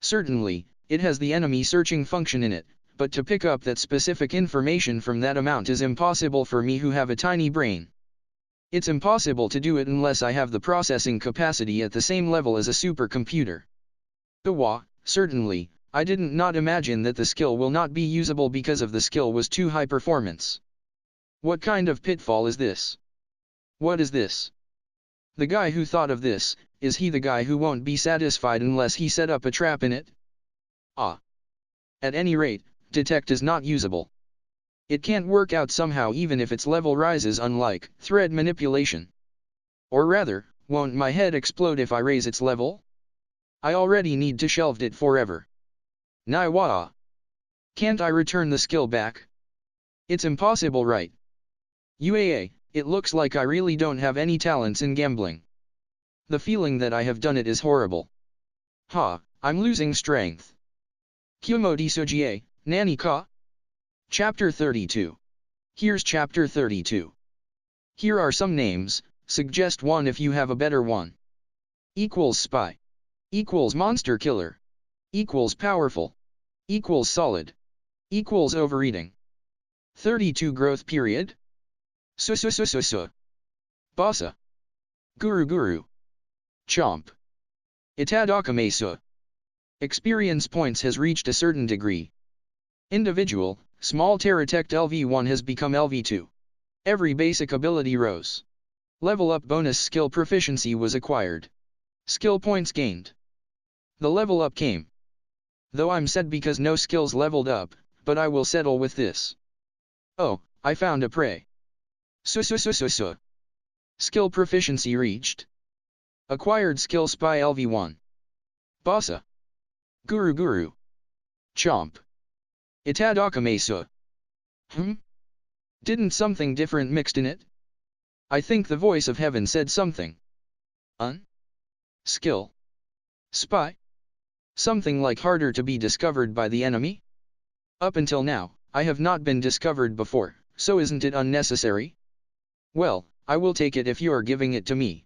Certainly, it has the enemy searching function in it, but to pick up that specific information from that amount is impossible for me who have a tiny brain. It's impossible to do it unless I have the processing capacity at the same level as a supercomputer. Certainly, I didn't not imagine that the skill will not be usable because of the skill was too high performance. What kind of pitfall is this? What is this? The guy who thought of this, is he the guy who won't be satisfied unless he set up a trap in it? At any rate, detect is not usable. It can't work out somehow even if its level rises, unlike thread manipulation. Or rather, won't my head explode if I raise its level? I already need to shelved it forever. Naiwa. Can't I return the skill back? It's impossible, right? UAA, it looks like I really don't have any talents in gambling. The feeling that I have done it is horrible. I'm losing strength. Kumo Desu, Nani ka? Chapter 32. Here's Chapter 32. Here are some names, suggest one if you have a better one. Equals spy. Equals monster killer. Equals powerful. Equals solid. Equals overeating. 32 growth period. Basa. Guru. Chomp. Itadakamesu. Experience points has reached a certain degree. Individual, small Terratect LV1 has become LV2. Every basic ability rose. Level up bonus skill proficiency was acquired. Skill points gained. The level up came. Though I'm sad because no skills leveled up, but I will settle with this. Oh, I found a prey. Skill proficiency reached. Acquired skill spy LV1. Basa. Guru. Chomp. Itadakamesu. Didn't something different mixed in it? I think the voice of heaven said something. Skill. Spy. Something like harder to be discovered by the enemy? Up until now, I have not been discovered before, so isn't it unnecessary? Well, I will take it if you're giving it to me.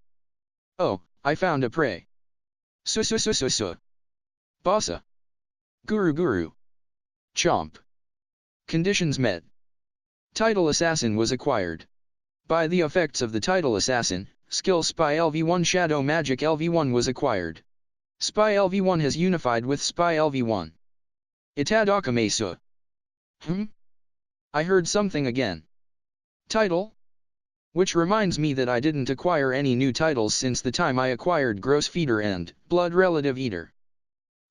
Oh, I found a prey. Basa. Guru. Chomp. Conditions met. Title Assassin was acquired. By the effects of the Title Assassin, Skill Spy LV1 Shadow Magic LV1 was acquired. Spy LV1 has unified with Spy LV1. Itadakamesa. I heard something again. Title? Which reminds me that I didn't acquire any new titles since the time I acquired Gross Feeder and Blood Relative Eater.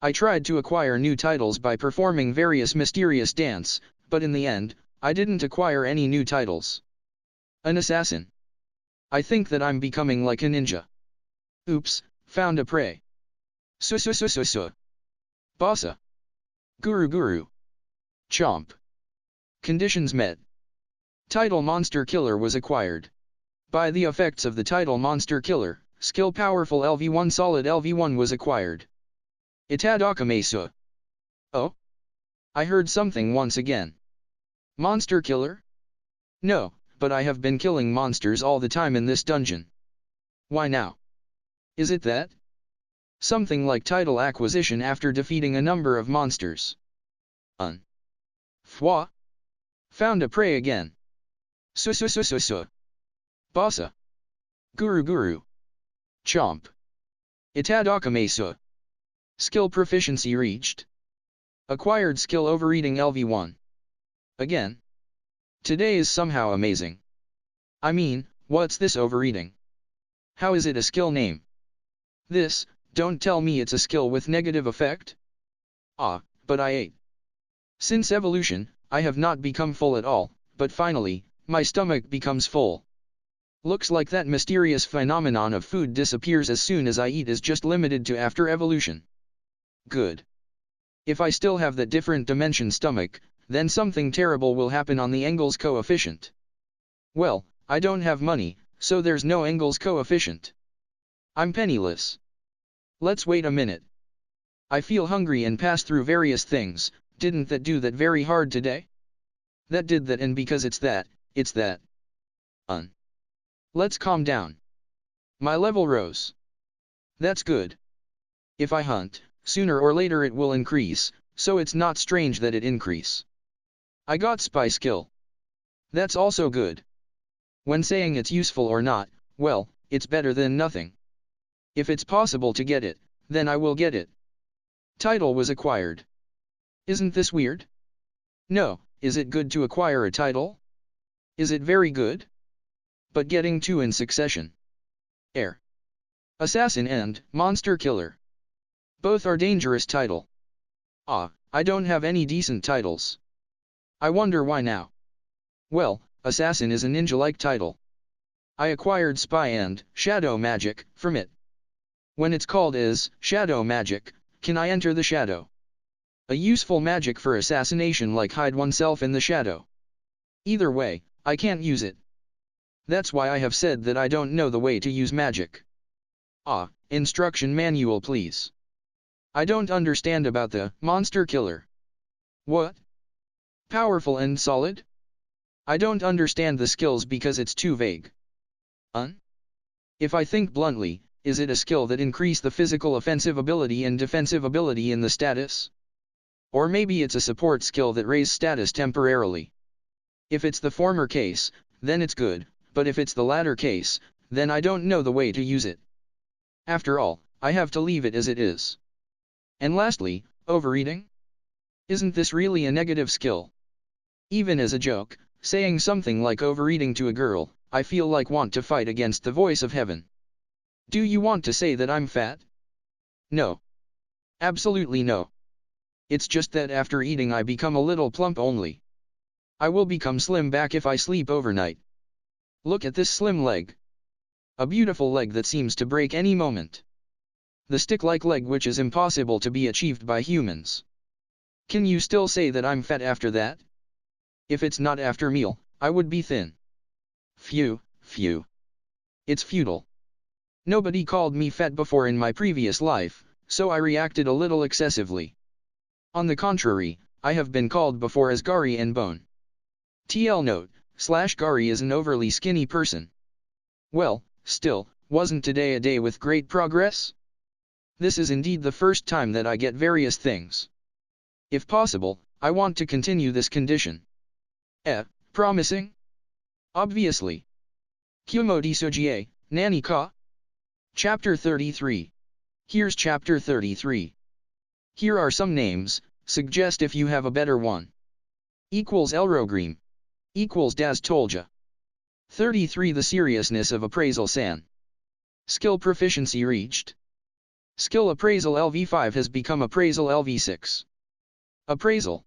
I tried to acquire new titles by performing various mysterious dance, but in the end, I didn't acquire any new titles. An assassin. I think that I'm becoming like a ninja. Oops, found a prey. Su. Bassa. Guru. Chomp. Conditions met. Title Monster Killer was acquired. By the effects of the title Monster Killer, skill powerful LV1 solid LV1 was acquired. Itadakamesa. Oh? I heard something once again. Monster Killer? No, but I have been killing monsters all the time in this dungeon. Why now? Is it that? Something like title acquisition after defeating a number of monsters. Fwa? Found a prey again. Su. Bassa. Guru. Chomp. Itadakamesa. Skill proficiency reached. Acquired skill overeating LV1. Again. Today is somehow amazing. I mean, what's this overeating? How is it a skill name? This, don't tell me it's a skill with negative effect? Ah, but I ate. Since evolution, I have not become full at all, but finally, my stomach becomes full. Looks like that mysterious phenomenon of food disappears as soon as I eat is just limited to after evolution. Good. If I still have that different dimension stomach, then something terrible will happen on the Engels coefficient. Well, I don't have money, so there's no Engels coefficient. I'm penniless. Let's wait a minute. I feel hungry and pass through various things. Didn't that do that very hard today? That did that, and because it's that. Let's calm down. My level rose. That's good. If I hunt, sooner or later it will increase, so it's not strange that it increase. I got spy skill. That's also good. When saying it's useful or not, well, it's better than nothing. If it's possible to get it, then I will get it. Title was acquired. Isn't this weird? No, is it good to acquire a title? Is it very good? But getting two in succession. Assassin and Monster Killer. Both are dangerous title. I don't have any decent titles. I wonder why now. Well, Assassin is a ninja-like title. I acquired Spy and Shadow Magic from it. When it's called as Shadow Magic, can I enter the shadow? A useful magic for assassination like hide oneself in the shadow. Either way, I can't use it. That's why I have said that I don't know the way to use magic. Instruction manual please. I don't understand about the Monster Killer. What? Powerful and solid? I don't understand the skills because it's too vague. If I think bluntly, is it a skill that increase the physical offensive ability and defensive ability in the status? Or maybe it's a support skill that raise status temporarily. If it's the former case, then it's good, but if it's the latter case, then I don't know the way to use it. After all, I have to leave it as it is. And lastly, overeating? Isn't this really a negative skill? Even as a joke, saying something like overeating to a girl, I feel like want to fight against the voice of heaven. Do you want to say that I'm fat? No. Absolutely no. It's just that after eating I become a little plump only. I will become slim back if I sleep overnight. Look at this slim leg. A beautiful leg that seems to break any moment. The stick-like leg which is impossible to be achieved by humans. Can you still say that I'm fat after that? If it's not after meal, I would be thin. Phew. It's futile. Nobody called me fat before in my previous life, so I reacted a little excessively. On the contrary, I have been called before as Gary and Bone. TL note, /Gary is an overly skinny person. Well, still, wasn't today a day with great progress? This is indeed the first time that I get various things. If possible, I want to continue this condition. Promising? Obviously. Kumo Desu, Nani ka? Chapter 33. Here's Chapter 33. Here are some names, Suggest if you have a better one. Equals Elrogream. Equals Das Tolja. 33. The seriousness of appraisal san. Skill proficiency reached. Skill appraisal LV5 has become appraisal LV6. Appraisal.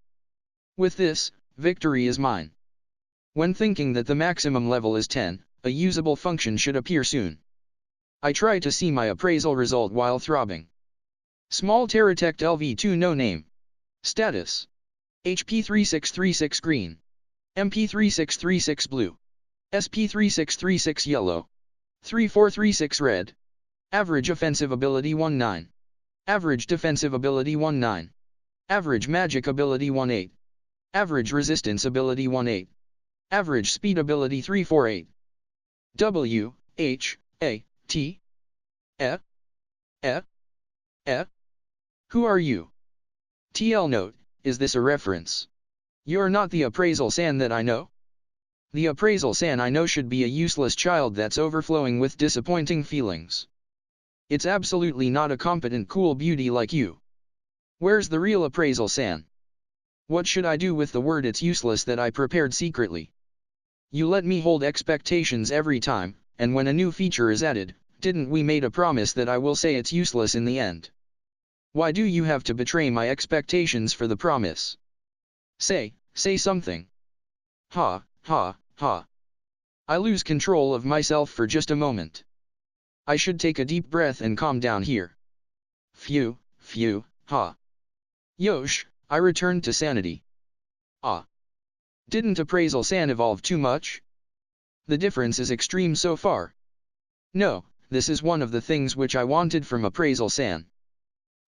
With this, victory is mine. When thinking that the maximum level is 10, a usable function should appear soon. I try to see my appraisal result while throbbing. Small Terratect LV2 no name. Status. HP3636 green. MP3636 blue. SP3636 yellow. 3436 red. Average offensive ability 19. Average defensive ability 19. Average magic ability 18. Average resistance ability 18. Average speed ability 348. W, H, A, T. E. E. E. Who are you? TL note, is this a reference? You're not the appraisal san that I know? The appraisal san I know should be a useless child that's overflowing with disappointing feelings. It's absolutely not a competent cool beauty like you. Where's the real appraisal san? What should I do with the word it's useless that I prepared secretly? You let me hold expectations every time, and when a new feature is added, didn't we made a promise that I will say it's useless in the end? Why do you have to betray my expectations for the promise? Say something. Ha, ha, ha. I lose control of myself for just a moment. I should take a deep breath and calm down here. Phew, ha. Yosh, I returned to sanity. Ah. Didn't appraisal san evolve too much? The difference is extreme so far. No, this is one of the things which I wanted from appraisal san.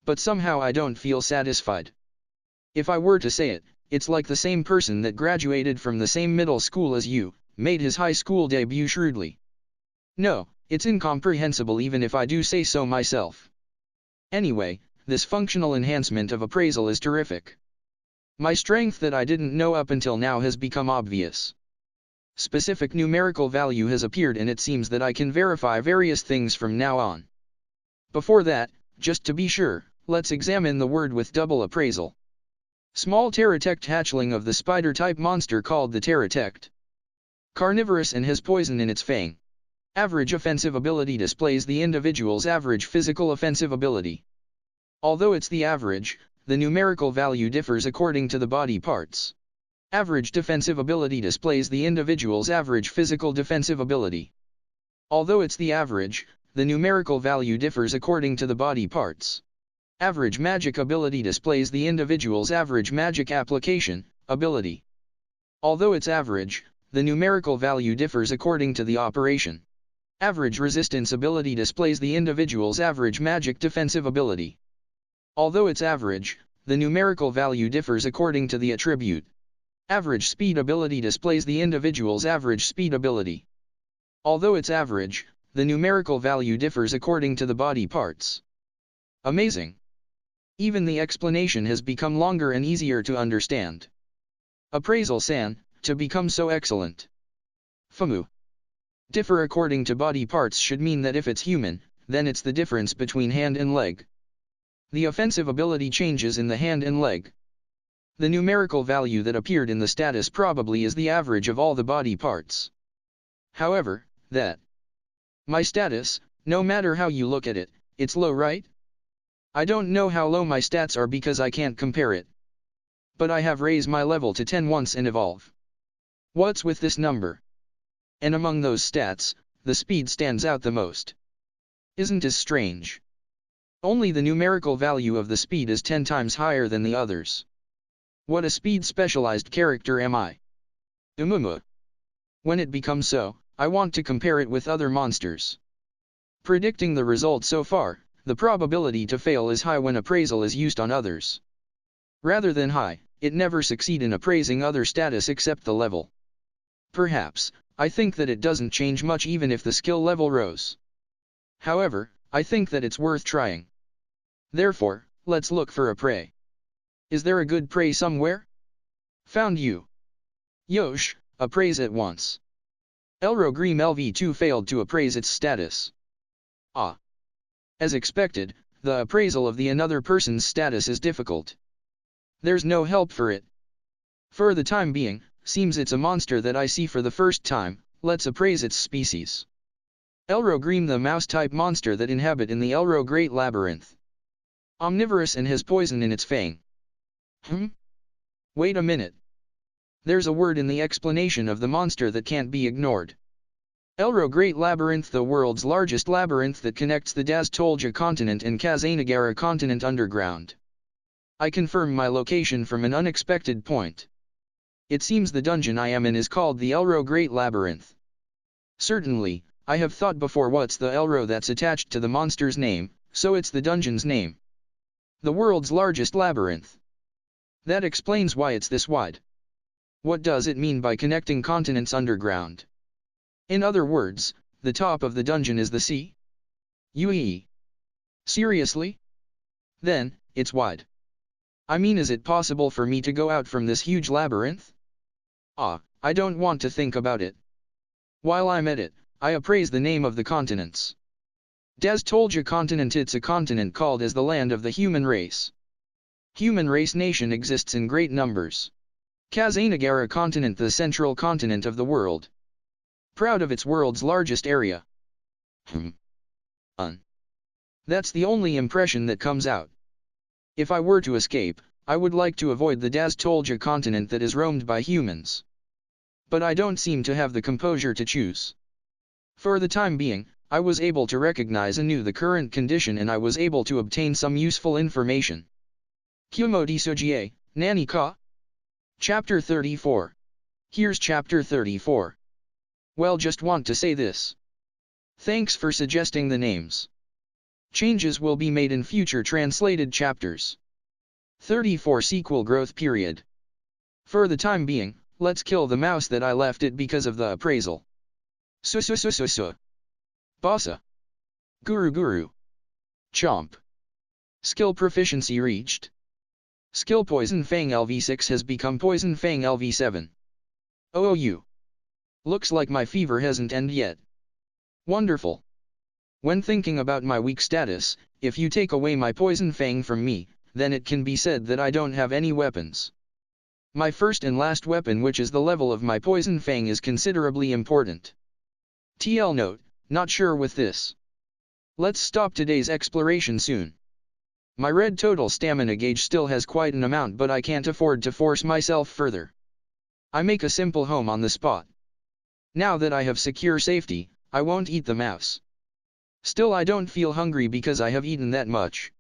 But somehow I don't feel satisfied. If I were to say it, it's like the same person that graduated from the same middle school as you, made his high school debut shrewdly. No, it's incomprehensible even if I do say so myself. Anyway, this functional enhancement of appraisal is terrific. My strength that I didn't know up until now has become obvious. Specific numerical value has appeared and it seems that I can verify various things from now on. Before that, just to be sure, let's examine the word with double appraisal. Small Terratect hatchling of the spider-type monster called the Terratect. Carnivorous and has poison in its fang. Average offensive ability displays the individual's average physical offensive ability. Although it's the average, the numerical value differs according to the body parts. Average defensive ability displays the individual's average physical defensive ability. Although it's the average, the numerical value differs according to the body parts. Average magic ability displays the individual's average magic application ability. Although it's average, the numerical value differs according to the operation. Average resistance ability displays the individual's average magic defensive ability. Although it's average, the numerical value differs according to the attribute. Average speed ability displays the individual's average speed ability. Although it's average, the numerical value differs according to the body parts. Amazing. Even the explanation has become longer and easier to understand. Appraisal san, to become so excellent. Famu. Differ according to body parts should mean that if it's human, then it's the difference between hand and leg. The offensive ability changes in the hand and leg. The numerical value that appeared in the status probably is the average of all the body parts. However, my status, no matter how you look at it, it's low, right? I don't know how low my stats are because I can't compare it. But I have raised my level to 10 once and evolve. What's with this number? And among those stats, the speed stands out the most. Isn't it strange? Only the numerical value of the speed is 10 times higher than the others. What a speed-specialized character am I? When it becomes so, I want to compare it with other monsters. Predicting the result so far, the probability to fail is high when appraisal is used on others. Rather than high, it never succeeds in appraising other status except the level. Perhaps, I think that it doesn't change much even if the skill level rose. However, I think that it's worth trying. Therefore, let's look for a prey. Is there a good prey somewhere? Found you. Yosh, appraise at once. Elrogream LV2 failed to appraise its status. Ah. As expected, the appraisal of the another person's status is difficult. There's no help for it. For the time being, seems it's a monster that I see for the first time. Let's appraise its species. Elrogream, the mouse-type monster that inhabit in the Elro Great Labyrinth. Omnivorous and has poison in its fang. Wait a minute. There's a word in the explanation of the monster that can't be ignored. Elro Great Labyrinth, the world's largest labyrinth that connects the Daz-Tolja continent and Kazanagara continent underground. I confirm my location from an unexpected point. It seems the dungeon I am in is called the Elro Great Labyrinth. Certainly, I have thought before what's the Elro that's attached to the monster's name, so it's the dungeon's name. The world's largest labyrinth. That explains why it's this wide. What does it mean by connecting continents underground? In other words, the top of the dungeon is the sea? Seriously? Then, it's wide. I mean, is it possible for me to go out from this huge labyrinth? I don't want to think about it. While I'm at it, I appraise the name of the continents. Daz-Tolja continent. It's a continent called as the land of the human race. Human race nation exists in great numbers. Kazanagara continent, the central continent of the world. Proud of its world's largest area. That's the only impression that comes out. If I were to escape, I would like to avoid the Daz-Tolja continent that is roamed by humans. But I don't seem to have the composure to choose. For the time being, I was able to recognize anew the current condition and I was able to obtain some useful information. Kumo Desu, Nani ka? Chapter 34. Here's Chapter 34. Well, just want to say this. Thanks for suggesting the names. Changes will be made in future translated chapters. 34 Sequel growth period. For the time being, let's kill the mouse that I left it because of the appraisal. Basa. Guru. Chomp. Skill proficiency reached. Skill Poison Fang LV6 has become Poison Fang LV7. OOU. Looks like my fever hasn't ended yet. Wonderful. When thinking about my weak status, if you take away my Poison Fang from me, then it can be said that I don't have any weapons. My first and last weapon, which is the level of my Poison Fang, is considerably important. TL note, not sure with this. Let's stop today's exploration soon. My red total stamina gauge still has quite an amount, but I can't afford to force myself further. I make a simple home on the spot. Now that I have secure safety, I won't eat the mouse. Still, I don't feel hungry because I have eaten that much.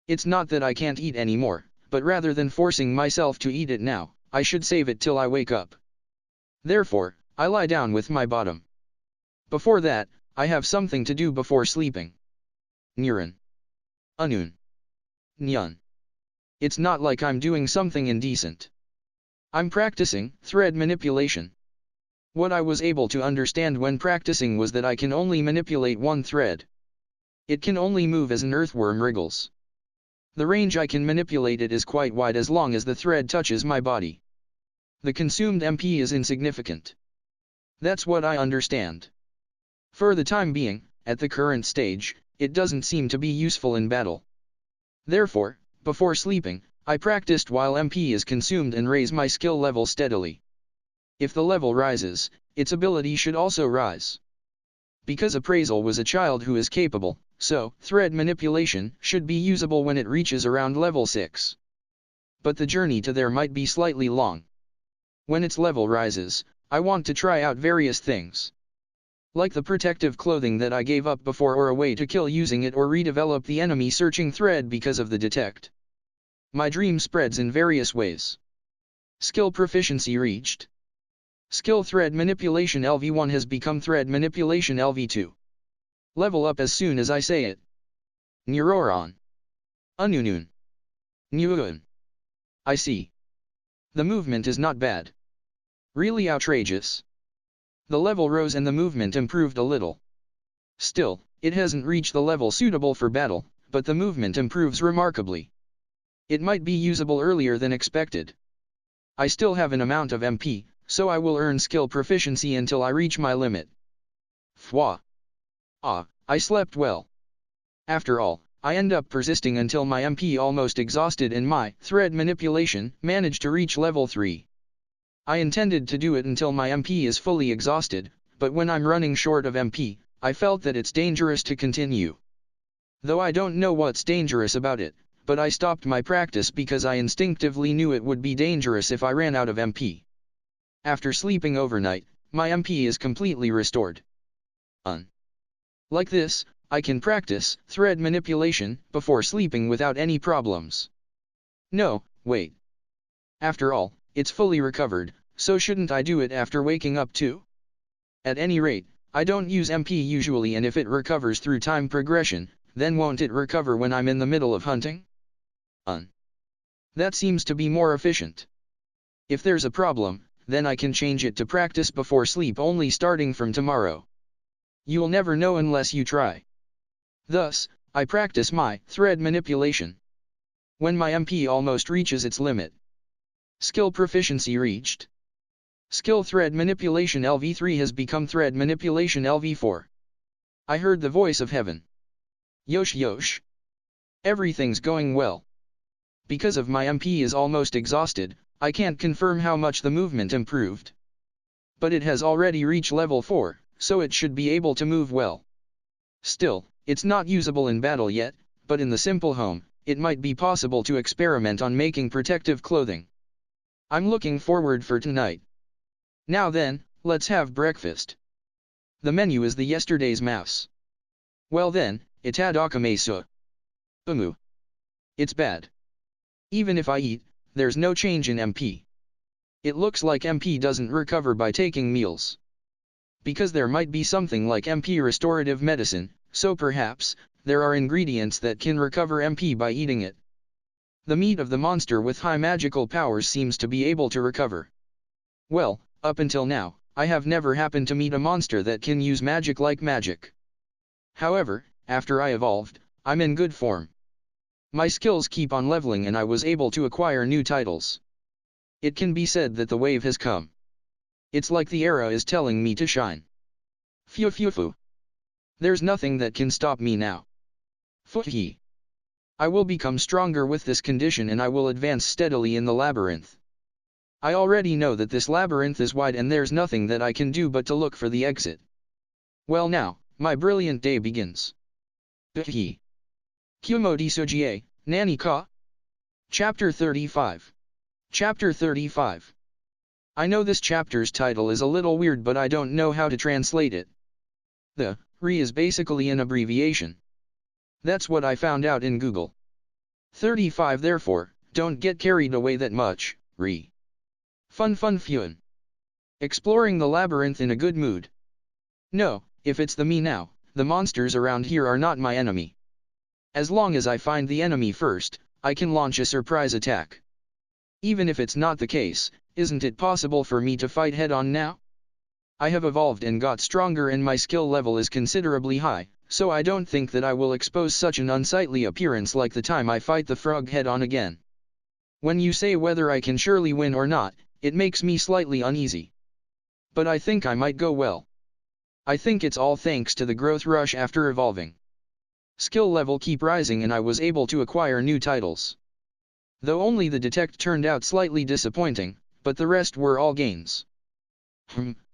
It's not that I can't eat anymore, but rather than forcing myself to eat it now, I should save it till I wake up. Therefore, I lie down with my bottom. Before that, I have something to do before sleeping. Niran. Anun. Nyan. It's not like I'm doing something indecent. I'm practicing thread manipulation. What I was able to understand when practicing was that I can only manipulate one thread. It can only move as an earthworm wriggles. The range I can manipulate it is quite wide as long as the thread touches my body. The consumed MP is insignificant. That's what I understand. For the time being, at the current stage, it doesn't seem to be useful in battle. Therefore, before sleeping, I practiced while MP is consumed and raise my skill level steadily. If the level rises, its ability should also rise. Because appraisal was a child who is capable, so thread manipulation should be usable when it reaches around level 6. But the journey to there might be slightly long. When its level rises, I want to try out various things. Like the protective clothing that I gave up before, or a way to kill using it, or redevelop the enemy searching thread because of the detect. My dream spreads in various ways. Skill proficiency reached. Skill thread manipulation LV1 has become thread manipulation LV2. Level up as soon as I say it. Neuroron. Anunun. Nuun. I see. The movement is not bad. Really outrageous. The level rose and the movement improved a little. Still, it hasn't reached the level suitable for battle, but the movement improves remarkably. It might be usable earlier than expected. I still have an amount of MP, so I will earn skill proficiency until I reach my limit. Fwa. I slept well. After all, I end up persisting until my MP almost exhausted and my thread manipulation managed to reach level 3. I intended to do it until my MP is fully exhausted, but when I'm running short of MP, I felt that it's dangerous to continue. Though I don't know what's dangerous about it, but I stopped my practice because I instinctively knew it would be dangerous if I ran out of MP. After sleeping overnight, my MP is completely restored. Like this, I can practice thread manipulation before sleeping without any problems. No, wait. After all, it's fully recovered, so shouldn't I do it after waking up too? At any rate, I don't use MP usually, and if it recovers through time progression, then won't it recover when I'm in the middle of hunting? That seems to be more efficient. If there's a problem, then I can change it to practice before sleep only starting from tomorrow. You'll never know unless you try. Thus, I practice my thread manipulation. When my MP almost reaches its limit. Skill proficiency reached. Skill thread manipulation LV3 has become thread manipulation LV4. I heard the voice of heaven. Yosh yosh. Everything's going well. Because of my MP is almost exhausted, I can't confirm how much the movement improved. But it has already reached level 4, so it should be able to move well. Still, it's not usable in battle yet, but in the simple home, it might be possible to experiment on making protective clothing. I'm looking forward for tonight. Now then, let's have breakfast. The menu is the yesterday's mouse. Well then, itadakimasu. It's bad. Even if I eat, there's no change in MP. It looks like MP doesn't recover by taking meals. Because there might be something like MP restorative medicine, so perhaps, there are ingredients that can recover MP by eating it. The meat of the monster with high magical powers seems to be able to recover. Well, up until now, I have never happened to meet a monster that can use magic like magic. However, after I evolved, I'm in good form. My skills keep on leveling and I was able to acquire new titles. It can be said that the wave has come. It's like the era is telling me to shine. Phew phew phew. There's nothing that can stop me now. Foohee. I will become stronger with this condition and I will advance steadily in the labyrinth. I already know that this labyrinth is wide and there's nothing that I can do but to look for the exit. Well now, my brilliant day begins. Foohee. Kumo Desu, Nani ka? Chapter 35. Chapter 35. I know this chapter's title is a little weird, but I don't know how to translate it. The "ri" is basically an abbreviation. That's what I found out in Google. 35. Therefore, don't get carried away that much, "ri." Fun fun. Exploring the labyrinth in a good mood. No, if it's the me now, the monsters around here are not my enemy. As long as I find the enemy first, I can launch a surprise attack. Even if it's not the case, isn't it possible for me to fight head-on now? I have evolved and got stronger and my skill level is considerably high, so I don't think that I will expose such an unsightly appearance like the time I fight the frog head-on again. When you say whether I can surely win or not, it makes me slightly uneasy. But I think I might go well. I think it's all thanks to the growth rush after evolving. Skill level keep rising and I was able to acquire new titles. Though only the detect turned out slightly disappointing, but the rest were all gains.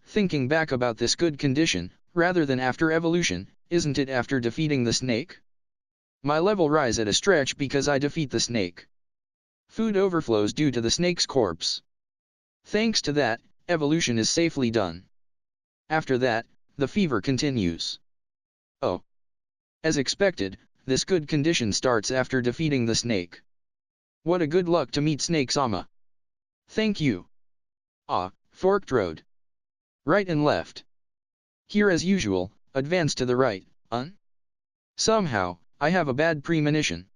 Thinking back about this good condition, rather than after evolution, isn't it after defeating the snake? My level rise at a stretch because I defeat the snake. Food overflows due to the snake's corpse. Thanks to that, evolution is safely done. After that, the fever continues. Oh. As expected, this good condition starts after defeating the snake. What a good luck to meet Snake-sama. Thank you. Ah, forked road. Right and left. Here as usual, advance to the right, Somehow, I have a bad premonition.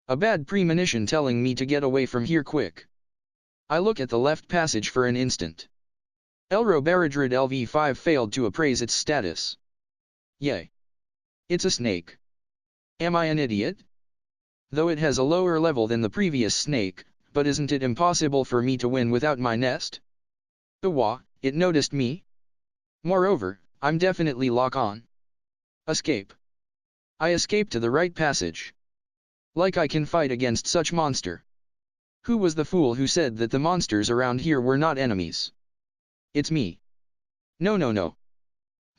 A bad premonition telling me to get away from here quick. I look at the left passage for an instant. Elro Baradrid LV5 failed to appraise its status. Yay. It's a snake. Am I an idiot? Though it has a lower level than the previous snake, but isn't it impossible for me to win without my nest? It noticed me? Moreover, I'm definitely lock on. Escape. I escape to the right passage. Like I can fight against such monster. Who was the fool who said that the monsters around here were not enemies? It's me. No no no.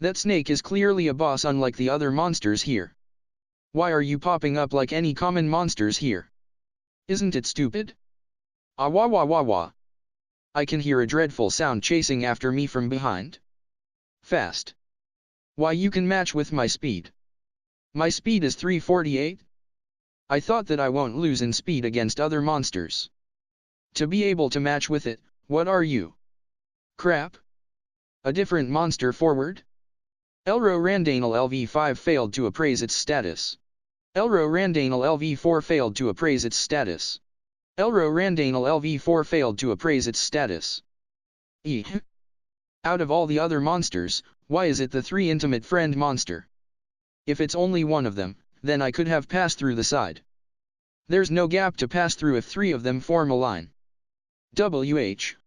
That snake is clearly a boss unlike the other monsters here. Why are you popping up like any common monsters here? Isn't it stupid? Ah wah wah wah wah. I can hear a dreadful sound chasing after me from behind. Fast. Why you can match with my speed. My speed is 348? I thought that I won't lose in speed against other monsters. To be able to match with it, what are you? Crap? A different monster forward? Elro Randanal LV5 failed to appraise its status. Elro Randanal LV4 failed to appraise its status. Elro Randanal LV4 failed to appraise its status. Out of all the other monsters, why is it the 3 intimate friend monster? If it's only one of them, then I could have passed through the side. There's no gap to pass through if 3 of them form a line.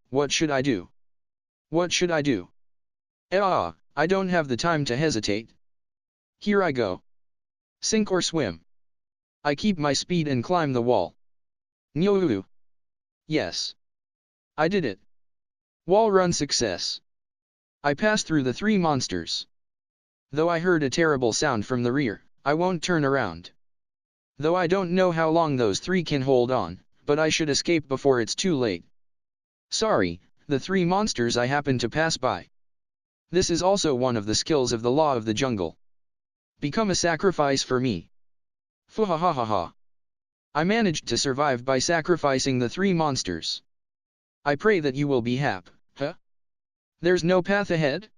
What should I do? What should I do? I don't have the time to hesitate. Here I go. Sink or swim. I keep my speed and climb the wall. Nyo. Yes. I did it. Wall run success. I passed through the 3 monsters. Though I heard a terrible sound from the rear, I won't turn around. Though I don't know how long those 3 can hold on, but I should escape before it's too late. Sorry, the 3 monsters I happen to pass by. This is also one of the skills of the law of the jungle. Become a sacrifice for me. Fuhahahaha. I managed to survive by sacrificing the 3 monsters. I pray that you will be happy. Huh? There's no path ahead?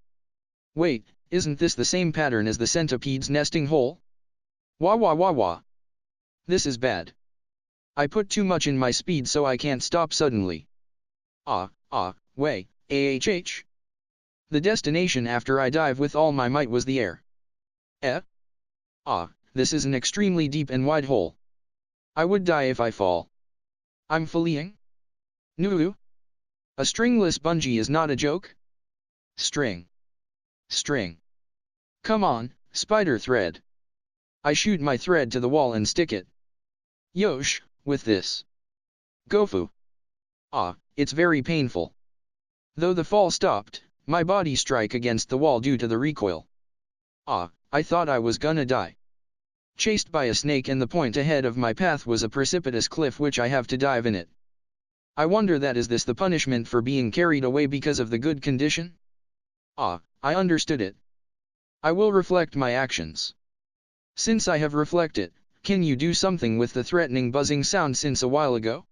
Wait, isn't this the same pattern as the centipede's nesting hole? Wah wah wah wah. This is bad. I put too much in my speed so I can't stop suddenly. Way, ahh. The destination after I dive with all my might was the air. This is an extremely deep and wide hole. I would die if I fall. I'm fleeing? Nulu? A stringless bungee is not a joke? String. Come on, spider thread. I shoot my thread to the wall and stick it. Yosh, with this. Gofu. It's very painful. Though the fall stopped, my body strike against the wall due to the recoil. I thought I was gonna die. Chased by a snake and the point ahead of my path was a precipitous cliff which I have to dive in it. I wonder that is this the punishment for being carried away because of the good condition? I understood it. I will reflect my actions. Since I have reflected, can you do something with the threatening buzzing sound since a while ago?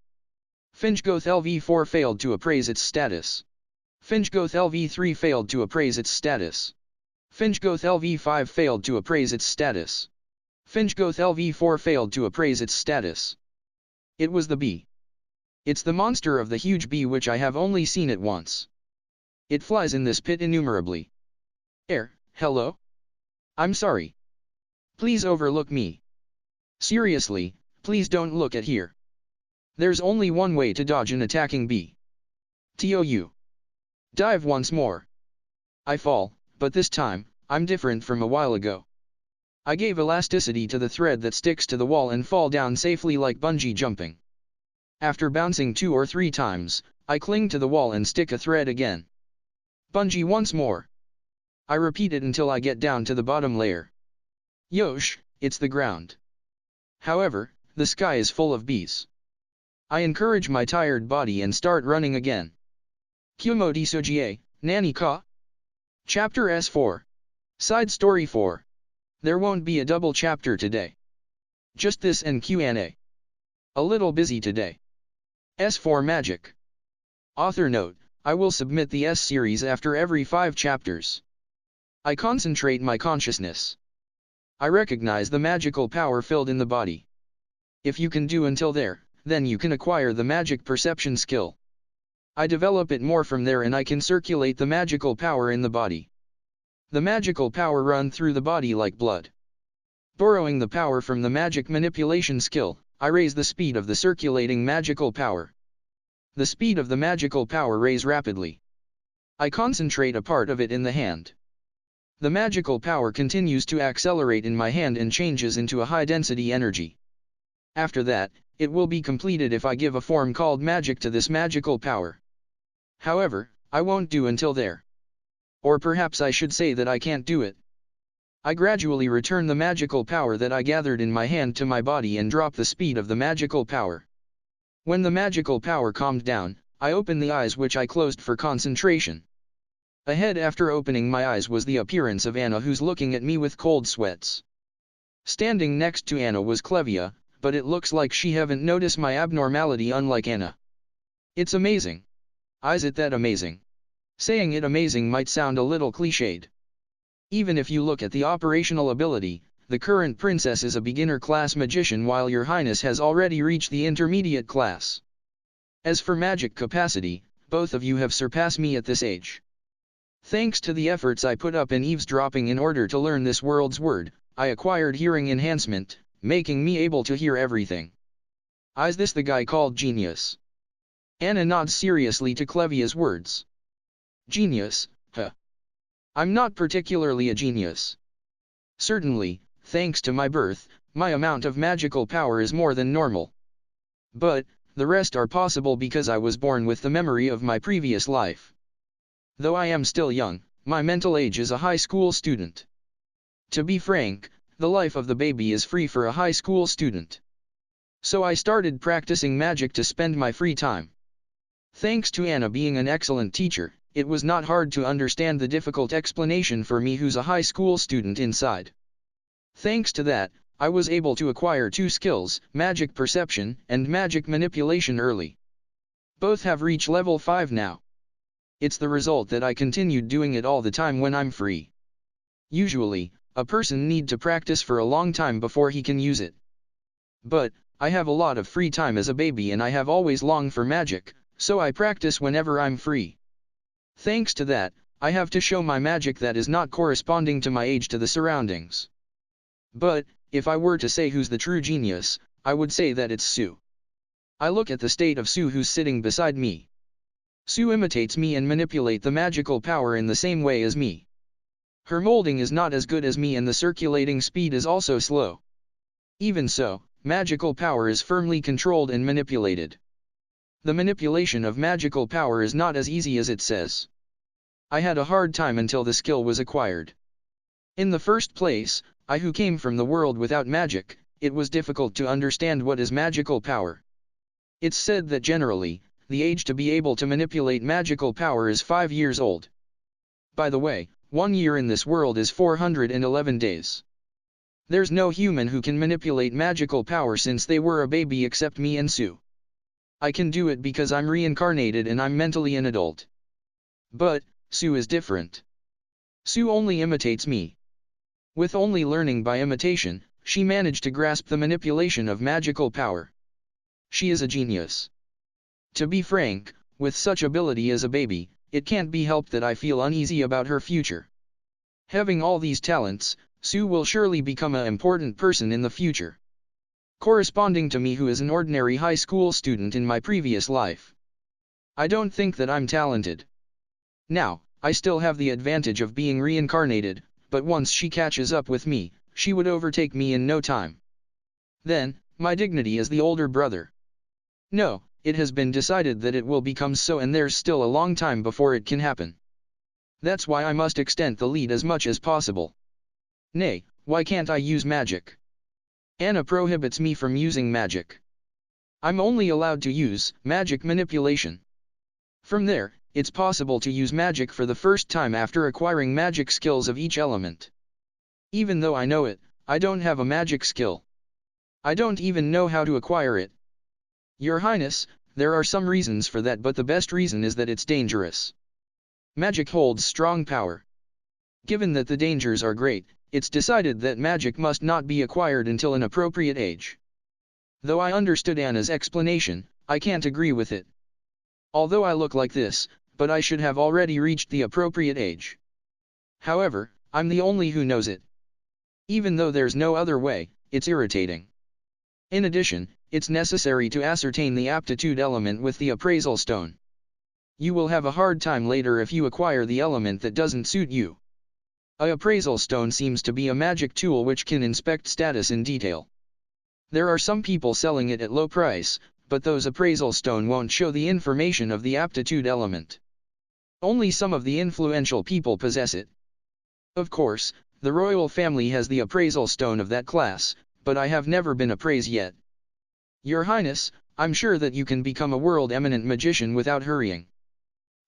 Finchgoth LV4 failed to appraise its status. Finchgoth LV3 failed to appraise its status. Finchgoth LV5 failed to appraise its status. Finchgoth LV4 failed to appraise its status. It was the bee. It's the monster of the huge bee which I have only seen it once. It flies in this pit innumerably. Hello? I'm sorry. Please overlook me. Seriously, please don't look at here. There's only one way to dodge an attacking bee. TOU. Dive once more. I fall, but this time, I'm different from a while ago. I gave elasticity to the thread that sticks to the wall and fall down safely like bungee jumping. After bouncing 2 or 3 times, I cling to the wall and stick a thread again. Bungee once more. I repeat it until I get down to the bottom layer. Yosh, it's the ground. However, the sky is full of bees. I encourage my tired body and start running again. Kumo Desu, Nani ka? Chapter S4. Side Story 4. There won't be a double chapter today. Just this and Q&A. A little busy today. S4 Magic. Author note, I will submit the S series after every 5 chapters. I concentrate my consciousness. I recognize the magical power filled in the body. If you can do until there, then you can acquire the magic perception skill. I develop it more from there and I can circulate the magical power in the body. The magical power run through the body like blood. Borrowing the power from the magic manipulation skill, I raise the speed of the circulating magical power. The speed of the magical power raise rapidly. I concentrate a part of it in the hand. The magical power continues to accelerate in my hand and changes into a high-density energy. After that, it will be completed if I give a form called magic to this magical power. However, I won't do until there. Or perhaps I should say that I can't do it. I gradually return the magical power that I gathered in my hand to my body and drop the speed of the magical power. When the magical power calmed down, I opened the eyes which I closed for concentration. Ahead after opening my eyes was the appearance of Anna, who's looking at me with cold sweats. Standing next to Anna was Clevia, but it looks like she haven't noticed my abnormality unlike Anna. It's amazing. Is it that amazing? Saying it amazing might sound a little cliched. Even if you look at the operational ability, the current princess is a beginner class magician while your highness has already reached the intermediate class. As for magic capacity, both of you have surpassed me at this age. Thanks to the efforts I put up in eavesdropping in order to learn this world's word, I acquired hearing enhancement, making me able to hear everything. Is this the guy called Genius? Anna nods seriously to Clevia's words. Genius, huh? I'm not particularly a genius. Certainly, thanks to my birth, my amount of magical power is more than normal. But, the rest are possible because I was born with the memory of my previous life. Though I am still young, my mental age is a high school student. To be frank, the life of the baby is free for a high school student. So I started practicing magic to spend my free time. Thanks to Anna being an excellent teacher, it was not hard to understand the difficult explanation for me who's a high school student inside. Thanks to that, I was able to acquire 2 skills, magic perception and magic manipulation early. Both have reached level 5 now. It's the result that I continued doing it all the time when I'm free. Usually, a person need to practice for a long time before he can use it. But, I have a lot of free time as a baby and I have always longed for magic, so I practice whenever I'm free. Thanks to that, I have to show my magic that is not corresponding to my age to the surroundings. But, if I were to say who's the true genius, I would say that it's Sue. I look at the state of Sue who's sitting beside me. Sue imitates me and manipulate the magical power in the same way as me. Her molding is not as good as me and the circulating speed is also slow. Even so, magical power is firmly controlled and manipulated. The manipulation of magical power is not as easy as it says. I had a hard time until the skill was acquired. In the first place, I who came from the world without magic, it was difficult to understand what is magical power. It's said that generally, the age to be able to manipulate magical power is 5 years old. By the way, 1 year in this world is 411 days. There's no human who can manipulate magical power since they were a baby except me and Sue. I can do it because I'm reincarnated and I'm mentally an adult. But, Sue is different. Sue only imitates me. With only learning by imitation, she managed to grasp the manipulation of magical power. She is a genius. To be frank, with such ability as a baby, it can't be helped that I feel uneasy about her future. Having all these talents, Sue will surely become an important person in the future. Corresponding to me who is an ordinary high school student in my previous life. I don't think that I'm talented. Now, I still have the advantage of being reincarnated, but once she catches up with me, she would overtake me in no time. Then, my dignity as the older brother. No, it has been decided that it will become so and there's still a long time before it can happen. That's why I must extend the lead as much as possible. Nay, why can't I use magic? Anna prohibits me from using magic. I'm only allowed to use magic manipulation. From there, it's possible to use magic for the first time after acquiring magic skills of each element. Even though I know it, I don't have a magic skill. I don't even know how to acquire it. Your Highness, there are some reasons for that, but the best reason is that it's dangerous. Magic holds strong power. Given that the dangers are great, it's decided that magic must not be acquired until an appropriate age. Though I understood Anna's explanation, I can't agree with it. Although I look like this, but I should have already reached the appropriate age. However, I'm the only who knows it. Even though there's no other way, it's irritating. In addition, it's necessary to ascertain the aptitude element with the appraisal stone. You will have a hard time later if you acquire the element that doesn't suit you. A appraisal stone seems to be a magic tool which can inspect status in detail. There are some people selling it at low price, but those appraisal stone won't show the information of the aptitude element. Only some of the influential people possess it. Of course, the royal family has the appraisal stone of that class, but I have never been appraised yet. Your Highness, I'm sure that you can become a world-eminent magician without hurrying.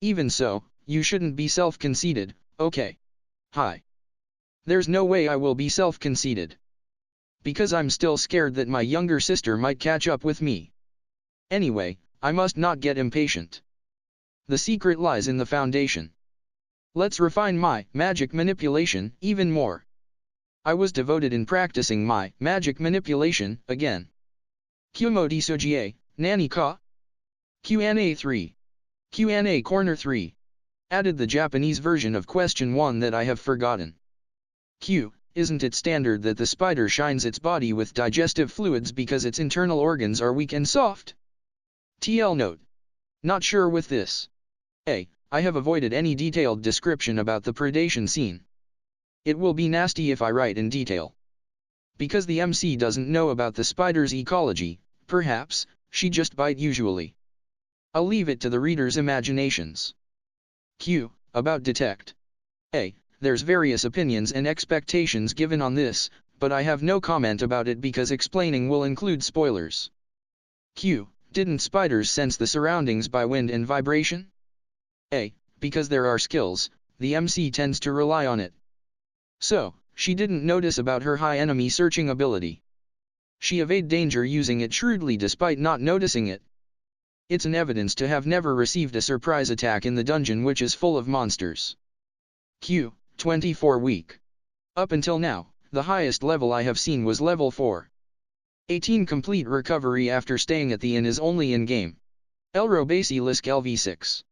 Even so, you shouldn't be self-conceited, okay? Hi. There's no way I will be self-conceited. Because I'm still scared that my younger sister might catch up with me. Anyway, I must not get impatient. The secret lies in the foundation. Let's refine my magic manipulation even more. I was devoted in practicing my magic manipulation again. Kumo Desu, Nani ka? Q&A 3. Q&A Corner 3. Added the Japanese version of question 1 that I have forgotten. Q. Isn't it standard that the spider shines its body with digestive fluids because its internal organs are weak and soft? TL note. Not sure with this. A. I have avoided any detailed description about the predation scene. It will be nasty if I write in detail. Because the MC doesn't know about the spider's ecology, perhaps, she just bite usually. I'll leave it to the reader's imaginations. Q. About detect. A. There's various opinions and expectations given on this, but I have no comment about it because explaining will include spoilers. Q. Didn't spiders sense the surroundings by wind and vibration? A. Because there are skills, the MC tends to rely on it. So, she didn't notice about her high enemy searching ability. She evaded danger using it shrewdly despite not noticing it. It's an evidence to have never received a surprise attack in the dungeon which is full of monsters. Q. 24 week. Up until now, the highest level I have seen was level 4. 18 complete recovery after staying at the inn is only in-game. Elro Basilisk LV6.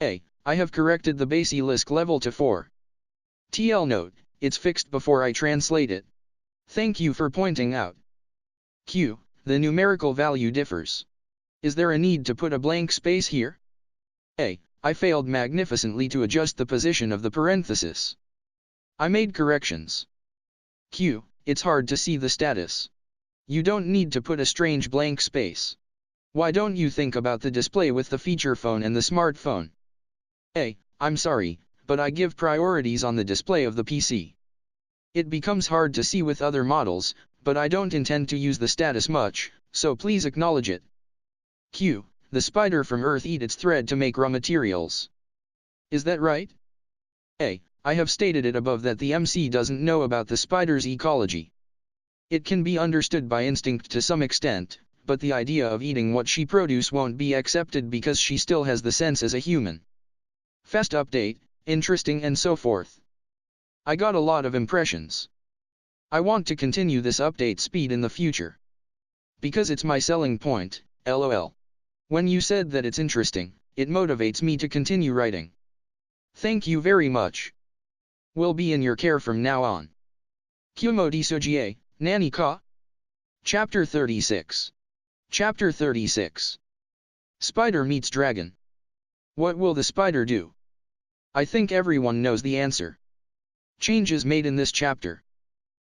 A. I have corrected the Basilisk level to 4. TL note, it's fixed before I translate it. Thank you for pointing out. Q. The numerical value differs. Is there a need to put a blank space here? A. I failed magnificently to adjust the position of the parenthesis. I made corrections. Q. It's hard to see the status. You don't need to put a strange blank space. Why don't you think about the display with the feature phone and the smartphone? A. I'm sorry, but I give priorities on the display of the PC. It becomes hard to see with other models, but I don't intend to use the status much, so please acknowledge it. Q. The spider from Earth eat its thread to make raw materials. Is that right? A. I have stated it above that the MC doesn't know about the spider's ecology. It can be understood by instinct to some extent, but the idea of eating what she produce won't be accepted because she still has the sense as a human. Fast update, interesting and so forth. I got a lot of impressions. I want to continue this update speed in the future. Because it's my selling point, lol. When you said that it's interesting, it motivates me to continue writing. Thank you very much. Will be in your care from now on. Kumo Desu, Nani ka? Chapter 36. Chapter 36. Spider meets dragon. What will the spider do? I think everyone knows the answer. Changes made in this chapter.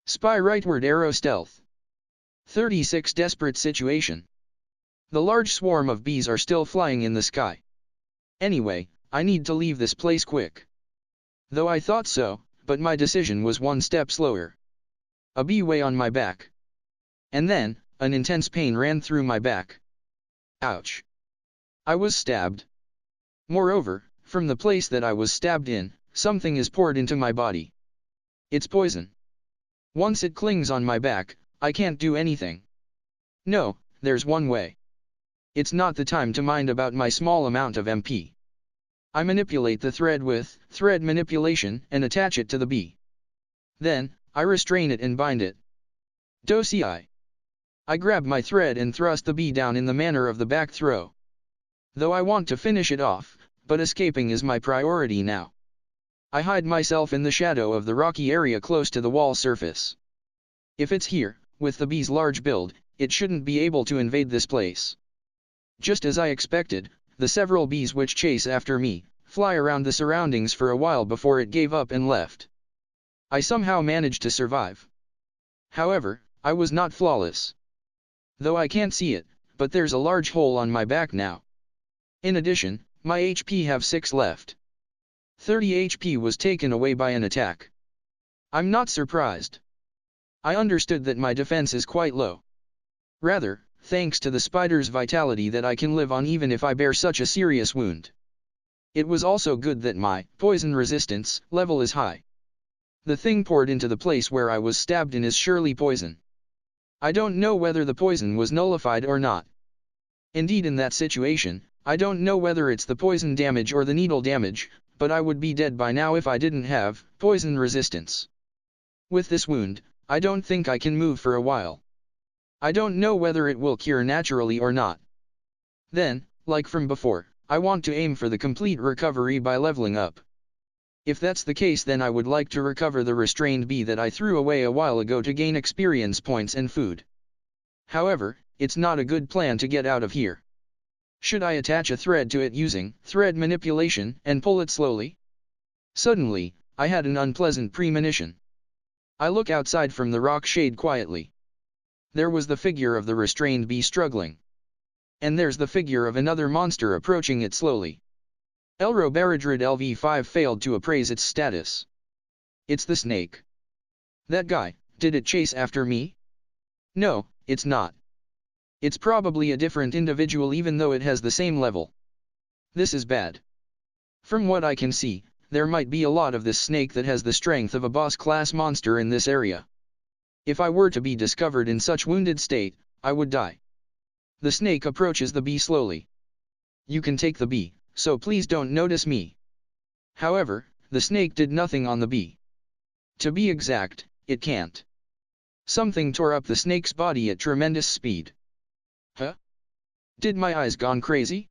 Spy rightward arrow stealth. 36 Desperate situation. The large swarm of bees are still flying in the sky. Anyway, I need to leave this place quick. Though I thought so, but my decision was one step slower. A bee way on my back. And then, an intense pain ran through my back. Ouch. I was stabbed. Moreover, from the place that I was stabbed in, something is poured into my body. It's poison. Once it clings on my back, I can't do anything. No, there's one way. It's not the time to mind about my small amount of MP. I manipulate the thread with thread manipulation and attach it to the bee. Then, I restrain it and bind it. Dosei. I grab my thread and thrust the bee down in the manner of the back throw. Though I want to finish it off, but escaping is my priority now. I hide myself in the shadow of the rocky area close to the wall surface. If it's here, with the bee's large build, it shouldn't be able to invade this place. Just as I expected, the several bees which chase after me, fly around the surroundings for a while before it gave up and left. I somehow managed to survive. However, I was not flawless. Though I can't see it, but there's a large hole on my back now. In addition, my HP have 6 left. 30 HP was taken away by an attack. I'm not surprised. I understood that my defense is quite low. Rather, thanks to the spider's vitality that I can live on even if I bear such a serious wound. It was also good that my poison resistance level is high. The thing poured into the place where I was stabbed in is surely poison. I don't know whether the poison was nullified or not. Indeed, in that situation, I don't know whether it's the poison damage or the needle damage, but I would be dead by now if I didn't have poison resistance. With this wound, I don't think I can move for a while. I don't know whether it will cure naturally or not. Then, like from before, I want to aim for the complete recovery by leveling up. If that's the case, then I would like to recover the restrained bee that I threw away a while ago to gain experience points and food. However, it's not a good plan to get out of here. Should I attach a thread to it using thread manipulation and pull it slowly? Suddenly, I had an unpleasant premonition. I look outside from the rock shade quietly. There was the figure of the restrained bee struggling. And there's the figure of another monster approaching it slowly. Elro Baradrid LV5 failed to appraise its status. It's the snake. That guy, did it chase after me? No, it's not. It's probably a different individual even though it has the same level. This is bad. From what I can see, there might be a lot of this snake that has the strength of a boss-class monster in this area. If I were to be discovered in such wounded state, I would die. The snake approaches the bee slowly. You can take the bee, so please don't notice me. However, the snake did nothing on the bee. To be exact, it can't. Something tore up the snake's body at tremendous speed. Huh? Did my eyes gone crazy?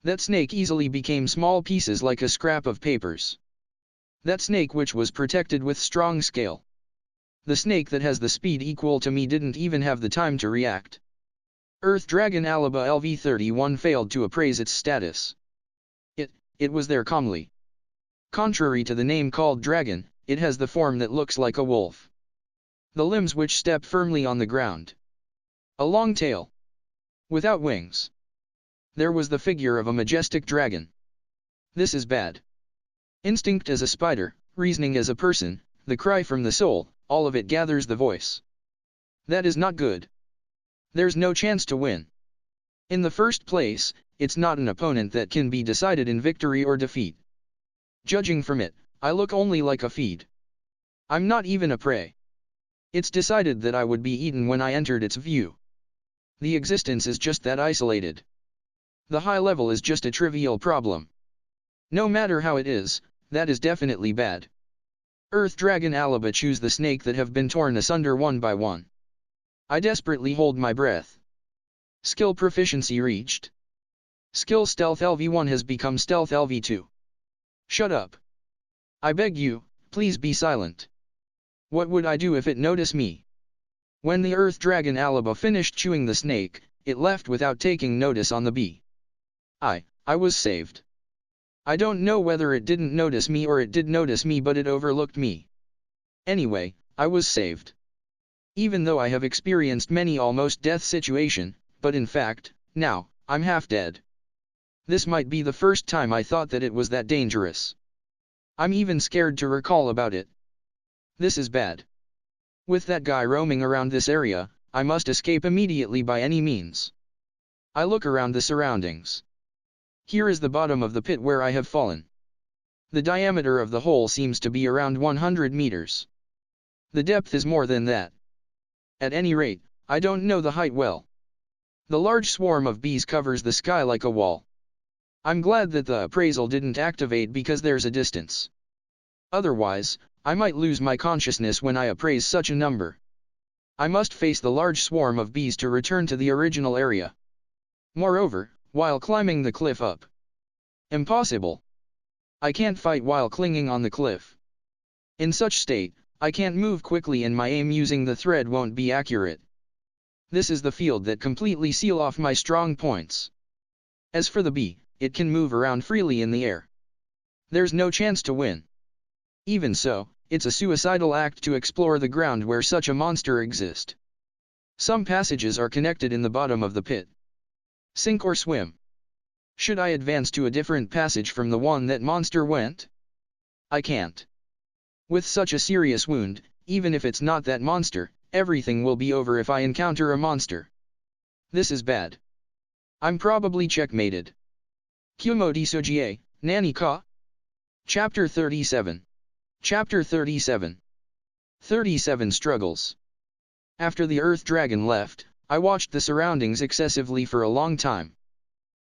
That snake easily became small pieces like a scrap of papers. That snake which was protected with strong scale. The snake that has the speed equal to me didn't even have the time to react. Earth Dragon Alaba LV31 failed to appraise its status. It was there calmly. Contrary to the name called dragon, it has the form that looks like a wolf. The limbs which step firmly on the ground. A long tail. Without wings. There was the figure of a majestic dragon. This is bad. Instinct as a spider, reasoning as a person, the cry from the soul, all of it gathers the voice. That is not good. There's no chance to win. In the first place, it's not an opponent that can be decided in victory or defeat. Judging from it, I look only like a feed. I'm not even a prey. It's decided that I would be eaten when I entered its view. The existence is just that isolated. The high level is just a trivial problem. No matter how it is, that is definitely bad. Earth Dragon Alaba choose the snake that have been torn asunder one by one. I desperately hold my breath. Skill proficiency reached. Skill Stealth LV1 has become Stealth LV2. Shut up. I beg you, please be silent. What would I do if it noticed me? When the Earth Dragon Alaba finished chewing the snake, it left without taking notice on the bee. I was saved. I don't know whether it didn't notice me or it did notice me, but it overlooked me. Anyway, I was saved. Even though I have experienced many almost death situation, but in fact, now, I'm half dead. This might be the first time I thought that it was that dangerous. I'm even scared to recall about it. This is bad. With that guy roaming around this area, I must escape immediately by any means. I look around the surroundings. Here is the bottom of the pit where I have fallen. The diameter of the hole seems to be around 100 meters. The depth is more than that. At any rate, I don't know the height well. The large swarm of bees covers the sky like a wall. I'm glad that the appraisal didn't activate because there's a distance. Otherwise, I might lose my consciousness when I appraise such a number. I must face the large swarm of bees to return to the original area. Moreover, while climbing the cliff up. Impossible. I can't fight while clinging on the cliff. In such state, I can't move quickly and my aim using the thread won't be accurate. This is the field that completely seal off my strong points. As for the bee, it can move around freely in the air. There's no chance to win. Even so, It's a suicidal act to explore the ground where such a monster exists. Some passages are connected in the bottom of the pit. Sink or swim. Should I advance to a different passage from the one that monster went? I can't. With such a serious wound, even if it's not that monster, everything will be over if I encounter a monster. This is bad. I'm probably checkmated. Kumo Desu, Nani ka? Chapter 37. Chapter 37. 37 Struggles. After the Earth Dragon left, I watched the surroundings excessively for a long time.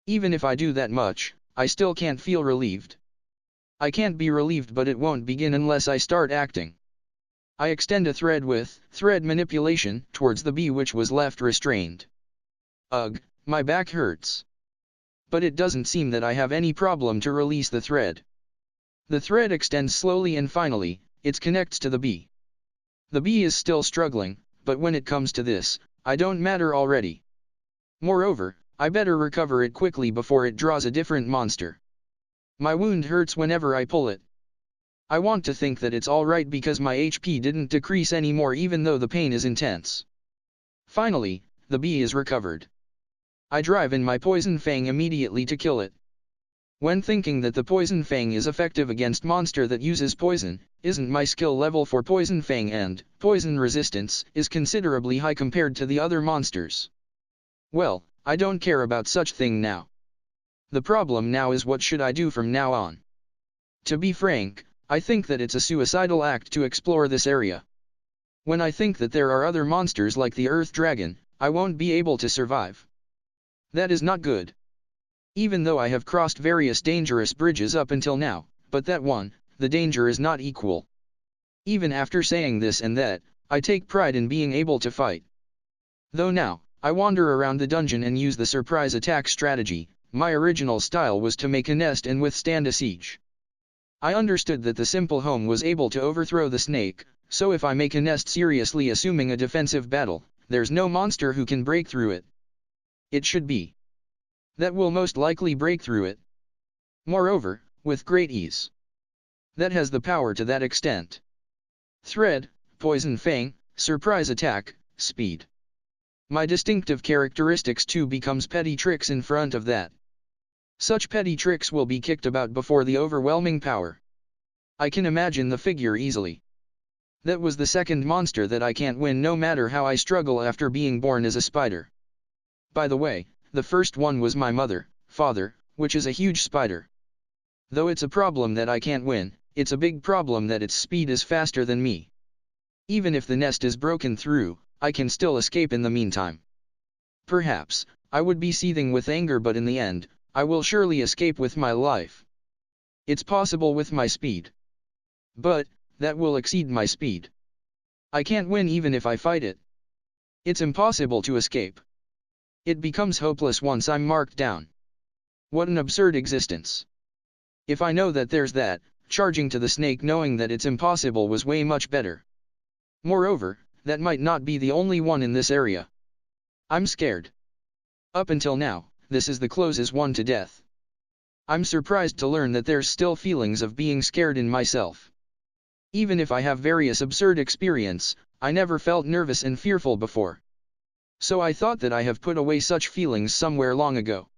Even if I do that much, I still can't feel relieved. I can't be relieved, but it won't begin unless I start acting. I extend a thread with thread manipulation towards the bee which was left restrained. Ugh, my back hurts. But it doesn't seem that I have any problem to release the thread. The thread extends slowly and finally, it connects to the bee. The bee is still struggling, but when it comes to this, I don't matter already. Moreover, I better recover it quickly before it draws a different monster. My wound hurts whenever I pull it. I want to think that it's alright because my HP didn't decrease anymore even though the pain is intense. Finally, the bee is recovered. I drive in my poison fang immediately to kill it. When thinking that the poison fang is effective against monster that uses poison, isn't my skill level for poison fang and poison resistance is considerably high compared to the other monsters. Well, I don't care about such thing now. The problem now is what should I do from now on? To be frank, I think that it's a suicidal act to explore this area. When I think that there are other monsters like the Earth Dragon, I won't be able to survive. That is not good. Even though I have crossed various dangerous bridges up until now, but that one, the danger is not equal. Even after saying this and that, I take pride in being able to fight. Though now, I wander around the dungeon and use the surprise attack strategy. My original style was to make a nest and withstand a siege. I understood that the simple home was able to overthrow the snake, so if I make a nest seriously assuming a defensive battle, there's no monster who can break through it. It should be that will most likely break through it. Moreover, with great ease. That has the power to that extent. Thread, poison fang, surprise attack, speed. My distinctive characteristics too becomes petty tricks in front of that. Such petty tricks will be kicked about before the overwhelming power. I can imagine the figure easily. That was the second monster that I can't win no matter how I struggle after being born as a spider. By the way, the first one was my father, which is a huge spider. Though it's a problem that I can't win, it's a big problem that its speed is faster than me. Even if the nest is broken through, I can still escape in the meantime. Perhaps, I would be seething with anger, but in the end, I will surely escape with my life. It's possible with my speed. But, that will exceed my speed. I can't win even if I fight it. It's impossible to escape. It becomes hopeless once I'm marked down. What an absurd existence. If I know that there's that, charging to the snake knowing that it's impossible was way much better. Moreover, that might not be the only one in this area. I'm scared. Up until now, this is the closest one to death. I'm surprised to learn that there's still feelings of being scared in myself. Even if I have various absurd experience, I never felt nervous and fearful before. So I thought that I have put away such feelings somewhere long ago.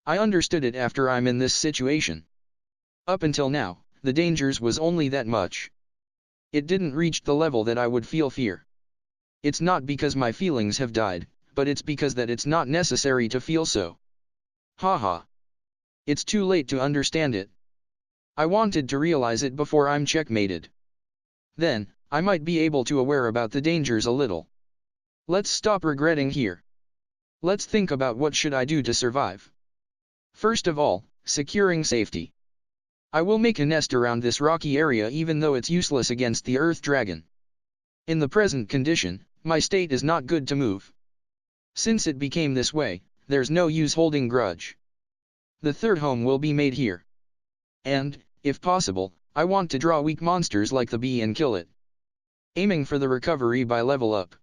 I understood it after I'm in this situation. Up until now, the dangers was only that much. It didn't reach the level that I would feel fear. It's not because my feelings have died, but it's because that it's not necessary to feel so. Haha. It's too late to understand it. I wanted to realize it before I'm checkmated. Then, I might be able to aware about the dangers a little. Let's stop regretting here. Let's think about what should I do to survive. First of all, securing safety. I will make a nest around this rocky area even though it's useless against the Earth Dragon. In the present condition, my state is not good to move. Since it became this way, there's no use holding grudge. The third home will be made here. And, if possible, I want to draw weak monsters like the bee and kill it. Aiming for the recovery by level up.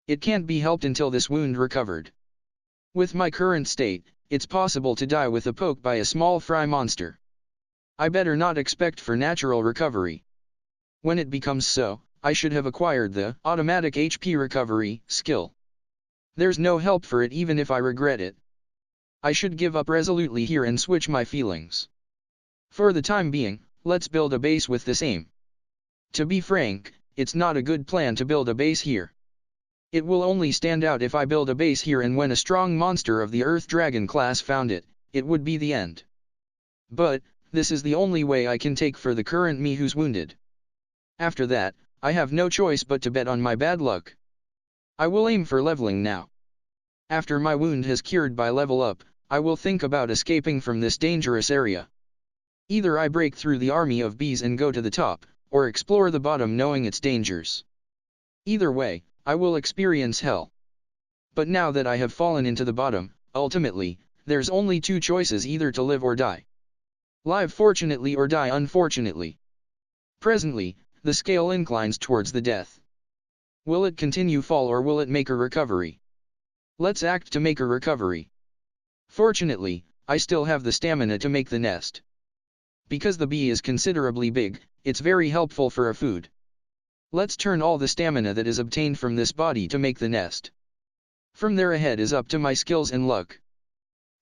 It can't be helped until this wound recovered. With my current state, it's possible to die with a poke by a small fry monster. I better not expect for natural recovery. When it becomes so, I should have acquired the automatic HP recovery skill. There's no help for it even if I regret it. I should give up resolutely here and switch my feelings. For the time being, let's build a base with this aim. To be frank, it's not a good plan to build a base here. It will only stand out if I build a base here, and when a strong monster of the Earth Dragon class found it, it would be the end. But, this is the only way I can take for the current me who's wounded. After that, I have no choice but to bet on my bad luck. I will aim for leveling now. After my wound has cured by level up, I will think about escaping from this dangerous area. Either I break through the army of bees and go to the top, or explore the bottom knowing its dangers. Either way, I will experience hell. But now that I have fallen into the bottom, ultimately, there's only two choices: either to live or die. Live fortunately or die unfortunately. Presently, the scale inclines towards the death. Will it continue fall or will it make a recovery? Let's act to make a recovery. Fortunately, I still have the stamina to make the nest. Because the bee is considerably big, it's very helpful for a food. Let's turn all the stamina that is obtained from this body to make the nest. From there ahead is up to my skills and luck.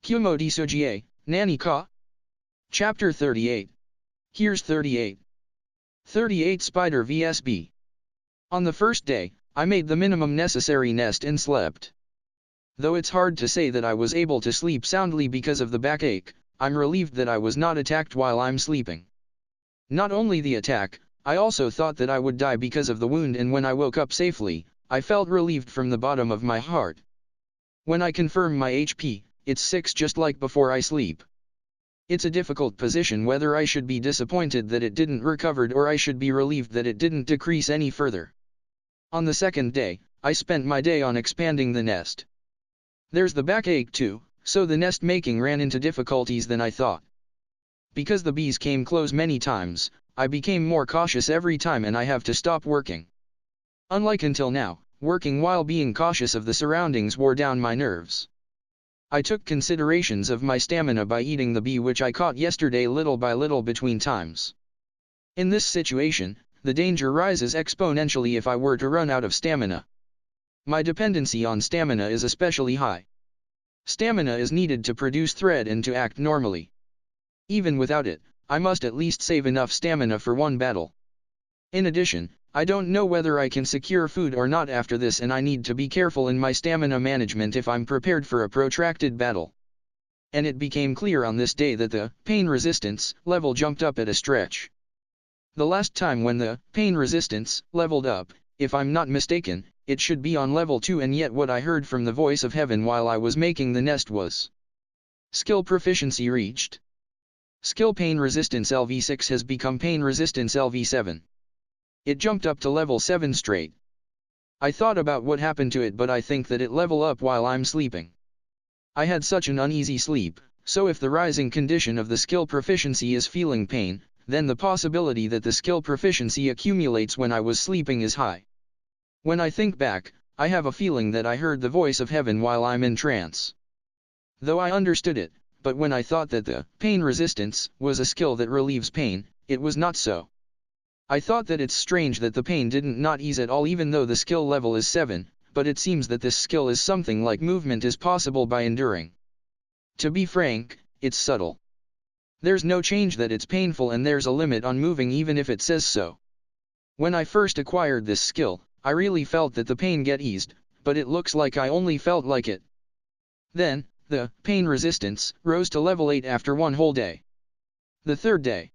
Kumo Desu, Nani ka? Chapter 38. Here's 38. 38 Spider vs Bee. On the first day, I made the minimum necessary nest and slept. Though it's hard to say that I was able to sleep soundly because of the backache, I'm relieved that I was not attacked while I'm sleeping. Not only the attack, I also thought that I would die because of the wound, and when I woke up safely, I felt relieved from the bottom of my heart. When I confirm my HP, it's 6 just like before I sleep. It's a difficult position whether I should be disappointed that it didn't recovered or I should be relieved that it didn't decrease any further. On the second day, I spent my day on expanding the nest. There's the backache too, so the nest making ran into difficulties than I thought. Because the bees came close many times, I became more cautious every time and I have to stop working. Unlike until now, working while being cautious of the surroundings wore down my nerves. I took considerations of my stamina by eating the bee which I caught yesterday little by little between times. In this situation, the danger rises exponentially if I were to run out of stamina. My dependency on stamina is especially high. Stamina is needed to produce thread and to act normally. Even without it, I must at least save enough stamina for one battle. In addition, I don't know whether I can secure food or not after this, and I need to be careful in my stamina management if I'm prepared for a protracted battle. And it became clear on this day that the pain resistance level jumped up at a stretch. The last time when the pain resistance leveled up, if I'm not mistaken, it should be on level 2, and yet what I heard from the voice of heaven while I was making the nest was skill proficiency reached. Skill pain resistance LV6 has become pain resistance LV7. It jumped up to level 7 straight. I thought about what happened to it, but I think that it leveled up while I'm sleeping. I had such an uneasy sleep, so if the rising condition of the skill proficiency is feeling pain, then the possibility that the skill proficiency accumulates when I was sleeping is high. When I think back, I have a feeling that I heard the voice of heaven while I'm in trance. Though I understood it, but when I thought that the pain resistance was a skill that relieves pain, it was not so. I thought that it's strange that the pain didn't not ease at all even though the skill level is 7, but it seems that this skill is something like movement is possible by enduring. To be frank, it's subtle. There's no change that it's painful, and there's a limit on moving even if it says so. When I first acquired this skill, I really felt that the pain get eased, but it looks like I only felt like it. Then, the pain resistance rose to level 8 after one whole day. The third day,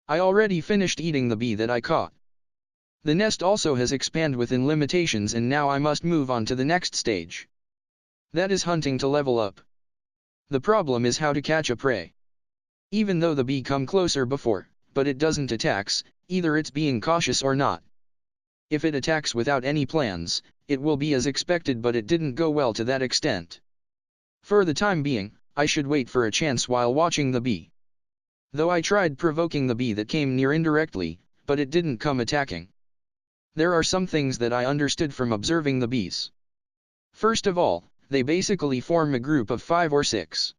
I already finished eating the bee that I caught. The nest also has expanded within limitations, and now I must move on to the next stage. That is hunting to level up. The problem is how to catch a prey. Even though the bee come closer before, but it doesn't attacks, either it's being cautious or not. If it attacks without any plans, it will be as expected, but it didn't go well to that extent. For the time being, I should wait for a chance while watching the bee. Though I tried provoking the bee that came near indirectly, but it didn't come attacking. There are some things that I understood from observing the bees. First of all, they basically form a group of 5 or 6.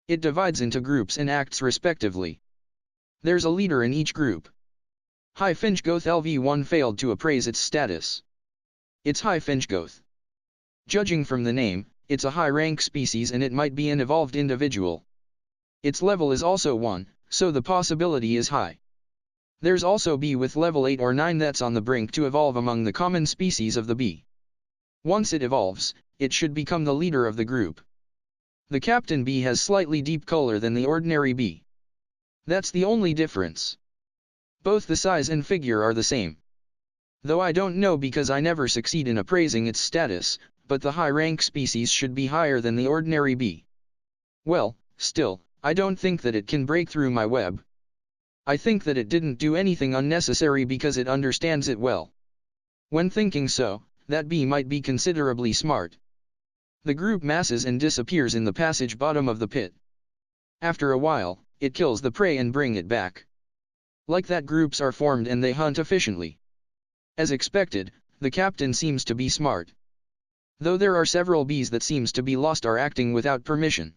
It divides into groups and acts respectively. There's a leader in each group. High Finchgoth LV1 failed to appraise its status. It's High Finchgoth. Judging from the name, it's a high-rank species and it might be an evolved individual. Its level is also 1, so the possibility is high. There's also bee with level 8 or 9 that's on the brink to evolve among the common species of the bee. Once it evolves, it should become the leader of the group. The captain bee has slightly deep color than the ordinary bee. That's the only difference. Both the size and figure are the same. Though I don't know because I never succeed in appraising its status, but the high-rank species should be higher than the ordinary bee. Well, still, I don't think that it can break through my web. I think that it didn't do anything unnecessary because it understands it well. When thinking so, that bee might be considerably smart. The group masses and disappears in the passage bottom of the pit. After a while, it kills the prey and bring it back. Like that, groups are formed and they hunt efficiently. As expected, the captain seems to be smart. Though there are several bees that seems to be lost or acting without permission.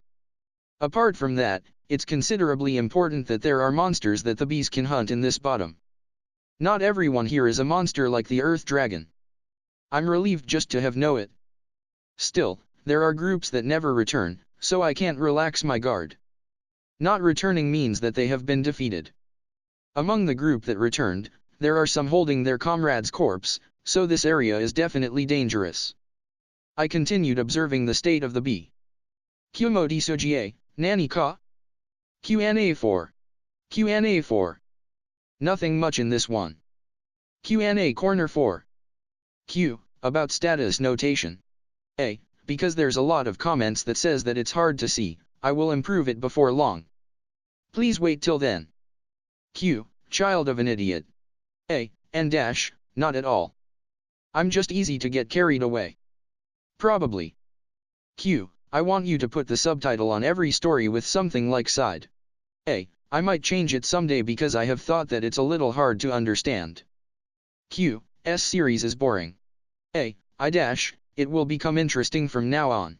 Apart from that, it's considerably important that there are monsters that the bees can hunt in this bottom. Not everyone here is a monster like the Earth Dragon. I'm relieved just to have know it. Still, there are groups that never return, so I can't relax my guard. Not returning means that they have been defeated. Among the group that returned, there are some holding their comrade's corpse, so this area is definitely dangerous. I continued observing the state of the bee. Kumo Desu, Nani ka? Qna4. Qna4. Nothing much in this one. Qna corner 4. Q, about status notation. A, because there's a lot of comments that says that it's hard to see, I will improve it before long. Please wait till then. Q, child of an idiot. A, and dash, not at all. I'm just easy to get carried away. Probably. Q, I want you to put the subtitle on every story with something like side. A, I might change it someday because I have thought that it's a little hard to understand. Q, S series is boring. A, I dash, it will become interesting from now on.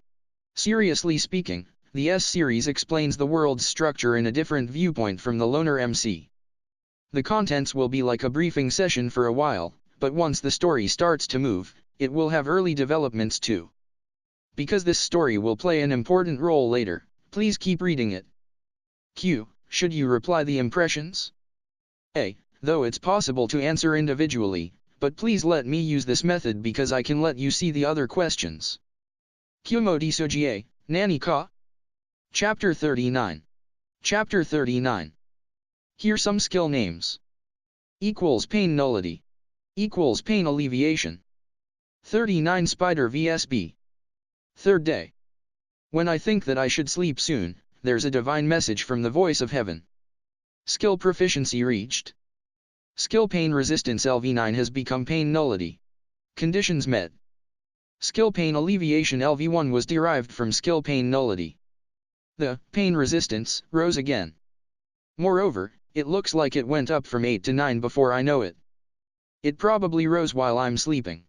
Seriously speaking, the S series explains the world's structure in a different viewpoint from the loner MC. The contents will be like a briefing session for a while, but once the story starts to move, it will have early developments too. Because this story will play an important role later, please keep reading it. Q, should you reply the impressions? A, though it's possible to answer individually, but please let me use this method because I can let you see the other questions. Kumo Desu, Nani ka? Chapter 39. Chapter 39. Here some skill names. Equals pain nullity. Equals pain alleviation. 39 Spider VSB. Third day. When I think that I should sleep soon, there's a divine message from the voice of heaven. Skill proficiency reached. Skill pain resistance LV9 has become pain nullity. Conditions met. Skill pain alleviation LV1 was derived from skill pain nullity. The pain resistance rose again. Moreover, it looks like it went up from 8 to 9 before I know it. It probably rose while I'm sleeping.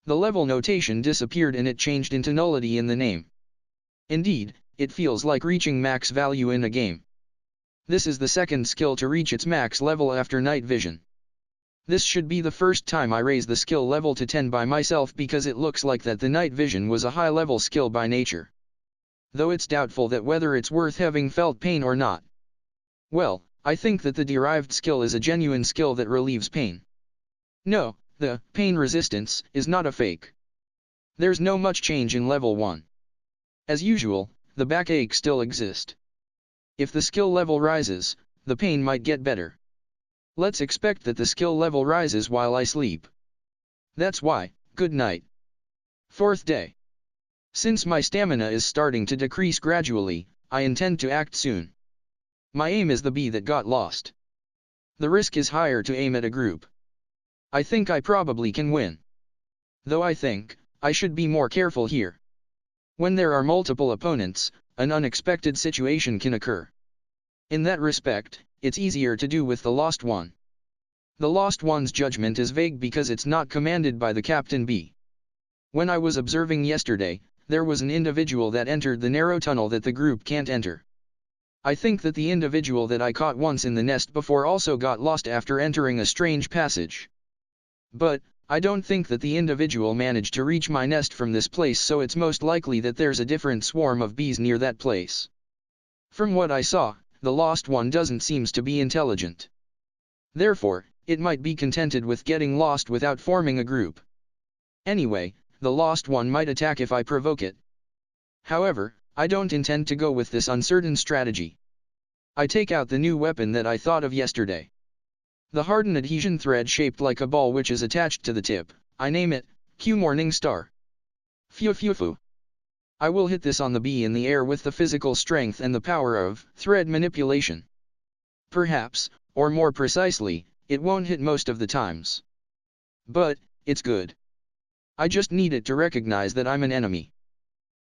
The level notation disappeared and it changed into nullity in the name. Indeed, it feels like reaching max value in a game. This is the second skill to reach its max level after night vision. This should be the first time I raise the skill level to 10 by myself because it looks like that the night vision was a high level skill by nature. Though it's doubtful that whether it's worth having felt pain or not. Well, I think that the derived skill is a genuine skill that relieves pain. No, the pain resistance is not a fake. There's no much change in level 1. As usual, the backache still exists. If the skill level rises, the pain might get better. Let's expect that the skill level rises while I sleep. That's why, good night. Fourth day. Since my stamina is starting to decrease gradually, I intend to act soon. My aim is the bee that got lost. The risk is higher to aim at a group. I think I probably can win. Though I think, I should be more careful here. When there are multiple opponents, an unexpected situation can occur. In that respect, it's easier to do with the lost one. The lost one's judgment is vague because it's not commanded by the captain bee. When I was observing yesterday, there was an individual that entered the narrow tunnel that the group can't enter. I think that the individual that I caught once in the nest before also got lost after entering a strange passage. But, I don't think that the individual managed to reach my nest from this place, so it's most likely that there's a different swarm of bees near that place. From what I saw, the lost one doesn't seem to be intelligent. Therefore, it might be contented with getting lost without forming a group. Anyway, the lost one might attack if I provoke it. However, I don't intend to go with this uncertain strategy. I take out the new weapon that I thought of yesterday. The hardened adhesion thread shaped like a ball which is attached to the tip. I name it, Q Morning Star. Phew phew phew. I will hit this on the bee in the air with the physical strength and the power of thread manipulation. Perhaps, or more precisely, it won't hit most of the times. But, it's good. I just need it to recognize that I'm an enemy.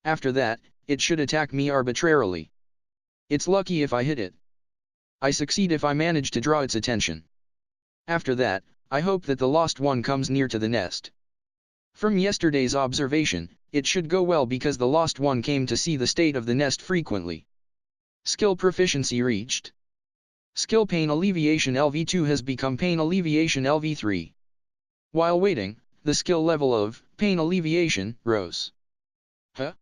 After that, it should attack me arbitrarily. It's lucky if I hit it. I succeed if I manage to draw its attention. After that, I hope that the lost one comes near to the nest. From yesterday's observation, it should go well because the lost one came to see the state of the nest frequently. Skill proficiency reached. Skill pain alleviation LV2 has become pain alleviation LV3. While waiting, the skill level of pain alleviation rose. Huh?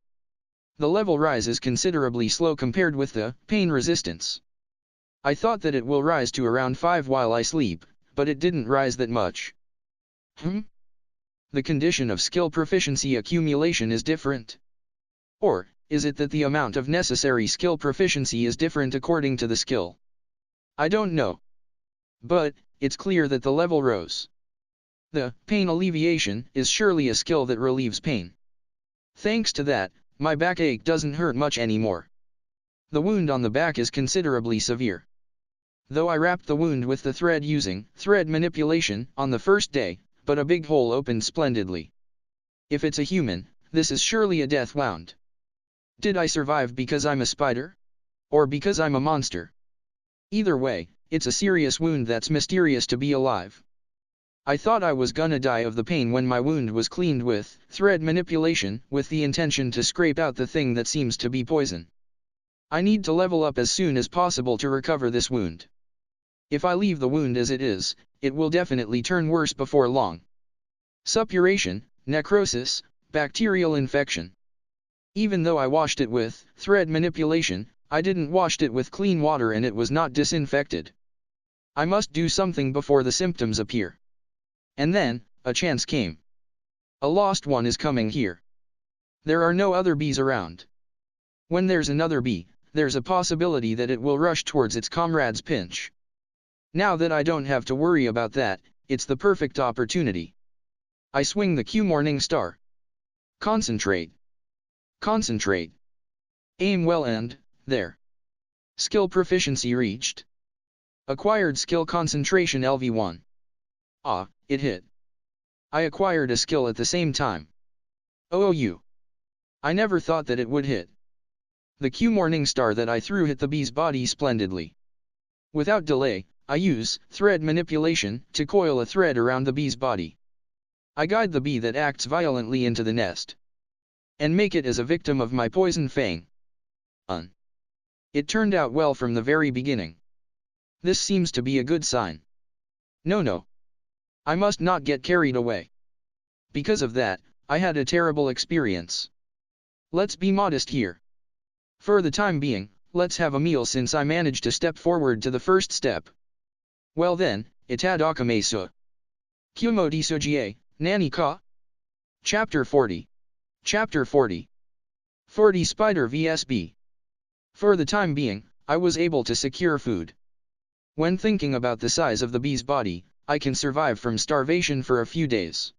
The level rise is considerably slow compared with the pain resistance. I thought that it will rise to around 5 while I sleep, but it didn't rise that much. The condition of skill proficiency accumulation is different. Or, is it that the amount of necessary skill proficiency is different according to the skill? I don't know. But, it's clear that the level rose. The pain alleviation is surely a skill that relieves pain. Thanks to that, my backache doesn't hurt much anymore. The wound on the back is considerably severe. Though I wrapped the wound with the thread using thread manipulation on the first day, but a big hole opened splendidly. If it's a human, this is surely a death wound. Did I survive because I'm a spider? Or because I'm a monster? Either way, it's a serious wound that's mysterious to be alive. I thought I was gonna die of the pain when my wound was cleaned with thread manipulation with the intention to scrape out the thing that seems to be poison. I need to level up as soon as possible to recover this wound. If I leave the wound as it is, it will definitely turn worse before long. Suppuration, necrosis, bacterial infection. Even though I washed it with thread manipulation, I didn't wash it with clean water and it was not disinfected. I must do something before the symptoms appear. And then, a chance came. A lost one is coming here. There are no other bees around. When there's another bee, there's a possibility that it will rush towards its comrade's pinch. Now that I don't have to worry about that, it's the perfect opportunity. I swing the Q Morning Star. Concentrate. Concentrate. Aim well and, there. Skill proficiency reached. Acquired skill concentration LV1. Ah, it hit. I acquired a skill at the same time. OOU. I never thought that it would hit. The Q Morning Star that I threw hit the bee's body splendidly. Without delay, I use thread manipulation to coil a thread around the bee's body. I guide the bee that acts violently into the nest. And make it as a victim of my poison fang. It turned out well from the very beginning. This seems to be a good sign. No. I must not get carried away. Because of that, I had a terrible experience. Let's be modest here. For the time being, let's have a meal since I managed to step forward to the first step. Well then, itadakimasu. Kumo Desu, Nani ka? Chapter 40. Chapter 40. 40 Spider vs Bee. For the time being, I was able to secure food. When thinking about the size of the bee's body, I can survive from starvation for a few days.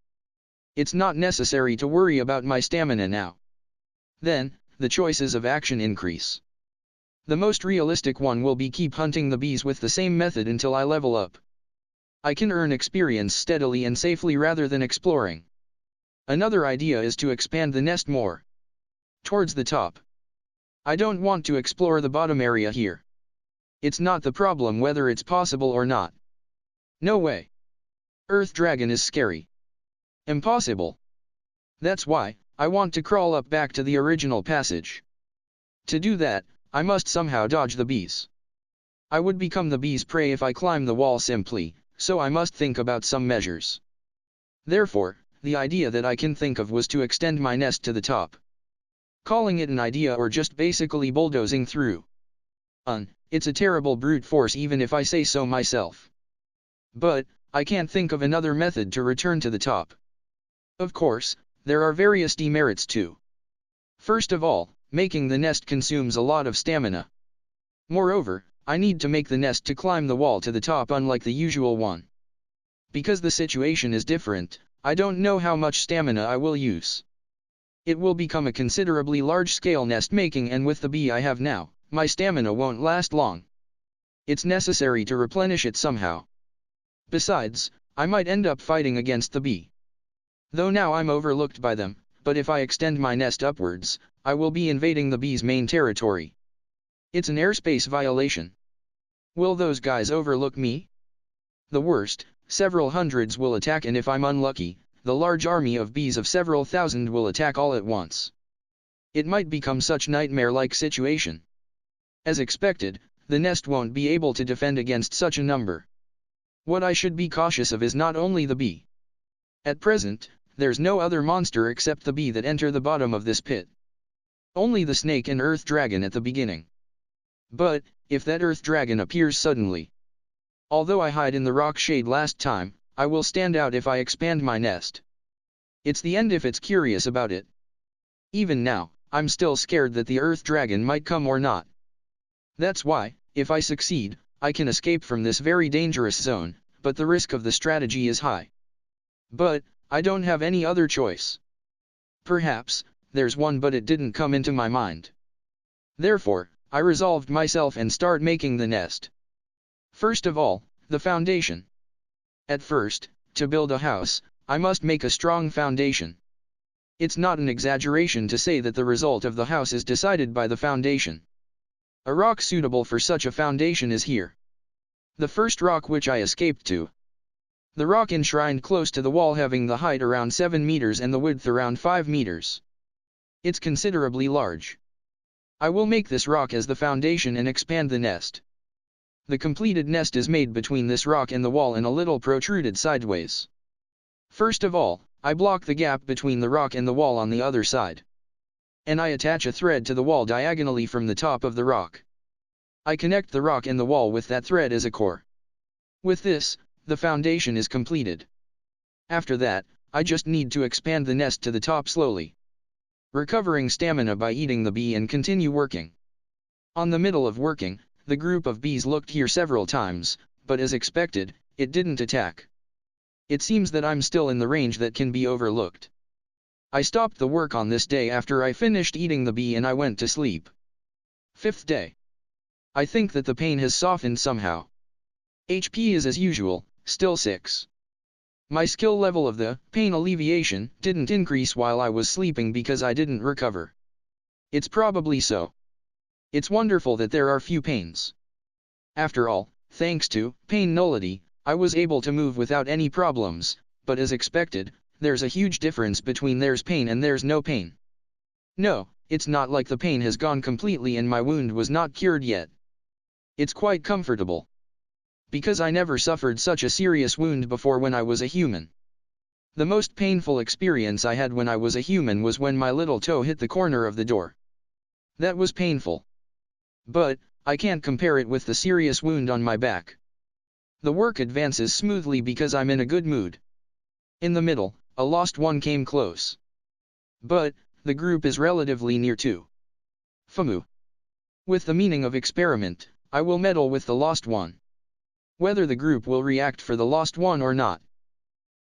It's not necessary to worry about my stamina now. Then, the choices of action increase. The most realistic one will be keep hunting the bees with the same method until I level up. I can earn experience steadily and safely rather than exploring. Another idea is to expand the nest more. Towards the top. I don't want to explore the bottom area here. It's not the problem whether it's possible or not. No way. Earth Dragon is scary. Impossible. That's why, I want to crawl up back to the original passage. To do that, I must somehow dodge the bees. I would become the bees' prey if I climb the wall simply, so I must think about some measures. Therefore, the idea that I can think of was to extend my nest to the top. Calling it an idea or just basically bulldozing through. It's a terrible brute force even if I say so myself. But, I can't think of another method to return to the top. Of course, there are various demerits too. First of all, making the nest consumes a lot of stamina. Moreover, I need to make the nest to climb the wall to the top unlike the usual one. Because the situation is different, I don't know how much stamina I will use. It will become a considerably large-scale nest making, and with the bee I have now, my stamina won't last long. It's necessary to replenish it somehow. Besides, I might end up fighting against the bee. Though now I'm overlooked by them, but if I extend my nest upwards, I will be invading the bee's main territory. It's an airspace violation. Will those guys overlook me? The worst, several hundreds will attack, and if I'm unlucky, the large army of bees of several thousand will attack all at once. It might become such nightmare-like situation. As expected, the nest won't be able to defend against such a number. What I should be cautious of is not only the bee. At present, there's no other monster except the bee that enter the bottom of this pit. Only the snake and earth dragon at the beginning. But, if that earth dragon appears suddenly. Although I hide in the rock shade last time, I will stand out if I expand my nest. It's the end if it's curious about it. Even now, I'm still scared that the earth dragon might come or not. That's why, if I succeed, I can escape from this very dangerous zone, but the risk of the strategy is high. But, I don't have any other choice. Perhaps, there's one, but it didn't come into my mind. Therefore, I resolved myself and start making the nest. First of all, the foundation. At first, to build a house, I must make a strong foundation. It's not an exaggeration to say that the result of the house is decided by the foundation. A rock suitable for such a foundation is here. The first rock which I escaped to. The rock enshrined close to the wall, having the height around 7 meters and the width around 5 meters. It's considerably large. I will make this rock as the foundation and expand the nest. The completed nest is made between this rock and the wall and a little protruded sideways. First of all, I block the gap between the rock and the wall on the other side. And I attach a thread to the wall diagonally from the top of the rock. I connect the rock and the wall with that thread as a core. With this, the foundation is completed. After that, I just need to expand the nest to the top slowly. Recovering stamina by eating the bee and continue working. On the middle of working, the group of bees looked here several times, but as expected, it didn't attack. It seems that I'm still in the range that can be overlooked. I stopped the work on this day after I finished eating the bee and I went to sleep. 5th day. I think that the pain has softened somehow. HP is as usual, still 6. My skill level of the pain alleviation didn't increase while I was sleeping because I didn't recover. It's probably so. It's wonderful that there are few pains. After all, thanks to pain nullity, I was able to move without any problems, but as expected, there's a huge difference between there's pain and there's no pain. No, it's not like the pain has gone completely and my wound was not cured yet. It's quite comfortable. Because I never suffered such a serious wound before when I was a human. The most painful experience I had when I was a human was when my little toe hit the corner of the door. That was painful. But, I can't compare it with the serious wound on my back. The work advances smoothly because I'm in a good mood. In the middle, a lost one came close. But, the group is relatively near to FAMU. With the meaning of experiment, I will meddle with the lost one. Whether the group will react for the lost one or not.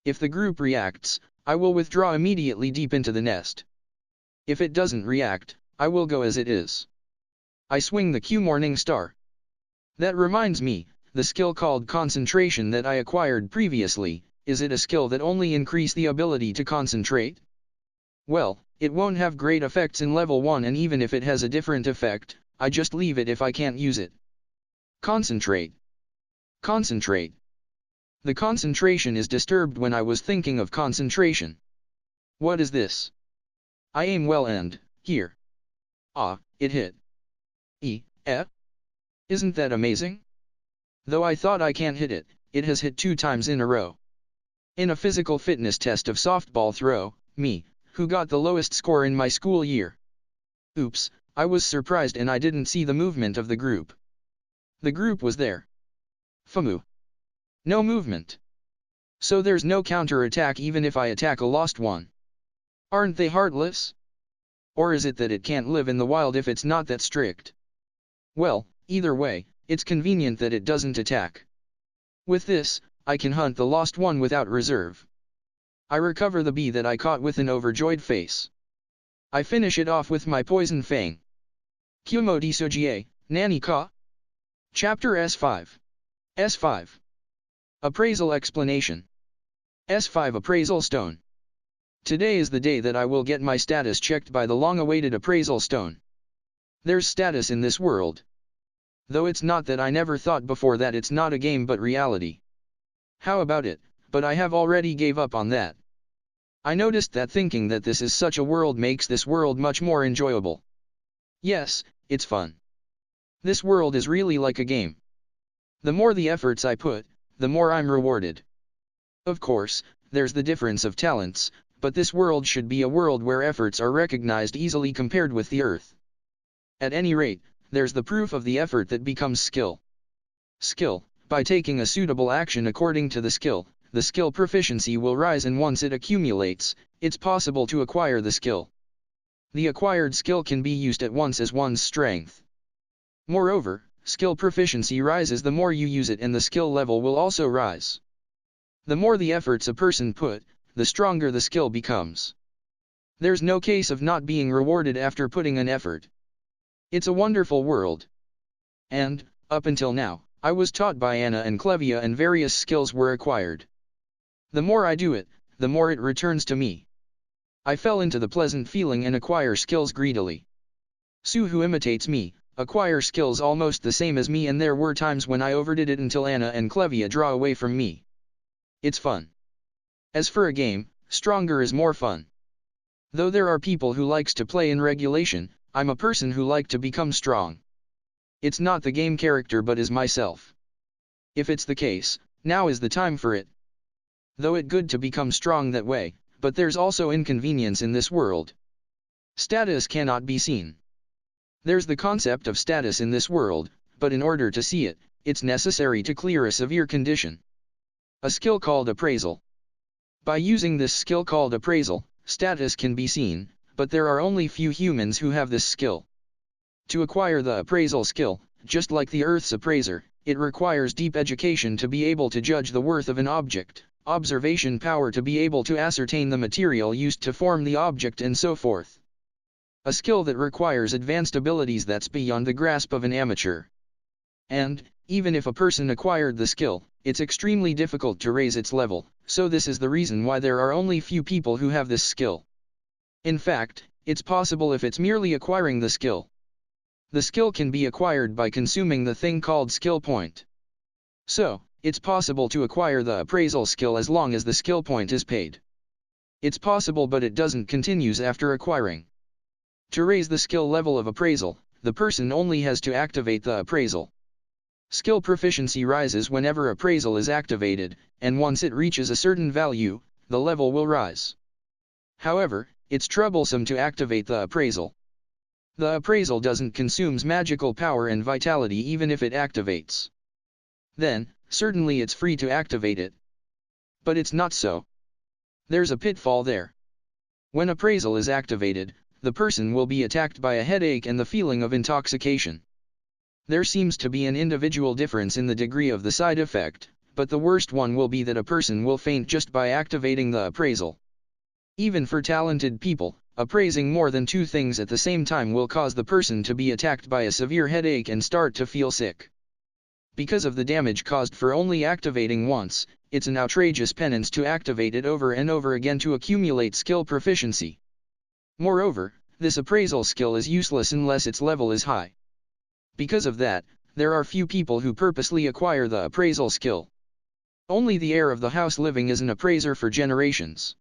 If the group reacts, I will withdraw immediately deep into the nest. If it doesn't react, I will go as it is. I swing the Q Morning Star. That reminds me, the skill called concentration that I acquired previously, is it a skill that only increase the ability to concentrate? Well, it won't have great effects in level 1, and even if it has a different effect, I just leave it if I can't use it. Concentrate. Concentrate. The concentration is disturbed when I was thinking of concentration. What is this? I aim well and, here. Ah, it hit. Eh? Isn't that amazing? Though I thought I can't hit it, it has hit 2 times in a row. In a physical fitness test of softball throw, me, who got the lowest score in my school year. Oops, I was surprised and I didn't see the movement of the group. The group was there. FMU. No movement. So there's no counter-attack even if I attack a lost one. Aren't they heartless? Or is it that it can't live in the wild if it's not that strict? Well, either way, it's convenient that it doesn't attack. With this, I can hunt the lost one without reserve. I recover the bee that I caught with an overjoyed face. I finish it off with my poison fang. Kumo Desu, Nani ka? Chapter S5. S5. Appraisal Explanation. S5 Appraisal Stone. Today is the day that I will get my status checked by the long-awaited appraisal stone. There's status in this world. Though it's not that I never thought before that it's not a game but reality. How about it, but I have already gave up on that. I noticed that thinking that this is such a world makes this world much more enjoyable. Yes, it's fun. This world is really like a game. The more the efforts I put, the more I'm rewarded. Of course, there's the difference of talents, but this world should be a world where efforts are recognized easily compared with the earth. At any rate, there's the proof of the effort that becomes skill. Skill, by taking a suitable action according to the skill proficiency will rise, and once it accumulates, it's possible to acquire the skill. The acquired skill can be used at once as one's strength. Moreover, skill proficiency rises the more you use it, and the skill level will also rise. The more the efforts a person put, the stronger the skill becomes. There's no case of not being rewarded after putting an effort. It's a wonderful world. And, up until now, I was taught by Anna and Clevia and various skills were acquired. The more I do it, the more it returns to me. I fell into the pleasant feeling and acquire skills greedily. Sue, who imitates me, acquire skills almost the same as me, and there were times when I overdid it until Anna and Clevia draw away from me. It's fun. As for a game, stronger is more fun. Though there are people who likes to play in regulation, I'm a person who like to become strong. It's not the game character but is myself. If it's the case, now is the time for it. Though it good to become strong that way, but there's also inconvenience in this world. Status cannot be seen. There's the concept of status in this world, but in order to see it, it's necessary to clear a severe condition. A skill called appraisal. By using this skill called appraisal, status can be seen, but there are only few humans who have this skill. To acquire the appraisal skill, just like the Earth's appraiser, it requires deep education to be able to judge the worth of an object, observation power to be able to ascertain the material used to form the object, and so forth. A skill that requires advanced abilities that's beyond the grasp of an amateur. And, even if a person acquired the skill, it's extremely difficult to raise its level, so this is the reason why there are only few people who have this skill. In fact, it's possible if it's merely acquiring the skill. The skill can be acquired by consuming the thing called skill point. So, it's possible to acquire the appraisal skill as long as the skill point is paid. It's possible, but it doesn't continues after acquiring. To raise the skill level of appraisal, the person only has to activate the appraisal. Skill proficiency rises whenever appraisal is activated, and once it reaches a certain value, the level will rise. However, it's troublesome to activate the appraisal. The appraisal doesn't consume magical power and vitality even if it activates. Then, certainly it's free to activate it. But it's not so. There's a pitfall there. When appraisal is activated, the person will be attacked by a headache and the feeling of intoxication. There seems to be an individual difference in the degree of the side effect, but the worst one will be that a person will faint just by activating the appraisal. Even for talented people, appraising more than 2 things at the same time will cause the person to be attacked by a severe headache and start to feel sick. Because of the damage caused for only activating once, it's an outrageous penance to activate it over and over again to accumulate skill proficiency. Moreover, this appraisal skill is useless unless its level is high. Because of that, there are few people who purposely acquire the appraisal skill. Only the heir of the house living is an appraiser for generations.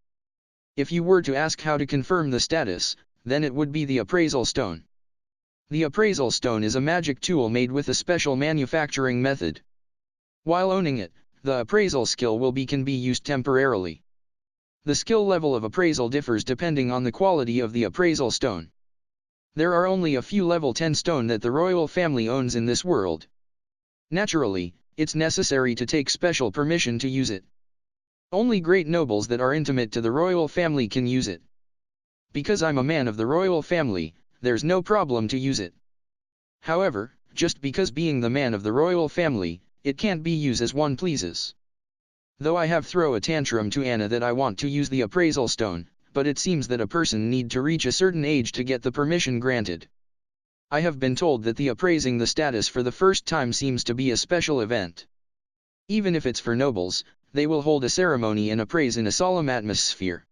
If you were to ask how to confirm the status, then it would be the appraisal stone. The appraisal stone is a magic tool made with a special manufacturing method. While owning it, the appraisal skill can be used temporarily. The skill level of appraisal differs depending on the quality of the appraisal stone. There are only a few level 10 stone that the royal family owns in this world. Naturally, it's necessary to take special permission to use it. Only great nobles that are intimate to the royal family can use it. Because I'm a man of the royal family, there's no problem to use it. However, just because being the man of the royal family, it can't be used as one pleases. Though I have thrown a tantrum to Anna that I want to use the appraisal stone, but it seems that a person need to reach a certain age to get the permission granted. I have been told that the appraising the status for the first time seems to be a special event. Even if it's for nobles, they will hold a ceremony and appraise in a solemn atmosphere.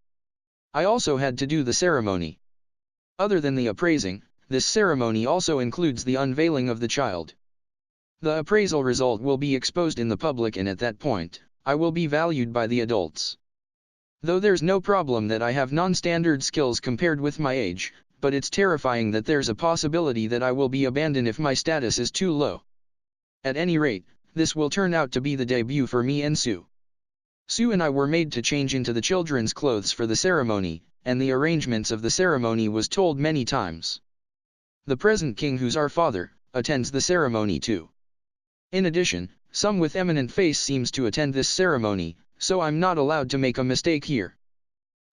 I also had to do the ceremony. Other than the appraising, this ceremony also includes the unveiling of the child. The appraisal result will be exposed in the public, and at that point, I will be valued by the adults. Though there's no problem that I have non-standard skills compared with my age, but it's terrifying that there's a possibility that I will be abandoned if my status is too low. At any rate, this will turn out to be the debut for me and Sue. Sue and I were made to change into the children's clothes for the ceremony, and the arrangements of the ceremony was told many times. The present king, who's our father, attends the ceremony too. In addition, some with eminent face seems to attend this ceremony, so I'm not allowed to make a mistake here.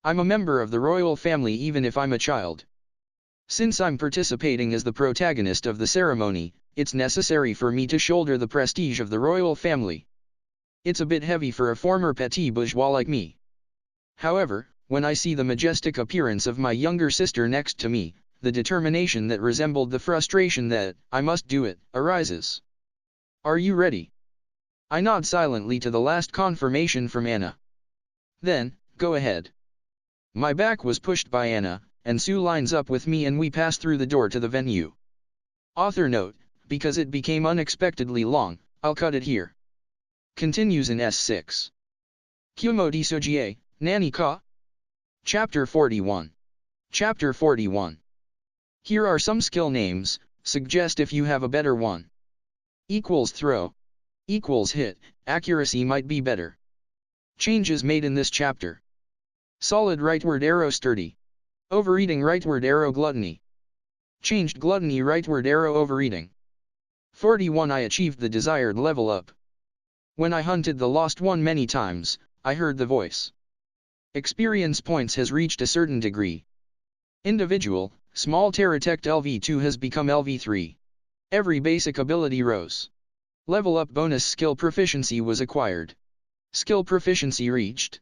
I'm a member of the royal family even if I'm a child. Since I'm participating as the protagonist of the ceremony, it's necessary for me to shoulder the prestige of the royal family. It's a bit heavy for a former petit bourgeois like me. However, when I see the majestic appearance of my younger sister next to me, the determination that resembled the frustration that I must do it arises. Are you ready? I nod silently to the last confirmation from Anna. Then, go ahead. My back was pushed by Anna, and Sue lines up with me and we pass through the door to the venue. Author note, because it became unexpectedly long, I'll cut it here. Continues in S6. Kumo Desu, Nani ka? Chapter 41. Chapter 41. Here are some skill names, suggest if you have a better one. Equals throw. Equals hit, accuracy might be better. Changes made in this chapter. Solid rightward arrow sturdy. Overeating rightward arrow gluttony. Changed gluttony rightward arrow overeating. 41 I achieved the desired level up. When I hunted the lost one many times, I heard the voice. Experience points has reached a certain degree. Individual, small Terratect LV2 has become LV3. Every basic ability rose. Level up bonus skill proficiency was acquired. Skill proficiency reached.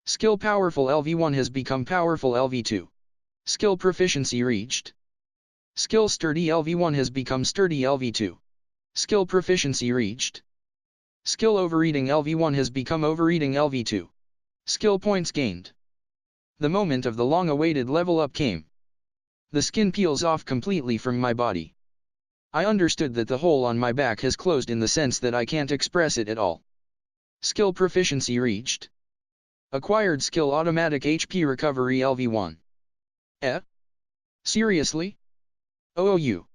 Skill powerful LV1 has become powerful LV2. Skill proficiency reached. Skill sturdy LV1 has become sturdy LV2. Skill proficiency reached. Skill overeating LV1 has become overeating LV2. Skill points gained. The moment of the long-awaited level up came. The skin peels off completely from my body. I understood that the hole on my back has closed in the sense that I can't express it at all. Skill proficiency reached. Acquired skill automatic HP recovery LV1. Seriously? OOU.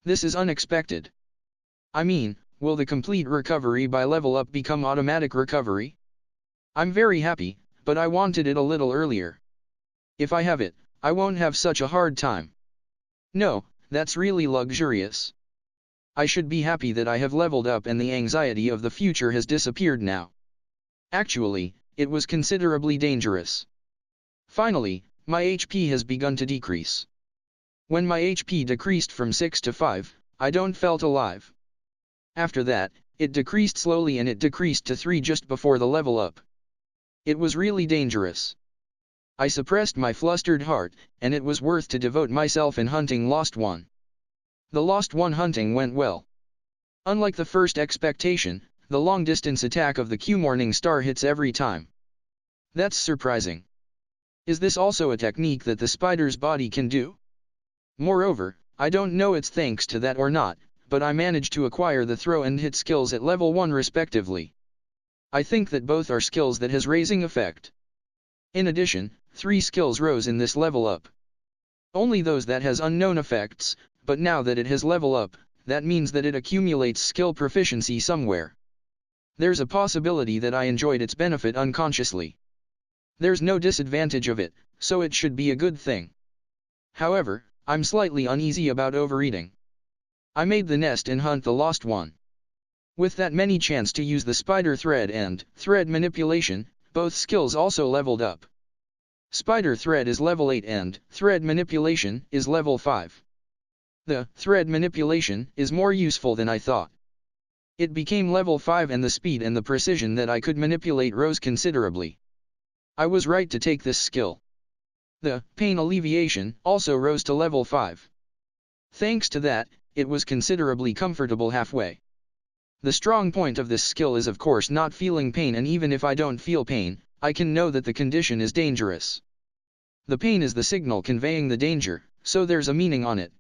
This is unexpected. I mean, will the complete recovery by level up become automatic recovery? I'm very happy, but I wanted it a little earlier. If I have it, I won't have such a hard time. No, that's really luxurious. I should be happy that I have leveled up and the anxiety of the future has disappeared now. Actually, it was considerably dangerous. Finally, my HP has begun to decrease. When my HP decreased from 6 to 5, I don't felt alive. After that, it decreased slowly and it decreased to 3 just before the level up. It was really dangerous. I suppressed my flustered heart, and it was worth to devote myself in hunting Lost One. The Lost One hunting went well. Unlike the first expectation, the long-distance attack of the Q Morning Star hits every time. That's surprising. Is this also a technique that the spider's body can do? Moreover, I don't know it's thanks to that or not, but I managed to acquire the throw and hit skills at level 1 respectively. I think that both are skills that has raising effect. In addition, 3 skills rose in this level up. Only those that has unknown effects, but now that it has level up, that means that it accumulates skill proficiency somewhere. There's a possibility that I enjoyed its benefit unconsciously. There's no disadvantage of it, so it should be a good thing. However, I'm slightly uneasy about overeating. I made the nest and hunt the lost one. With that many chance to use the spider thread and thread manipulation, both skills also leveled up. Spider thread is level 8 and thread manipulation is level 5. The thread manipulation is more useful than I thought. It became level 5 and the speed and the precision that I could manipulate rose considerably. I was right to take this skill. The pain alleviation also rose to level 5. Thanks to that, it was considerably comfortable halfway. The strong point of this skill is of course not feeling pain, and even if I don't feel pain, I can know that the condition is dangerous. The pain is the signal conveying the danger, so there's a meaning on it.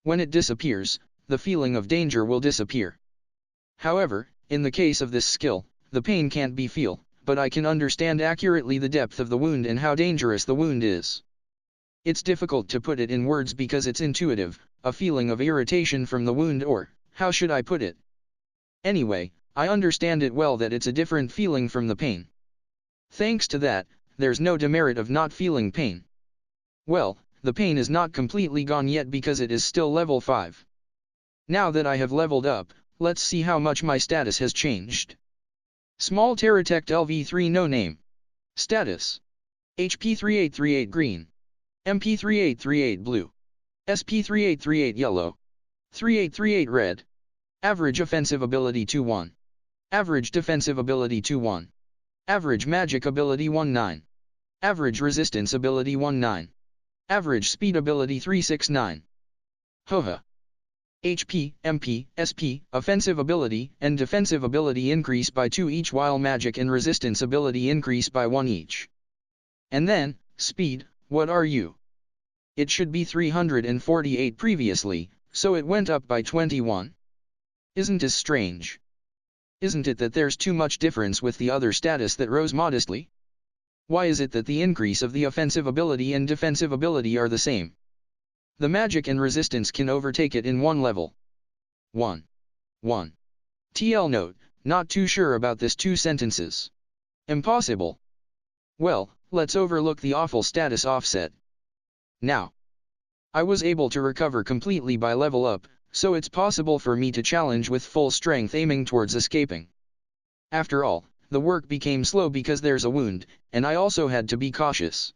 When it disappears, the feeling of danger will disappear. However, in the case of this skill, the pain can't be felt, but I can understand accurately the depth of the wound and how dangerous the wound is. It's difficult to put it in words because it's intuitive, a feeling of irritation from the wound, or, how should I put it? Anyway, I understand it well that it's a different feeling from the pain. Thanks to that, there's no demerit of not feeling pain. Well, the pain is not completely gone yet because it is still level 5. Now that I have leveled up, let's see how much my status has changed. Small Terratect LV3 no name. Status: HP 3838 green. MP 3838 blue. SP 3838 yellow. 3838 red. Average offensive ability 2-1. Average defensive ability 2-1. Average magic ability 1-9. Average resistance ability 1-9. Average speed ability 369. Hoha. HP, MP, SP, offensive ability and defensive ability increase by 2 each, while magic and resistance ability increase by 1 each. And then, speed, what are you? It should be 348 previously, so it went up by 21. Isn't it strange? Isn't it that there's too much difference with the other status that rose modestly? Why is it that the increase of the offensive ability and defensive ability are the same? The magic and resistance can overtake it in one level. 1. TL note, not too sure about this 2 sentences. Impossible. Well, let's overlook the awful status offset. Now, I was able to recover completely by level up, so it's possible for me to challenge with full strength aiming towards escaping. After all, the work became slow because there's a wound, and I also had to be cautious.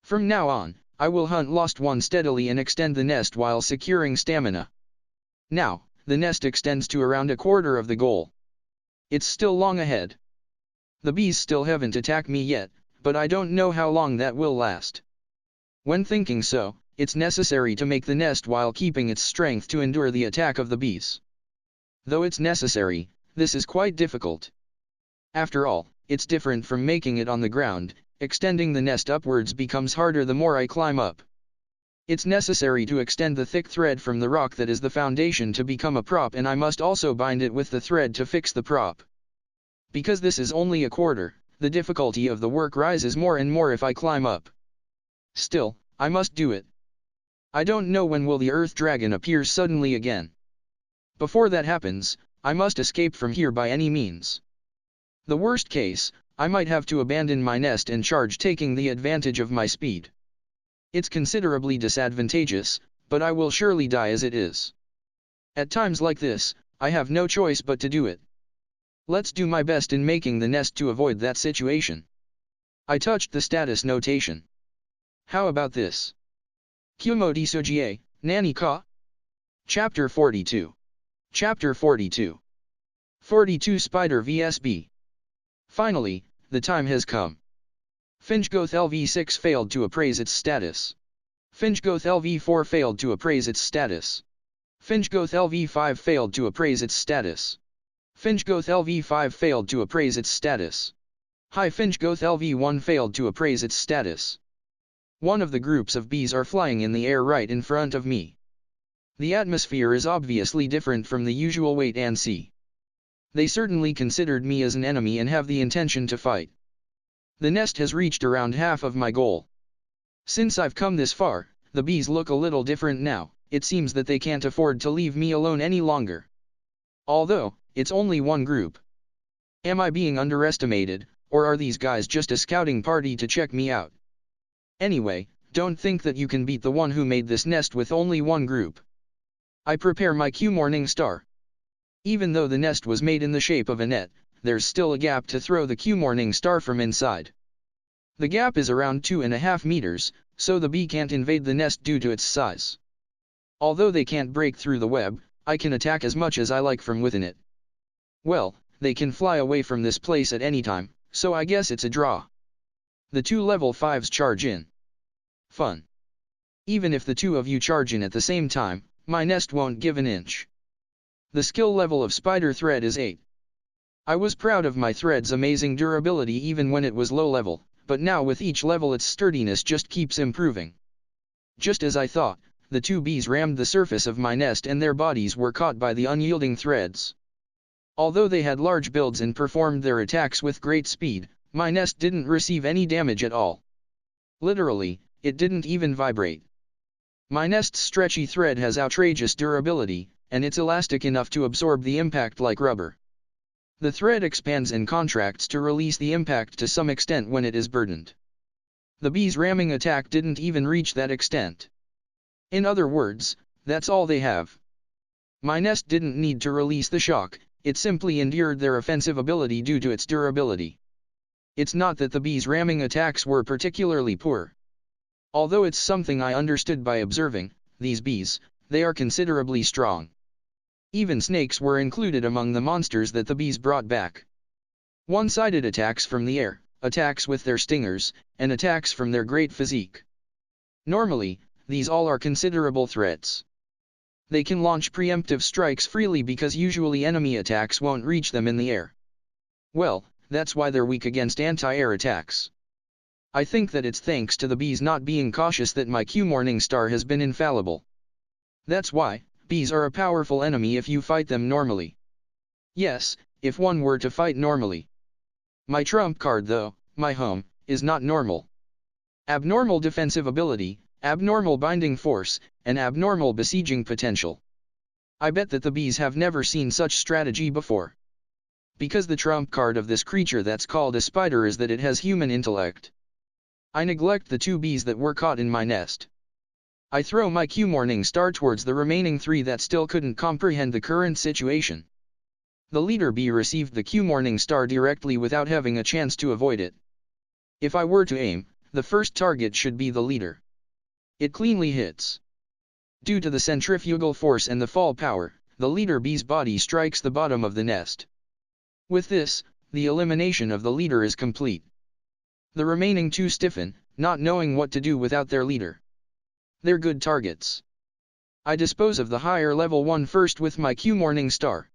From now on, I will hunt lost one steadily and extend the nest while securing stamina. Now, the nest extends to around a quarter of the goal. It's still long ahead. The bees still haven't attacked me yet, but I don't know how long that will last. When thinking so, it's necessary to make the nest while keeping its strength to endure the attack of the bees. Though it's necessary, this is quite difficult. After all, it's different from making it on the ground. Extending the nest upwards becomes harder the more I climb up. It's necessary to extend the thick thread from the rock that is the foundation to become a prop, and I must also bind it with the thread to fix the prop. Because this is only a quarter, the difficulty of the work rises more and more if I climb up. Still, I must do it. I don't know when will the earth dragon appear suddenly again. Before that happens, I must escape from here by any means. The worst case, I might have to abandon my nest and charge, taking the advantage of my speed. It's considerably disadvantageous, but I will surely die as it is. At times like this, I have no choice but to do it. Let's do my best in making the nest to avoid that situation. I touched the status notation. How about this? Kumo Desu, Nani ka? Chapter 42. Chapter 42. 42 Spider vs Bee. Finally, the time has come. Finchgoth LV6 failed to appraise its status. Finchgoth LV4 failed to appraise its status. Finchgoth LV5 failed to appraise its status. Finchgoth LV5 failed to appraise its status. High Finchgoth LV1 failed to appraise its status. One of the groups of bees are flying in the air right in front of me. The atmosphere is obviously different from the usual wait and see. They certainly considered me as an enemy and have the intention to fight. The nest has reached around half of my goal. Since I've come this far, the bees look a little different now, it seems that they can't afford to leave me alone any longer. Although, it's only one group. Am I being underestimated, or are these guys just a scouting party to check me out? Anyway, don't think that you can beat the one who made this nest with only one group. I prepare my Q Morning Star. Even though the nest was made in the shape of a net, there's still a gap to throw the Q Morning Star from inside. The gap is around 2.5 meters, so the bee can't invade the nest due to its size. Although they can't break through the web, I can attack as much as I like from within it. Well, they can fly away from this place at any time, so I guess it's a draw. The two level 5s charge in. Fun. Even if the two of you charge in at the same time, my nest won't give an inch. The skill level of spider thread is 8. I was proud of my thread's amazing durability even when it was low level, but now with each level its sturdiness just keeps improving. Just as I thought, the two bees rammed the surface of my nest and their bodies were caught by the unyielding threads. Although they had large builds and performed their attacks with great speed, my nest didn't receive any damage at all. Literally, it didn't even vibrate. My nest's stretchy thread has outrageous durability, and it's elastic enough to absorb the impact like rubber. The thread expands and contracts to release the impact to some extent when it is burdened. The bee's ramming attack didn't even reach that extent. In other words, that's all they have. My nest didn't need to release the shock, it simply endured their offensive ability due to its durability. It's not that the bees' ramming attacks were particularly poor. Although it's something I understood by observing, these bees, they are considerably strong. Even snakes were included among the monsters that the bees brought back. One-sided attacks from the air, attacks with their stingers, and attacks from their great physique. Normally, these all are considerable threats. They can launch preemptive strikes freely because usually enemy attacks won't reach them in the air. Well, that's why they're weak against anti-air attacks. I think that it's thanks to the bees not being cautious that my Q Morning Star has been infallible. That's why, bees are a powerful enemy if you fight them normally. Yes, if one were to fight normally. My trump card though, my home, is not normal. Abnormal defensive ability, abnormal binding force, and abnormal besieging potential. I bet that the bees have never seen such strategy before. Because the trump card of this creature that's called a spider is that it has human intellect. I neglect the two bees that were caught in my nest. I throw my Q Morning Star towards the remaining 3 that still couldn't comprehend the current situation. The leader bee received the Q Morning Star directly without having a chance to avoid it. If I were to aim, the first target should be the leader. It cleanly hits. Due to the centrifugal force and the fall power, the leader bee's body strikes the bottom of the nest. With this, the elimination of the leader is complete. The remaining 2 stiffen, not knowing what to do without their leader. They're good targets. I dispose of the higher level one first with my Q Morning Star.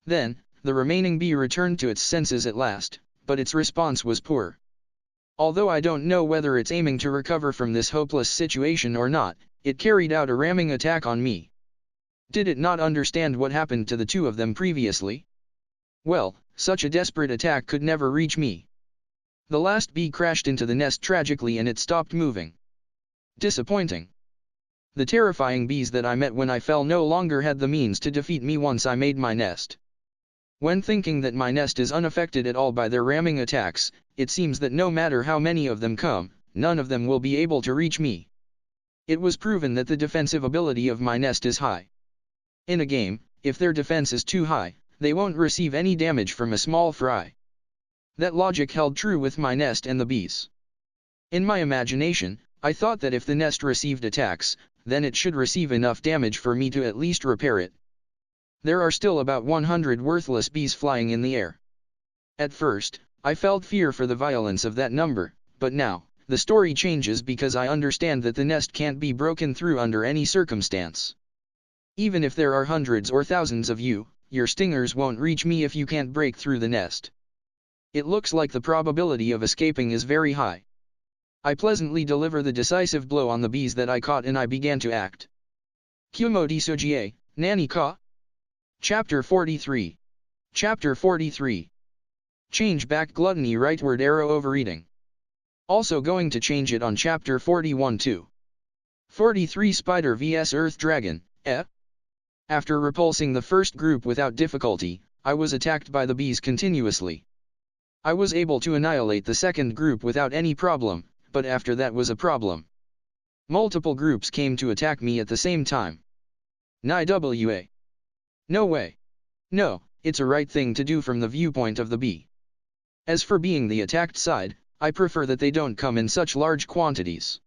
Then, the remaining bee returned to its senses at last, but its response was poor. Although I don't know whether it's aiming to recover from this hopeless situation or not, it carried out a ramming attack on me. Did it not understand what happened to the 2 of them previously? Well, such a desperate attack could never reach me. The last bee crashed into the nest tragically and it stopped moving. Disappointing. The terrifying bees that I met when I fell no longer had the means to defeat me once I made my nest. When thinking that my nest is unaffected at all by their ramming attacks, it seems that no matter how many of them come, none of them will be able to reach me. It was proven that the defensive ability of my nest is high. In a game, if their defense is too high, they won't receive any damage from a small fry. That logic held true with my nest and the bees. In my imagination, I thought that if the nest received attacks, then it should receive enough damage for me to at least repair it. There are still about 100 worthless bees flying in the air. At first, I felt fear for the violence of that number, but now, the story changes because I understand that the nest can't be broken through under any circumstance. Even if there are hundreds or thousands of you, your stingers won't reach me if you can't break through the nest. It looks like the probability of escaping is very high. I pleasantly deliver the decisive blow on the bees that I caught and I began to act. Kumo Desu, Nani ka? Chapter 43. Chapter 43. Change back gluttony rightward arrow overeating. Also going to change it on chapter 41 too. 43 Spider vs Earth Dragon, After repulsing the first group without difficulty, I was attacked by the bees continuously. I was able to annihilate the second group without any problem, but after that was a problem. Multiple groups came to attack me at the same time. Niwa. No way. No, it's a right thing to do from the viewpoint of the bee. As for being the attacked side, I prefer that they don't come in such large quantities.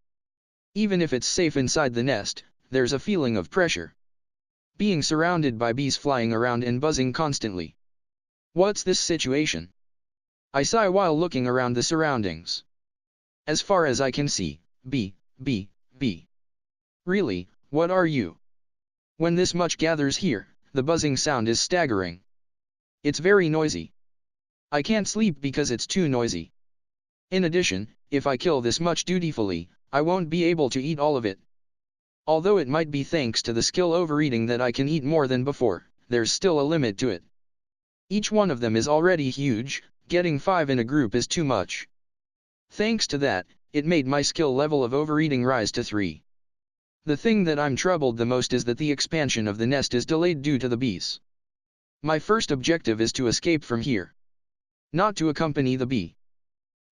Even if it's safe inside the nest, there's a feeling of pressure. Being surrounded by bees flying around and buzzing constantly. What's this situation? I sigh while looking around the surroundings. As far as I can see, bee. Really, what are you? When this much gathers here, the buzzing sound is staggering. It's very noisy. I can't sleep because it's too noisy. In addition, if I kill this much dutifully, I won't be able to eat all of it. Although it might be thanks to the skill overeating that I can eat more than before, there's still a limit to it. Each one of them is already huge, getting 5 in a group is too much. Thanks to that, it made my skill level of overeating rise to 3. The thing that I'm troubled the most is that the expansion of the nest is delayed due to the bees. My first objective is to escape from here. Not to accompany the bee.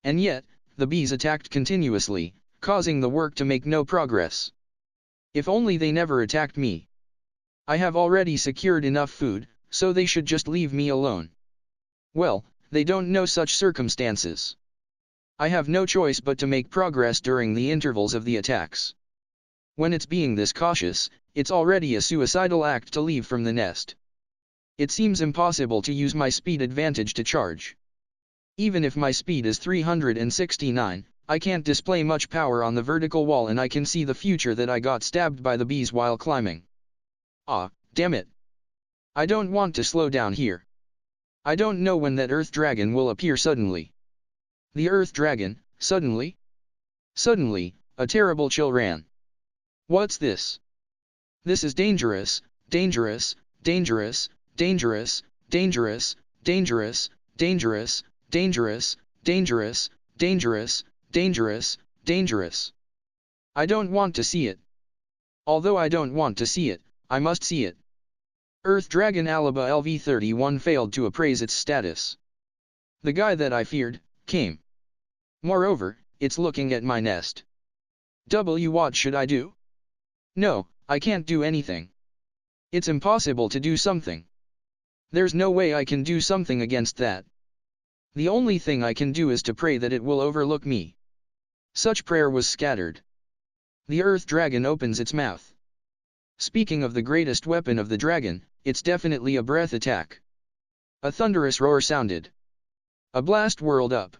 And yet, the bees attacked continuously, causing the work to make no progress. If only they never attacked me. I have already secured enough food, so they should just leave me alone. Well, they don't know such circumstances. I have no choice but to make progress during the intervals of the attacks. When it's being this cautious, it's already a suicidal act to leave from the nest. It seems impossible to use my speed advantage to charge. Even if my speed is 369, I can't display much power on the vertical wall and I can see the future that I got stabbed by the bees while climbing. Ah, damn it. I don't want to slow down here. I don't know when that Earth Dragon will appear suddenly. The Earth Dragon, suddenly? Suddenly, a terrible chill ran. What's this? This is dangerous, dangerous, dangerous, dangerous, dangerous, dangerous, dangerous, dangerous, dangerous, dangerous, dangerous, dangerous. I don't want to see it. Although I don't want to see it, I must see it. Earth Dragon Alaba LV31 failed to appraise its status. The guy that I feared, came. Moreover, it's looking at my nest. What should I do? No, I can't do anything. It's impossible to do something. There's no way I can do something against that. The only thing I can do is to pray that it will overlook me. Such prayer was scattered. The Earth Dragon opens its mouth. Speaking of the greatest weapon of the dragon, it's definitely a breath attack. A thunderous roar sounded. A blast whirled up.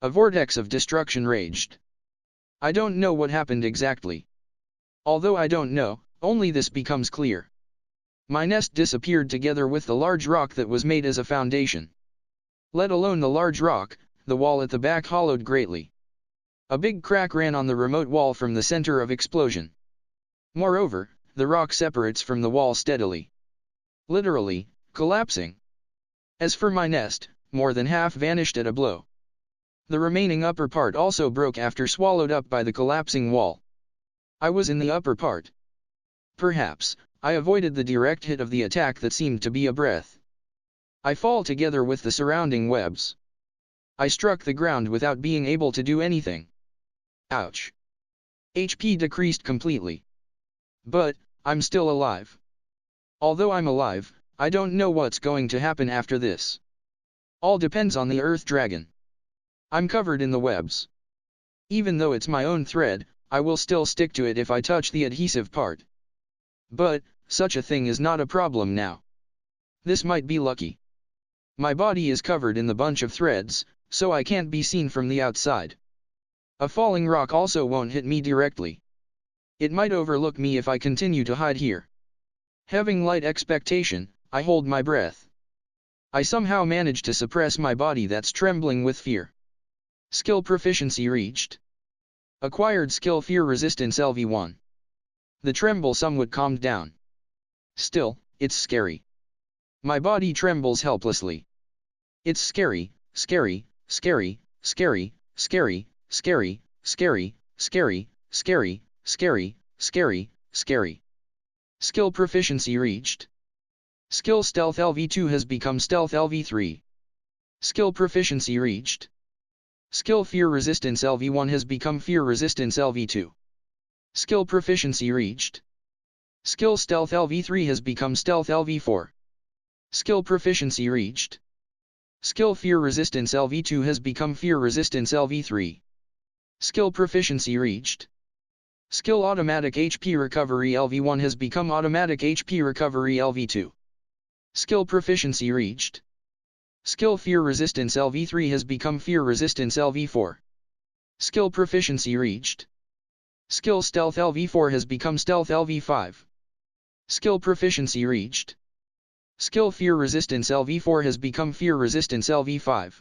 A vortex of destruction raged. I don't know what happened exactly. Although I don't know, only this becomes clear. My nest disappeared together with the large rock that was made as a foundation. Let alone the large rock, the wall at the back hollowed greatly. A big crack ran on the remote wall from the center of explosion. Moreover, the rock separates from the wall steadily. Literally, collapsing. As for my nest, more than half vanished at a blow. The remaining upper part also broke after swallowed up by the collapsing wall. I was in the upper part. Perhaps, I avoided the direct hit of the attack that seemed to be a breath. I fall together with the surrounding webs. I struck the ground without being able to do anything. Ouch. HP decreased completely. But, I'm still alive. Although I'm alive, I don't know what's going to happen after this. All depends on the Earth Dragon. I'm covered in the webs. Even though it's my own thread, I will still stick to it if I touch the adhesive part. But, such a thing is not a problem now. This might be lucky. My body is covered in the bunch of threads, so I can't be seen from the outside. A falling rock also won't hit me directly. It might overlook me if I continue to hide here. Having light expectation, I hold my breath. I somehow manage to suppress my body that's trembling with fear. Skill proficiency reached. Acquired skill fear resistance LV1. The tremble somewhat calmed down. Still, it's scary. My body trembles helplessly. It's scary, scary, scary, scary, scary, scary, scary, scary, scary, scary, Scary, scary. Skill proficiency reached. Skill Stealth LV2 has become Stealth LV3. Skill proficiency reached. Skill Fear Resistance LV1 has become Fear Resistance LV2. Skill proficiency reached. Skill Stealth LV3 has become Stealth LV4. Skill proficiency reached. Skill Fear Resistance LV2 has become Fear Resistance LV3. Skill proficiency reached. Skill Automatic HP Recovery LV1 has become Automatic HP Recovery LV2. Skill proficiency reached. Skill Fear Resistance LV3 has become Fear Resistance LV4. Skill proficiency reached. Skill Stealth LV4 has become Stealth LV5. Skill proficiency reached. Skill Fear Resistance LV4 has become Fear Resistance LV5.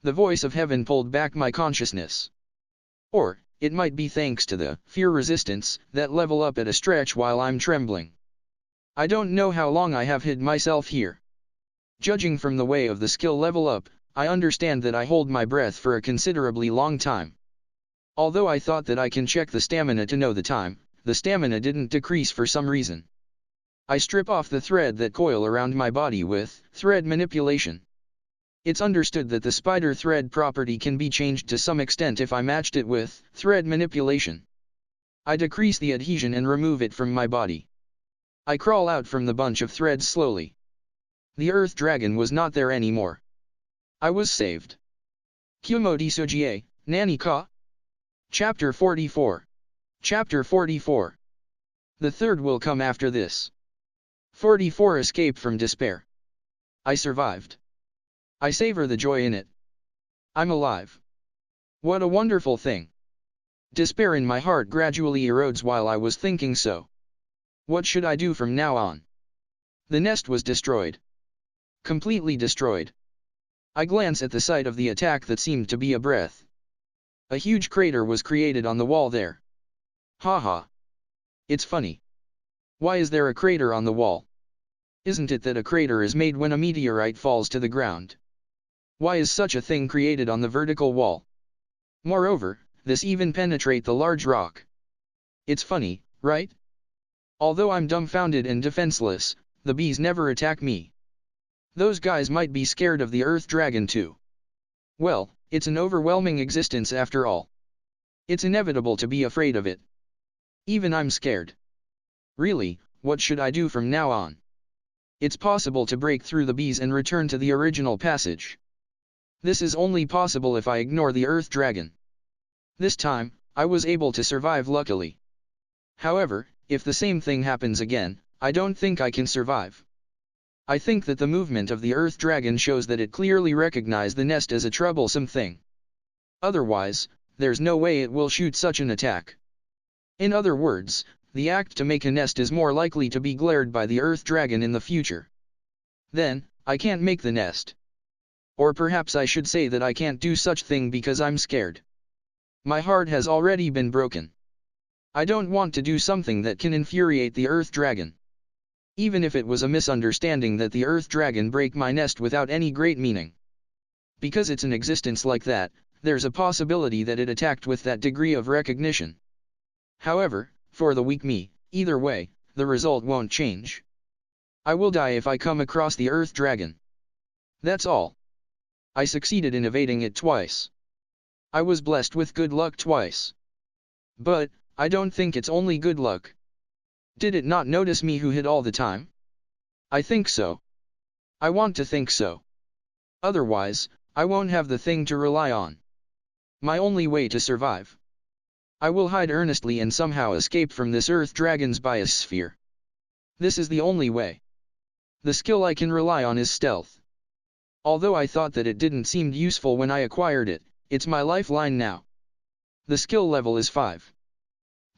The voice of heaven pulled back my consciousness. Or, it might be thanks to the fear resistance that level up at a stretch while I'm trembling. I don't know how long I have hid myself here. Judging from the way of the skill level up, I understand that I hold my breath for a considerably long time. Although I thought that I can check the stamina to know the time, the stamina didn't decrease for some reason. I strip off the thread that coil around my body with thread manipulation. It's understood that the spider thread property can be changed to some extent if I matched it with thread manipulation. I decrease the adhesion and remove it from my body. I crawl out from the bunch of threads slowly. The earth dragon was not there anymore. I was saved. Kumo Desu, Nani ka? Chapter 44. Chapter 44. The third will come after this. 44 Escape from despair. I survived. I savor the joy in it. I'm alive. What a wonderful thing. Despair in my heart gradually erodes while I was thinking so. What should I do from now on? The nest was destroyed. Completely destroyed. I glance at the site of the attack that seemed to be a breath. A huge crater was created on the wall there. Haha. It's funny. Why is there a crater on the wall? Isn't it that a crater is made when a meteorite falls to the ground? Why is such a thing created on the vertical wall? Moreover, this even penetrate the large rock. It's funny, right? Although I'm dumbfounded and defenseless, the bees never attack me. Those guys might be scared of the earth dragon too. Well, it's an overwhelming existence after all. It's inevitable to be afraid of it. Even I'm scared. Really, what should I do from now on? It's possible to break through the bees and return to the original passage. This is only possible if I ignore the earth dragon. This time, I was able to survive luckily. However, if the same thing happens again, I don't think I can survive. I think that the movement of the earth dragon shows that it clearly recognized the nest as a troublesome thing. Otherwise, there's no way it will shoot such an attack. In other words, the act to make a nest is more likely to be glared by the earth dragon in the future. Then, I can't make the nest. Or perhaps I should say that I can't do such thing because I'm scared. My heart has already been broken. I don't want to do something that can infuriate the earth dragon. Even if it was a misunderstanding that the earth dragon break my nest without any great meaning. Because it's an existence like that, there's a possibility that it attacked with that degree of recognition. However, for the weak me, either way, the result won't change. I will die if I come across the earth dragon. That's all. I succeeded in evading it twice. I was blessed with good luck twice. But, I don't think it's only good luck. Did it not notice me who hid all the time? I think so. I want to think so. Otherwise, I won't have the thing to rely on. My only way to survive. I will hide earnestly and somehow escape from this earth dragon's biosphere. This is the only way. The skill I can rely on is stealth. Although I thought that it didn't seem useful when I acquired it, it's my lifeline now. The skill level is 5.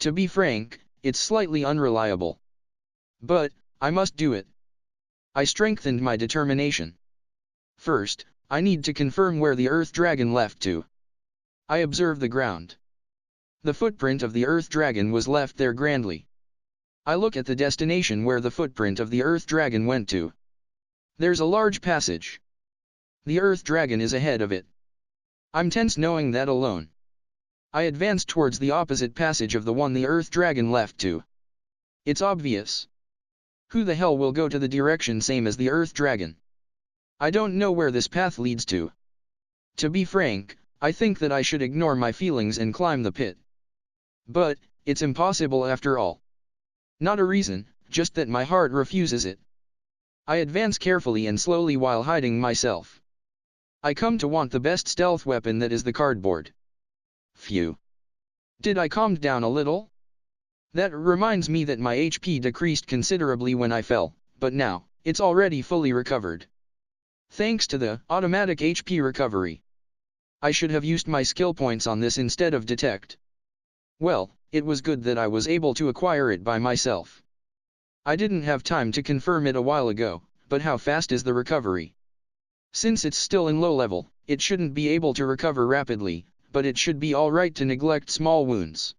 To be frank, it's slightly unreliable. But, I must do it. I strengthened my determination. First, I need to confirm where the earth dragon left to. I observe the ground. The footprint of the earth dragon was left there grandly. I look at the destination where the footprint of the earth dragon went to. There's a large passage. The earth dragon is ahead of it. I'm tense knowing that alone. I advanced towards the opposite passage of the one the Earth Dragon left to. It's obvious. Who the hell will go to the direction same as the Earth Dragon? I don't know where this path leads to. To be frank, I think that I should ignore my feelings and climb the pit. But, it's impossible after all. Not a reason, just that my heart refuses it. I advance carefully and slowly while hiding myself. I come to want the best stealth weapon, that is the cardboard. Phew. Did I calm down a little? That reminds me that my HP decreased considerably when I fell, but now, it's already fully recovered. Thanks to the automatic HP recovery. I should have used my skill points on this instead of detect. Well, it was good that I was able to acquire it by myself. I didn't have time to confirm it a while ago, but how fast is the recovery? Since it's still in low level, it shouldn't be able to recover rapidly, but it should be alright to neglect small wounds.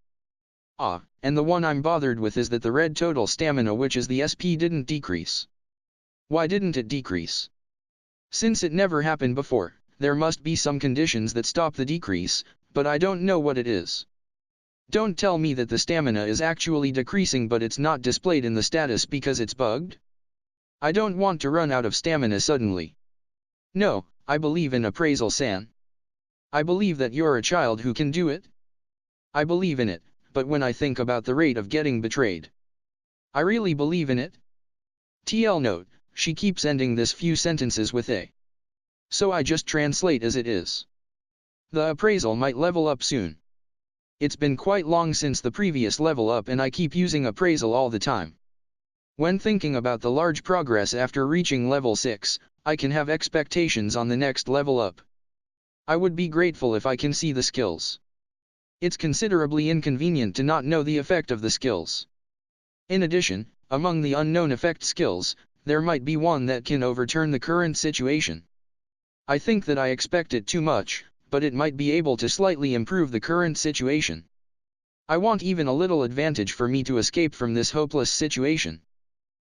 Ah, and the one I'm bothered with is that the red total stamina, which is the SP, didn't decrease. Why didn't it decrease? Since it never happened before, there must be some conditions that stop the decrease, but I don't know what it is. Don't tell me that the stamina is actually decreasing but it's not displayed in the status because it's bugged? I don't want to run out of stamina suddenly. No, I believe in appraisal-san. I believe that you're a child who can do it. I believe in it, but when I think about the rate of getting betrayed, I really believe in it. TL note, she keeps ending this few sentences with a. So I just translate as it is. The appraisal might level up soon. It's been quite long since the previous level up and I keep using appraisal all the time. When thinking about the large progress after reaching level 6, I can have expectations on the next level up. I would be grateful if I can see the skills. It's considerably inconvenient to not know the effect of the skills. In addition, among the unknown effect skills, there might be one that can overturn the current situation. I think that I expect it too much, but it might be able to slightly improve the current situation. I want even a little advantage for me to escape from this hopeless situation.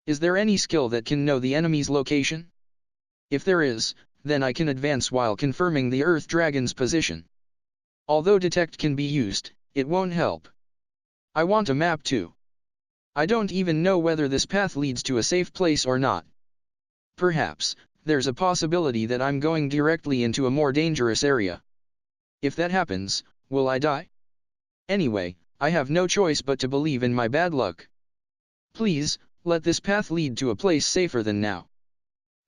Is there any skill that can know the enemy's location? If there is, then I can advance while confirming the Earth Dragon's position. Although detect can be used, it won't help. I want a map too. I don't even know whether this path leads to a safe place or not. Perhaps, there's a possibility that I'm going directly into a more dangerous area. If that happens, will I die? Anyway, I have no choice but to believe in my bad luck. Please, let this path lead to a place safer than now.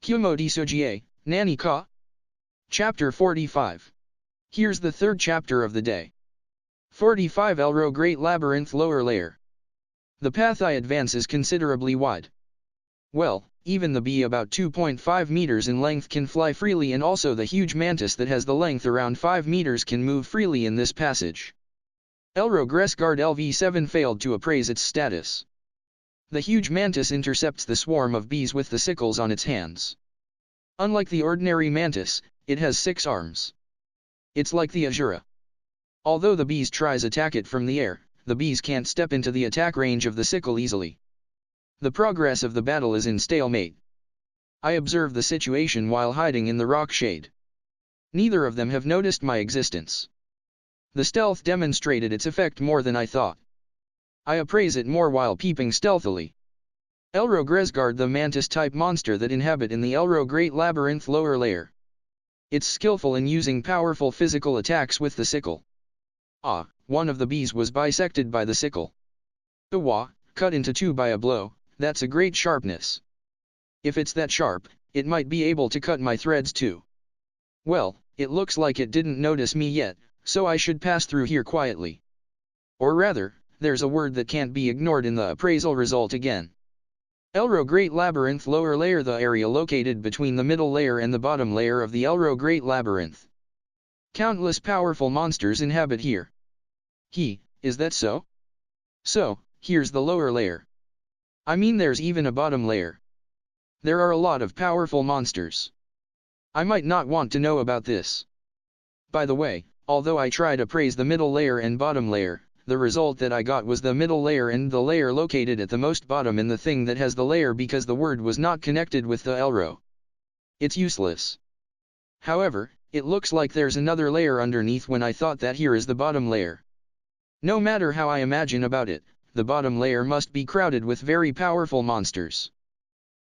Kumo Desu, Nani ka? Chapter 45. Here's the third chapter of the day. 45 Elro Great Labyrinth Lower Layer. The path I advance is considerably wide. Well, even the bee about 2.5 meters in length can fly freely, and also the huge mantis that has the length around 5 meters can move freely in this passage. Elro Guard LV7 failed to appraise its status. The huge mantis intercepts the swarm of bees with the sickles on its hands. Unlike the ordinary mantis, it has 6 arms. It's like the Azura. Although the bees tries attack it from the air, the bees can't step into the attack range of the sickle easily. The progress of the battle is in stalemate. I observe the situation while hiding in the rock shade. Neither of them have noticed my existence. The stealth demonstrated its effect more than I thought. I appraise it more while peeping stealthily. Elro Guard, the mantis-type monster that inhabit in the Elro Great Labyrinth Lower Layer. It's skillful in using powerful physical attacks with the sickle. Ah, one of the bees was bisected by the sickle. Cut into 2 by a blow, that's a great sharpness. If it's that sharp, it might be able to cut my threads too. Well, it looks like it didn't notice me yet, so I should pass through here quietly. Or rather, there's a word that can't be ignored in the appraisal result again. Elro Great Labyrinth Lower Layer, the area located between the middle layer and the bottom layer of the Elro Great Labyrinth. Countless powerful monsters inhabit here. Is that so? So, here's the lower layer. I mean, there's even a bottom layer. There are a lot of powerful monsters. I might not want to know about this. By the way, although I tried to praise the middle layer and bottom layer, the result that I got was the middle layer and the layer located at the most bottom in the thing that has the layer, because the word was not connected with the Elro. It's useless. However, it looks like there's another layer underneath when I thought that here is the bottom layer. No matter how I imagine about it, the bottom layer must be crowded with very powerful monsters.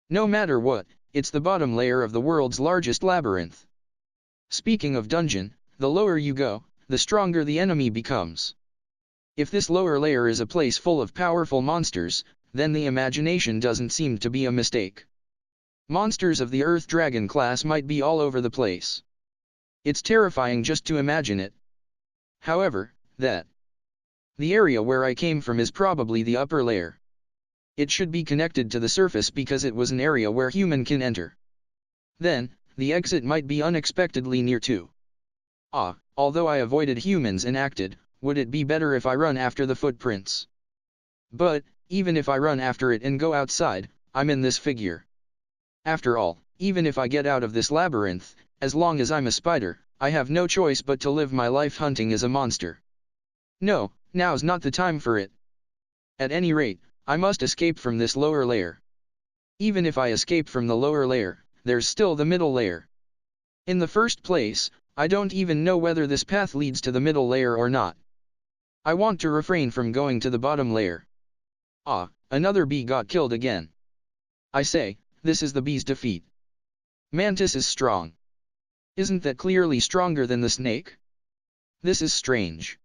No matter what, it's the bottom layer of the world's largest labyrinth. Speaking of dungeon, the lower you go, the stronger the enemy becomes. If this lower layer is a place full of powerful monsters, then the imagination doesn't seem to be a mistake. Monsters of the Earth Dragon class might be all over the place. It's terrifying just to imagine it. However, the area where I came from is probably the upper layer. It should be connected to the surface because it was an area where human can enter. Then, the exit might be unexpectedly near too. Although I avoided humans and acted, would it be better if I run after the footprints? But, even if I run after it and go outside, I'm in this figure. After all, even if I get out of this labyrinth, as long as I'm a spider, I have no choice but to live my life hunting as a monster. No, now's not the time for it. At any rate, I must escape from this lower layer. Even if I escape from the lower layer, there's still the middle layer. In the first place, I don't even know whether this path leads to the middle layer or not. I want to refrain from going to the bottom layer. Another bee got killed again. I say, this is the bee's defeat. Mantis is strong. Isn't that clearly stronger than the snake? This is strange.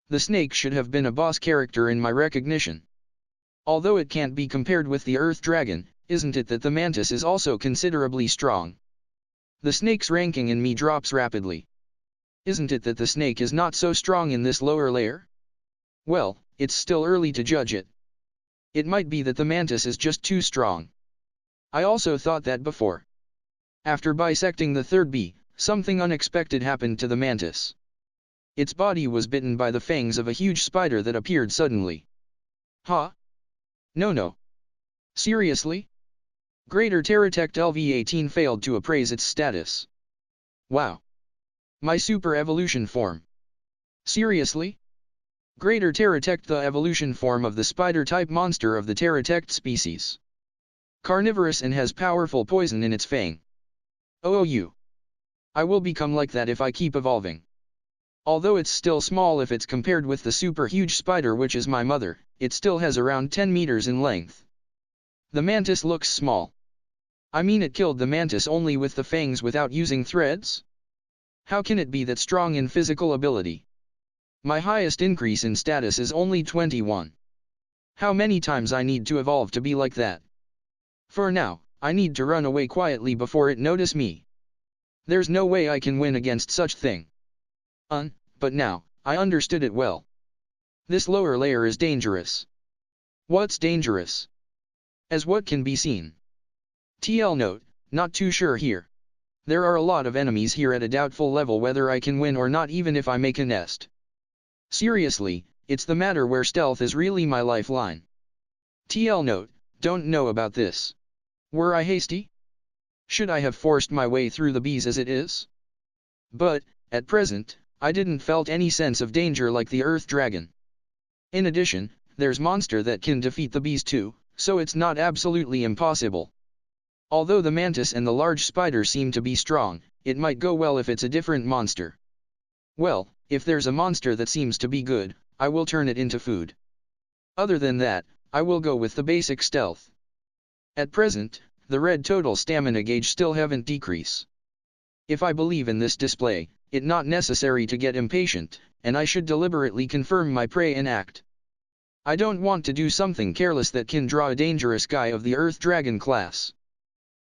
The snake should have been a boss character in my recognition. Although it can't be compared with the Earth Dragon, isn't it that the mantis is also considerably strong? The snake's ranking in me drops rapidly. Isn't it that the snake is not so strong in this lower layer? Well, it's still early to judge it. It might be that the mantis is just too strong. I also thought that before. After bisecting the third bee, something unexpected happened to the mantis. Its body was bitten by the fangs of a huge spider that appeared suddenly. No. Seriously? Greater Pterodactyl LV-18 failed to appraise its status. Wow. My super evolution form. Seriously? Greater Pterodactyl, the evolution form of the spider-type monster of the pterodactyl species. Carnivorous and has powerful poison in its fang. I will become like that if I keep evolving. Although it's still small if it's compared with the super huge spider which is my mother, it still has around 10 meters in length. The mantis looks small. I mean, it killed the mantis only with the fangs without using threads? How can it be that strong in physical ability? My highest increase in status is only 21. How many times I need to evolve to be like that? For now, I need to run away quietly before it notice me. There's no way I can win against such thing. But now, I understood it well. This lower layer is dangerous. What's dangerous? As what can be seen. TL note, not too sure here. There are a lot of enemies here at a doubtful level whether I can win or not even if I make a nest. Seriously, it's the matter where stealth is really my lifeline. TL note, don't know about this. Were I hasty? Should I have forced my way through the bees as it is? But, at present, I didn't felt any sense of danger like the Earth Dragon. In addition, there's monster that can defeat the bees too, so it's not absolutely impossible. Although the mantis and the large spider seem to be strong, it might go well if it's a different monster. Well, if there's a monster that seems to be good, I will turn it into food. Other than that, I will go with the basic stealth. At present, the red total stamina gauge still haven't decreased. If I believe in this display, it not necessary to get impatient, and I should deliberately confirm my prey and act. I don't want to do something careless that can draw a dangerous guy of the Earth Dragon class.